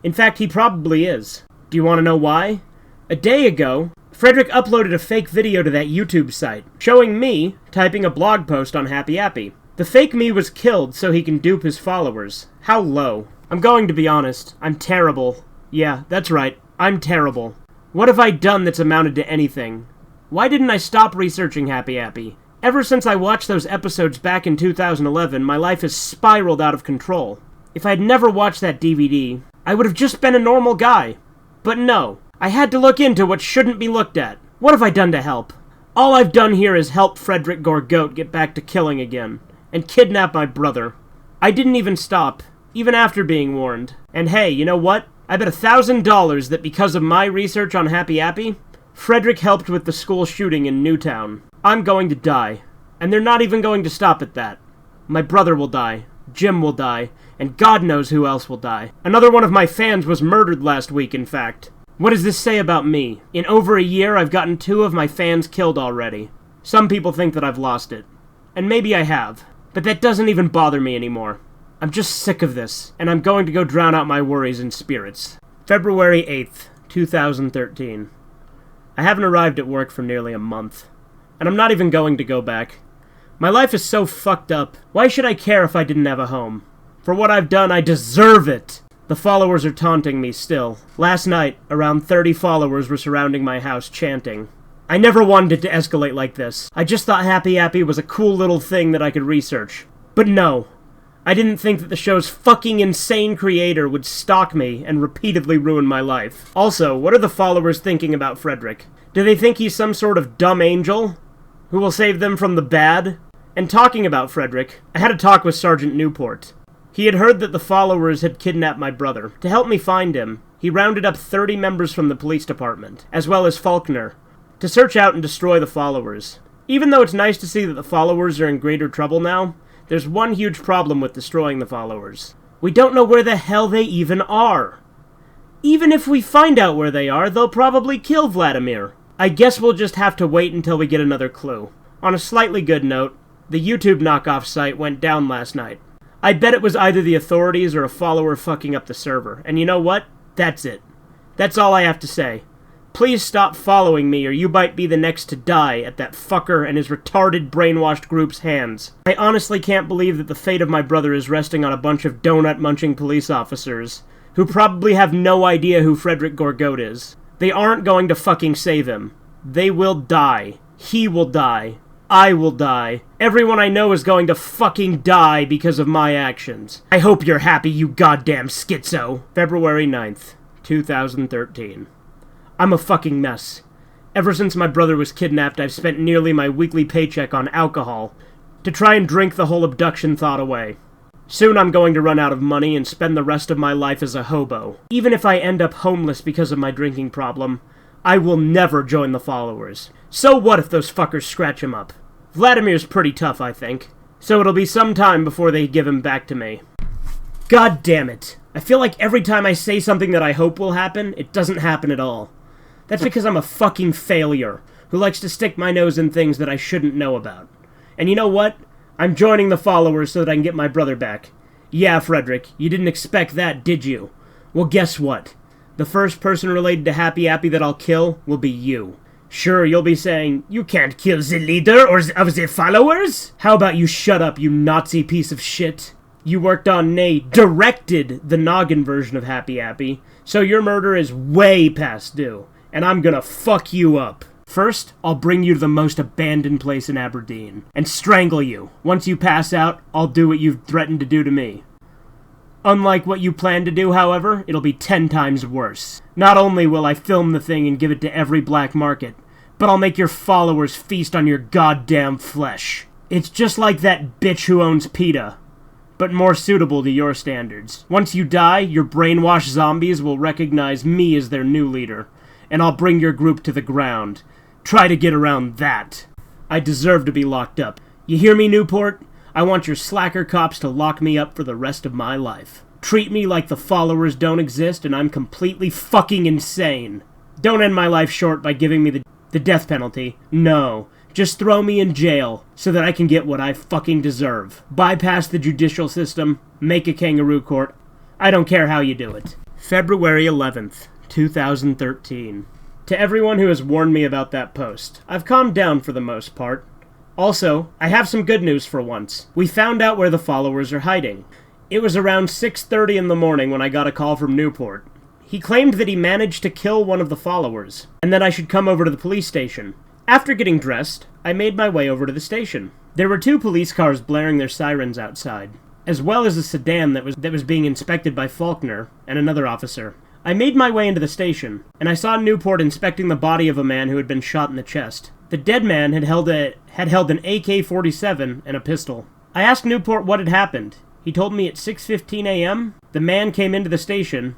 In fact, he probably is. Do you want to know why? A day ago, Frederick uploaded a fake video to that YouTube site, showing me typing a blog post on Happy Appy. The fake me was killed so he can dupe his followers. How low. I'm going to be honest, I'm terrible. Yeah, that's right, I'm terrible. What have I done that's amounted to anything? Why didn't I stop researching Happy Appy? Ever since I watched those episodes back in 2011, my life has spiraled out of control. If I'd never watched that DVD, I would have just been a normal guy. But no, I had to look into what shouldn't be looked at. What have I done to help? All I've done here is help Frederick Gorgoat get back to killing again, and kidnap my brother. I didn't even stop, even after being warned. And hey, you know what? I bet $1,000 that because of my research on Happy Appy, Frederick helped with the school shooting in Newtown. I'm going to die. And they're not even going to stop at that. My brother will die. Jim will die. And God knows who else will die. Another one of my fans was murdered last week, in fact. What does this say about me? In over a year, I've gotten 2 of my fans killed already. Some people think that I've lost it. And maybe I have. But that doesn't even bother me anymore. I'm just sick of this, and I'm going to go drown out my worries in spirits. February 8th, 2013. I haven't arrived at work for nearly a month, and I'm not even going to go back. My life is so fucked up. Why should I care if I didn't have a home? For what I've done, I deserve it! The followers are taunting me still. Last night, around 30 followers were surrounding my house chanting. I never wanted it to escalate like this. I just thought Happy Appy was a cool little thing that I could research. But no. I didn't think that the show's fucking insane creator would stalk me and repeatedly ruin my life. Also, what are the followers thinking about Frederick? Do they think he's some sort of dumb angel who will save them from the bad? And talking about Frederick, I had a talk with Sergeant Newport. He had heard that the followers had kidnapped my brother. To help me find him, he rounded up 30 members from the police department, as well as Faulkner, to search out and destroy the followers. Even though it's nice to see that the followers are in greater trouble now, there's one huge problem with destroying the followers. We don't know where the hell they even are. Even if we find out where they are, they'll probably kill Vladimir. I guess we'll just have to wait until we get another clue. On a slightly good note, the YouTube knockoff site went down last night. I bet it was either the authorities or a follower fucking up the server. And you know what? That's it. That's all I have to say. Please stop following me or you might be the next to die at that fucker and his retarded brainwashed group's hands. I honestly can't believe that the fate of my brother is resting on a bunch of donut-munching police officers who probably have no idea who Frederick Gorgote is. They aren't going to fucking save him. They will die. He will die. I will die. Everyone I know is going to fucking die because of my actions. I hope you're happy, you goddamn schizo. February 9th, 2013. I'm a fucking mess. Ever since my brother was kidnapped, I've spent nearly my weekly paycheck on alcohol to try and drink the whole abduction thought away. Soon I'm going to run out of money and spend the rest of my life as a hobo. Even if I end up homeless because of my drinking problem, I will never join the followers. So what if those fuckers scratch him up? Vladimir's pretty tough, I think. So it'll be some time before they give him back to me. God damn it. I feel like every time I say something that I hope will happen, it doesn't happen at all. That's because I'm a fucking failure who likes to stick my nose in things that I shouldn't know about. And you know what? I'm joining the followers so that I can get my brother back. Yeah, Frederick, you didn't expect that, did you? Well, guess what? The first person related to Happy Appy that I'll kill will be you. Sure, you'll be saying, you can't kill the leader or of the followers? How about you shut up, you Nazi piece of shit? You worked on, nay, directed the noggin version of Happy Appy, so your murder is way past due. And I'm gonna fuck you up. First, I'll bring you to the most abandoned place in Aberdeen, and strangle you. Once you pass out, I'll do what you've threatened to do to me. Unlike what you plan to do, however, it'll be 10 times worse. Not only will I film the thing and give it to every black market, but I'll make your followers feast on your goddamn flesh. It's just like that bitch who owns PETA, but more suitable to your standards. Once you die, your brainwashed zombies will recognize me as their new leader, and I'll bring your group to the ground. Try to get around that. I deserve to be locked up. You hear me, Newport? I want your slacker cops to lock me up for the rest of my life. Treat me like the followers don't exist and I'm completely fucking insane. Don't end my life short by giving me the death penalty. No. Just throw me in jail so that I can get what I fucking deserve. Bypass the judicial system. Make a kangaroo court. I don't care how you do it. February 11th. 2013. To everyone who has warned me about that post, I've calmed down for the most part. Also, I have some good news for once. We found out where the followers are hiding. It was around 6:30 in the morning when I got a call from Newport. He claimed that he managed to kill one of the followers, and that I should come over to the police station. After getting dressed, I made my way over to the station. There were 2 police cars blaring their sirens outside, as well as a sedan that was being inspected by Faulkner and another officer. I made my way into the station, and I saw Newport inspecting the body of a man who had been shot in the chest. The dead man had held an AK-47 and a pistol. I asked Newport what had happened. He told me at 6:15 a.m., the man came into the station,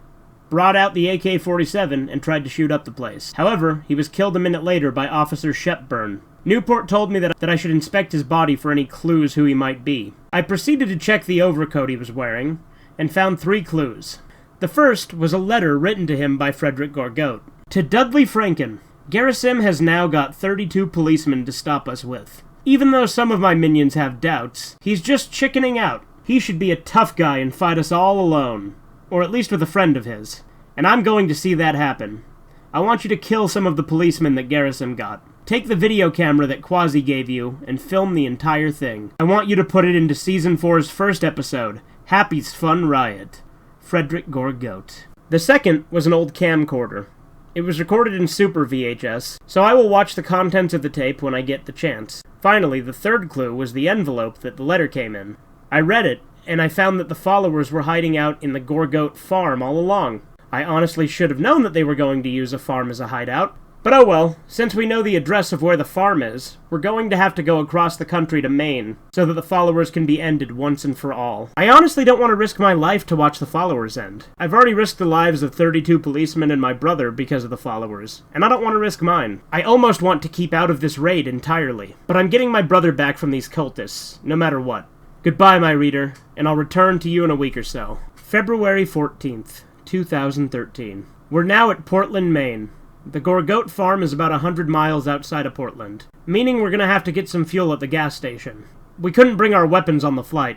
brought out the AK-47, and tried to shoot up the place. However, he was killed a minute later by Officer Shepburn. Newport told me that I should inspect his body for any clues who he might be. I proceeded to check the overcoat he was wearing, and found 3 clues. The first was a letter written to him by Frederick Gorgote. To Dudley Franken, Gerasim has now got 32 policemen to stop us with. Even though some of my minions have doubts, he's just chickening out. He should be a tough guy and fight us all alone. Or at least with a friend of his. And I'm going to see that happen. I want you to kill some of the policemen that Gerasim got. Take the video camera that Quasi gave you and film the entire thing. I want you to put it into Season 4's first episode, Happy's Fun Riot. Frederick Gorgote. The second was an old camcorder. It was recorded in Super VHS, so I will watch the contents of the tape when I get the chance. Finally, the third clue was the envelope that the letter came in. I read it, and I found that the followers were hiding out in the Gorgote farm all along. I honestly should have known that they were going to use a farm as a hideout, But oh well, since we know the address of where the farm is, we're going to have to go across the country to Maine, so that the followers can be ended once and for all. I honestly don't want to risk my life to watch the followers end. I've already risked the lives of 32 policemen and my brother because of the followers, and I don't want to risk mine. I almost want to keep out of this raid entirely, but I'm getting my brother back from these cultists, no matter what. Goodbye, my reader, and I'll return to you in a week or so. February 14th, 2013. We're now at Portland, Maine. The Gorgoat farm is about 100 miles outside of Portland, meaning we're gonna have to get some fuel at the gas station. We couldn't bring our weapons on the flight,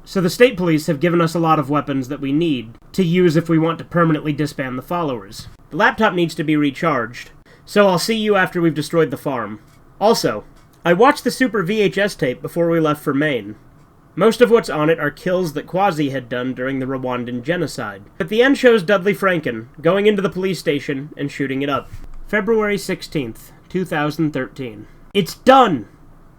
so the state police have given us a lot of weapons that we need to use if we want to permanently disband the followers. The laptop needs to be recharged, so I'll see you after we've destroyed the farm. Also, I watched the Super VHS tape before we left for Maine. Most of what's on it are kills that Quasi had done during the Rwandan genocide. But the end shows Dudley Franken going into the police station and shooting it up. February 16th, 2013. It's done!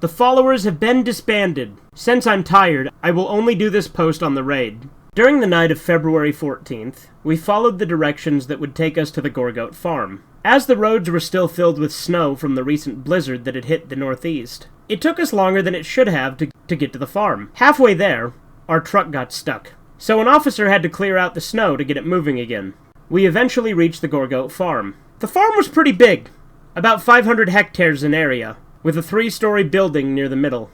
The followers have been disbanded. Since I'm tired, I will only do this post on the raid. During the night of February 14th, we followed the directions that would take us to the Gorgoat farm. As the roads were still filled with snow from the recent blizzard that had hit the northeast, it took us longer than it should have to get to the farm. Halfway there, our truck got stuck, so an officer had to clear out the snow to get it moving again. We eventually reached the Gorgoat farm. The farm was pretty big, about 500 hectares in area, with a 3-story building near the middle.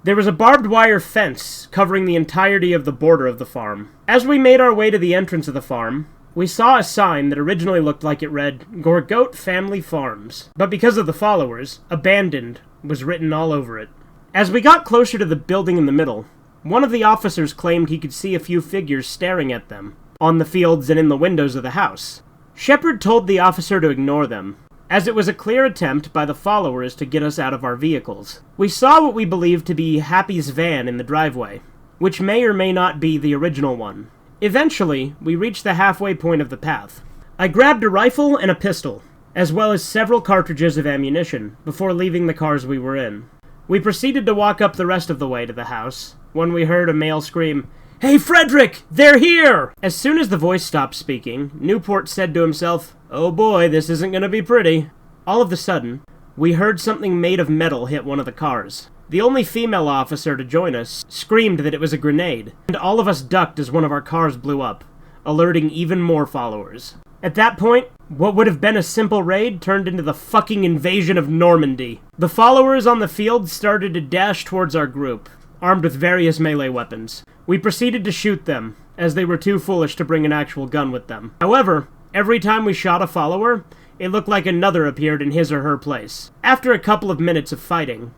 There was a barbed wire fence covering the entirety of the border of the farm. As we made our way to the entrance of the farm, we saw a sign that originally looked like it read, Gorgoat Family Farms, but because of the followers, abandoned was written all over it. As we got closer to the building in the middle, one of the officers claimed he could see a few figures staring at them, on the fields and in the windows of the house. Shepard told the officer to ignore them, as it was a clear attempt by the followers to get us out of our vehicles. We saw what we believed to be Happy's van in the driveway, which may or may not be the original one. Eventually, we reached the halfway point of the path. I grabbed a rifle and a pistol, as well as several cartridges of ammunition, before leaving the cars we were in. We proceeded to walk up the rest of the way to the house, when we heard a male scream, "Hey, Frederick! They're here!" As soon as the voice stopped speaking, Newport said to himself, "Oh boy, this isn't gonna be pretty." All of a sudden, we heard something made of metal hit one of the cars. The only female officer to join us screamed that it was a grenade, and all of us ducked as one of our cars blew up, alerting even more followers. At that point, what would have been a simple raid turned into the fucking invasion of Normandy. The followers on the field started to dash towards our group, armed with various melee weapons. We proceeded to shoot them, as they were too foolish to bring an actual gun with them. However, every time we shot a follower, it looked like another appeared in his or her place. After a couple of minutes of fighting,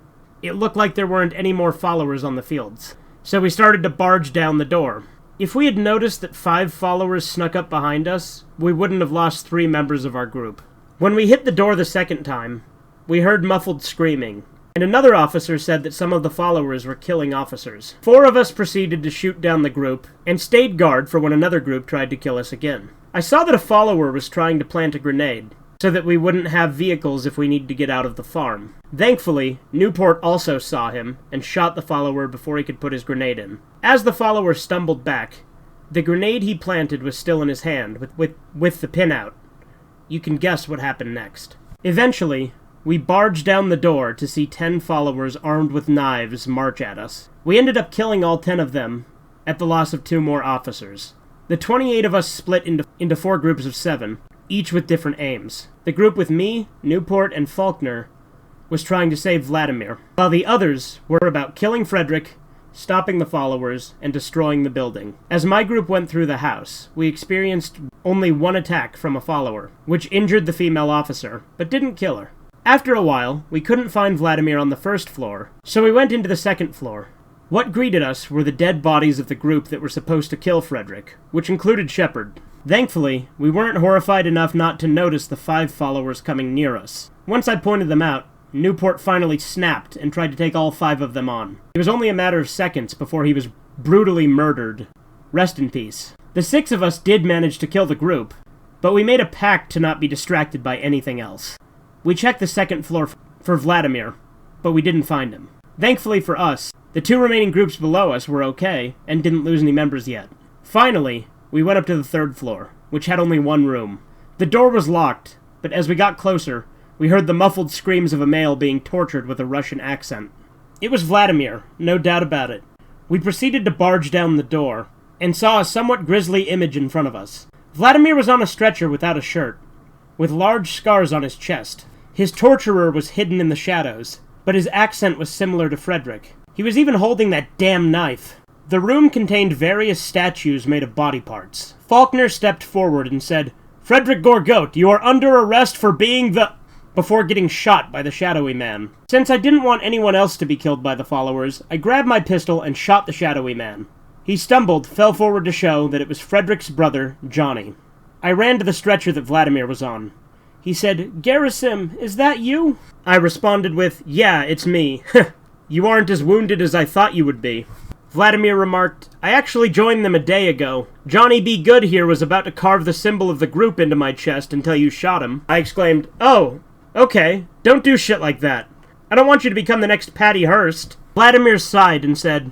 it looked like there weren't any more followers on the fields, so we started to barge down the door. If we had noticed that 5 followers snuck up behind us, we wouldn't have lost 3 members of our group. When we hit the door the second time, we heard muffled screaming, and another officer said that some of the followers were killing officers. 4 of us proceeded to shoot down the group, and stayed guard for when another group tried to kill us again. I saw that a follower was trying to plant a grenade, so that we wouldn't have vehicles if we needed to get out of the farm. Thankfully, Newport also saw him, and shot the follower before he could put his grenade in. As the follower stumbled back, the grenade he planted was still in his hand, with the pin out. You can guess what happened next. Eventually, we barged down the door to see 10 followers armed with knives march at us. We ended up killing all 10 of them, at the loss of 2 more officers. The 28 of us split into 4 groups of 7, each with different aims. The group with me, Newport, and Faulkner was trying to save Vladimir, while the others were about killing Frederick, stopping the followers, and destroying the building. As my group went through the house, we experienced only 1 attack from a follower, which injured the female officer, but didn't kill her. After a while, we couldn't find Vladimir on the first floor, so we went into the second floor. What greeted us were the dead bodies of the group that were supposed to kill Frederick, which included Shepard. Thankfully, we weren't horrified enough not to notice the 5 followers coming near us. Once I pointed them out, Newport finally snapped and tried to take all 5 of them on. It was only a matter of seconds before he was brutally murdered. Rest in peace. The 6 of us did manage to kill the group, but we made a pact to not be distracted by anything else. We checked the second floor for Vladimir, but we didn't find him. Thankfully for us, the 2 remaining groups below us were okay and didn't lose any members yet. Finally, we went up to the 3rd floor, which had only 1 room. The door was locked, but as we got closer, We heard the muffled screams of a male being tortured with a Russian accent. It was Vladimir, no doubt about it. We proceeded to barge down the door, and saw a somewhat grisly image in front of us. Vladimir was on a stretcher without a shirt, with large scars on his chest. His torturer was hidden in the shadows, but his accent was similar to Frederick. He was even holding that damn knife. The room contained various statues made of body parts. Faulkner stepped forward and said, "Frederick Gorgote, you are under arrest for being the..." before getting shot by the shadowy man. Since I didn't want anyone else to be killed by the followers, I grabbed my pistol and shot the shadowy man. He stumbled, fell forward to show that it was Frederick's brother, Johnny. I ran to the stretcher that Vladimir was on. He said, "Gerasim, is that you?" I responded with, "Yeah, it's me." "You aren't as wounded as I thought you would be." Vladimir remarked, "I actually joined them a day ago. Johnny B. Good here was about to carve the symbol of the group into my chest until you shot him." I exclaimed, "Oh, okay, don't do shit like that. I don't want you to become the next Patty Hearst." Vladimir sighed and said,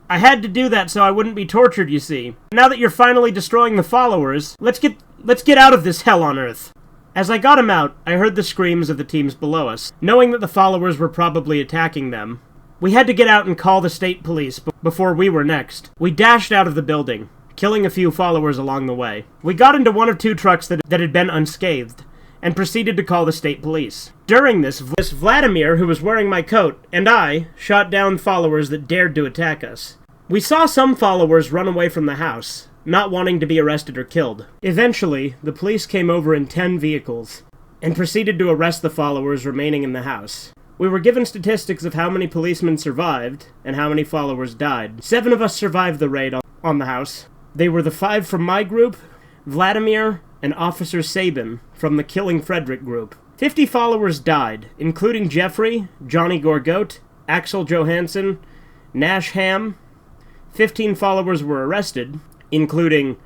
"I had to do that so I wouldn't be tortured, you see. Now that you're finally destroying the followers, let's get out of this hell on earth." As I got him out, I heard the screams of the teams below us. Knowing that the followers were probably attacking them, we had to get out and call the state police before we were next. We dashed out of the building, killing a few followers along the way. We got into one of two trucks that had been unscathed, and proceeded to call the state police. During this, Vladimir, who was wearing my coat, and I shot down followers that dared to attack us. We saw some followers run away from the house, not wanting to be arrested or killed. Eventually, the police came over in 10 vehicles, and proceeded to arrest the followers remaining in the house. We were given statistics of how many policemen survived, and how many followers died. 7 of us survived the raid on the house. They were the 5 from my group, Vladimir, and Officer Sabin from the Killing Frederick group. 50 followers died, including Jeffrey, Johnny Gorgote, Axel Johansson, Nash Ham. 15 followers were arrested, including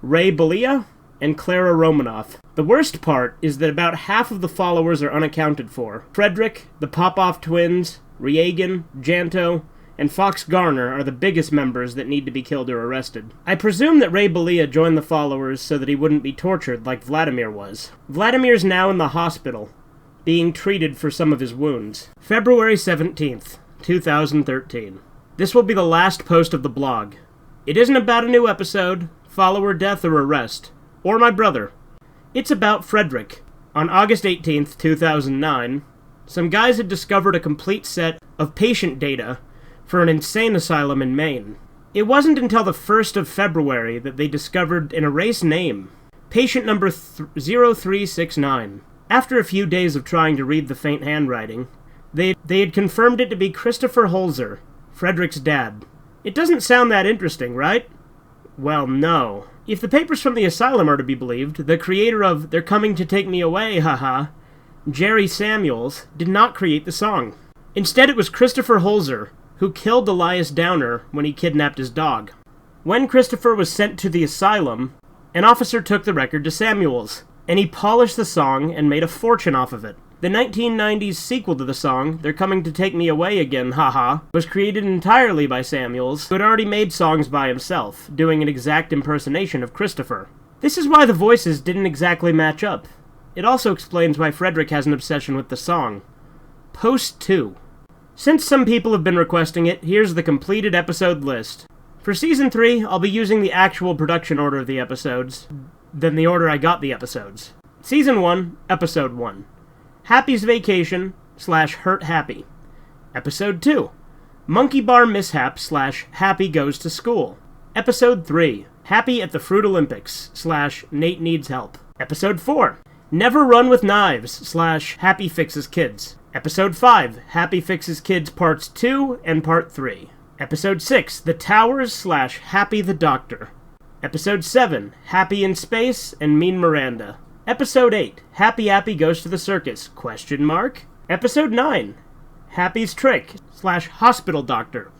Ray Belia and Clara Romanoff. The worst part is that about half of the followers are unaccounted for. Frederick, the Popoff twins, Reagan, Janto, and Fox Garner are the biggest members that need to be killed or arrested. I presume that Ray Belia joined the followers so that he wouldn't be tortured like Vladimir was. Vladimir's now in the hospital, being treated for some of his wounds. February 17th, 2013. This will be the last post of the blog. It isn't about a new episode, follower death or arrest, or my brother. It's about Frederick. On August 18th, 2009, some guys had discovered a complete set of patient data for an insane asylum in Maine. It wasn't until the 1st of February that they discovered an erased name, patient number 0369. After a few days of trying to read the faint handwriting, they had confirmed it to be Christopher Holzer, Frederick's dad. It doesn't sound that interesting, right? Well, no. If the papers from the asylum are to be believed, the creator of "They're Coming to Take Me Away, haha," Jerry Samuels, did not create the song. Instead, it was Christopher Holzer, who killed Elias Downer when he kidnapped his dog. When Christopher was sent to the asylum, an officer took the record to Samuels, and he polished the song and made a fortune off of it. The 1990s sequel to the song, "They're Coming to Take Me Away Again, haha," was created entirely by Samuels, who had already made songs by himself, doing an exact impersonation of Christopher. This is why the voices didn't exactly match up. It also explains why Frederick has an obsession with the song. Post 2. Since some people have been requesting it, here's the completed episode list. For Season 3, I'll be using the actual production order of the episodes, than the order I got the episodes. Season 1, Episode 1. Happy's Vacation / Hurt Happy. Episode 2. Monkey Bar Mishap / Happy Goes to School. Episode 3. Happy at the Fruit Olympics / Nate Needs Help. Episode 4. Never Run with Knives / Happy Fixes Kids. Episode 5, Happy Fixes Kids Parts 2 and Part 3. Episode 6, The Towers / Happy the Doctor. Episode 7, Happy in Space and Mean Miranda. Episode 8, Happy Appy Goes to the Circus, ? Episode 9, Happy's Trick / Hospital Doctor, ?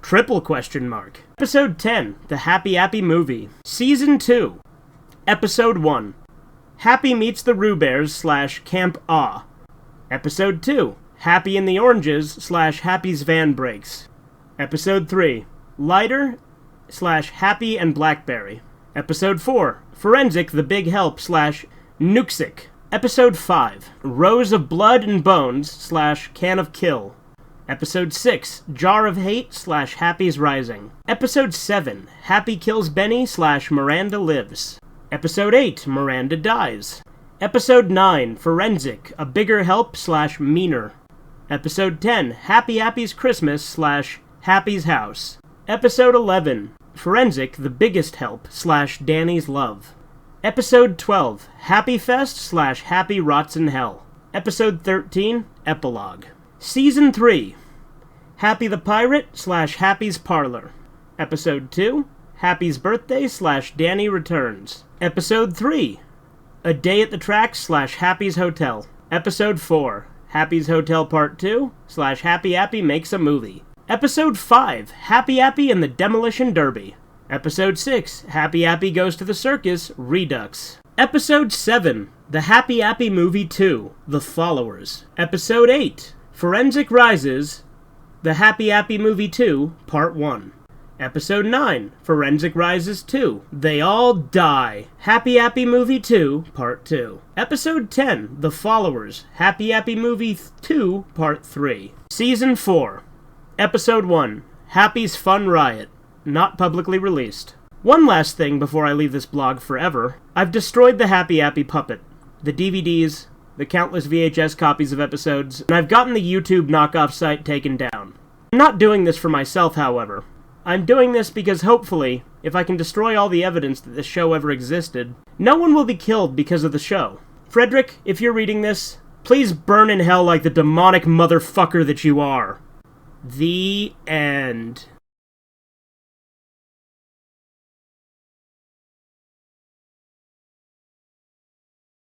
Episode 10, The Happy Appy Movie. Season 2. Episode 1, Happy Meets the Roo Bears / Camp Aw. Episode 2, Happy in the Oranges / Happy's Van Breaks. Episode 3, Lighter / Happy and Blackberry. Episode 4, Forensic the Big Help / Nuxic. Episode 5, Rows of Blood and Bones / Can of Kill. Episode 6, Jar of Hate / Happy's Rising. Episode 7, Happy Kills Benny / Miranda Lives. Episode 8, Miranda Dies. Episode 9, Forensic, A Bigger Help / Meaner. Episode 10, Happy Appy's Christmas / Happy's House. Episode 11, Forensic, The Biggest Help / Danny's Love. Episode 12, Happy Fest / Happy Rots in Hell. Episode 13, Epilogue. Season 3, Happy the Pirate / Happy's Parlor. Episode 2, Happy's Birthday / Danny Returns. Episode 3, A Day at the Tracks / Happy's Hotel. Episode 4, Happy's Hotel Part 2 / Happy Appy Makes a Movie. Episode 5, Happy Appy and the Demolition Derby. Episode 6, Happy Appy Goes to the Circus Redux. Episode 7, The Happy Appy Movie 2, The Followers. Episode 8, Forensic Rises, The Happy Appy Movie 2, Part 1. Episode 9, Forensic Rises 2, They All Die, Happy Appy Movie 2, Part 2. Episode 10, The Followers, Happy Appy Movie 2, Part 3. Season 4, Episode 1, Happy's Fun Riot. Not publicly released. One last thing before I leave this blog forever. I've destroyed the Happy Appy puppet, the DVDs, the countless VHS copies of episodes, and I've gotten the YouTube knockoff site taken down. I'm not doing this for myself, however. I'm doing this because hopefully, if I can destroy all the evidence that this show ever existed, no one will be killed because of the show. Frederick, if you're reading this, please burn in hell like the demonic motherfucker that you are. The end.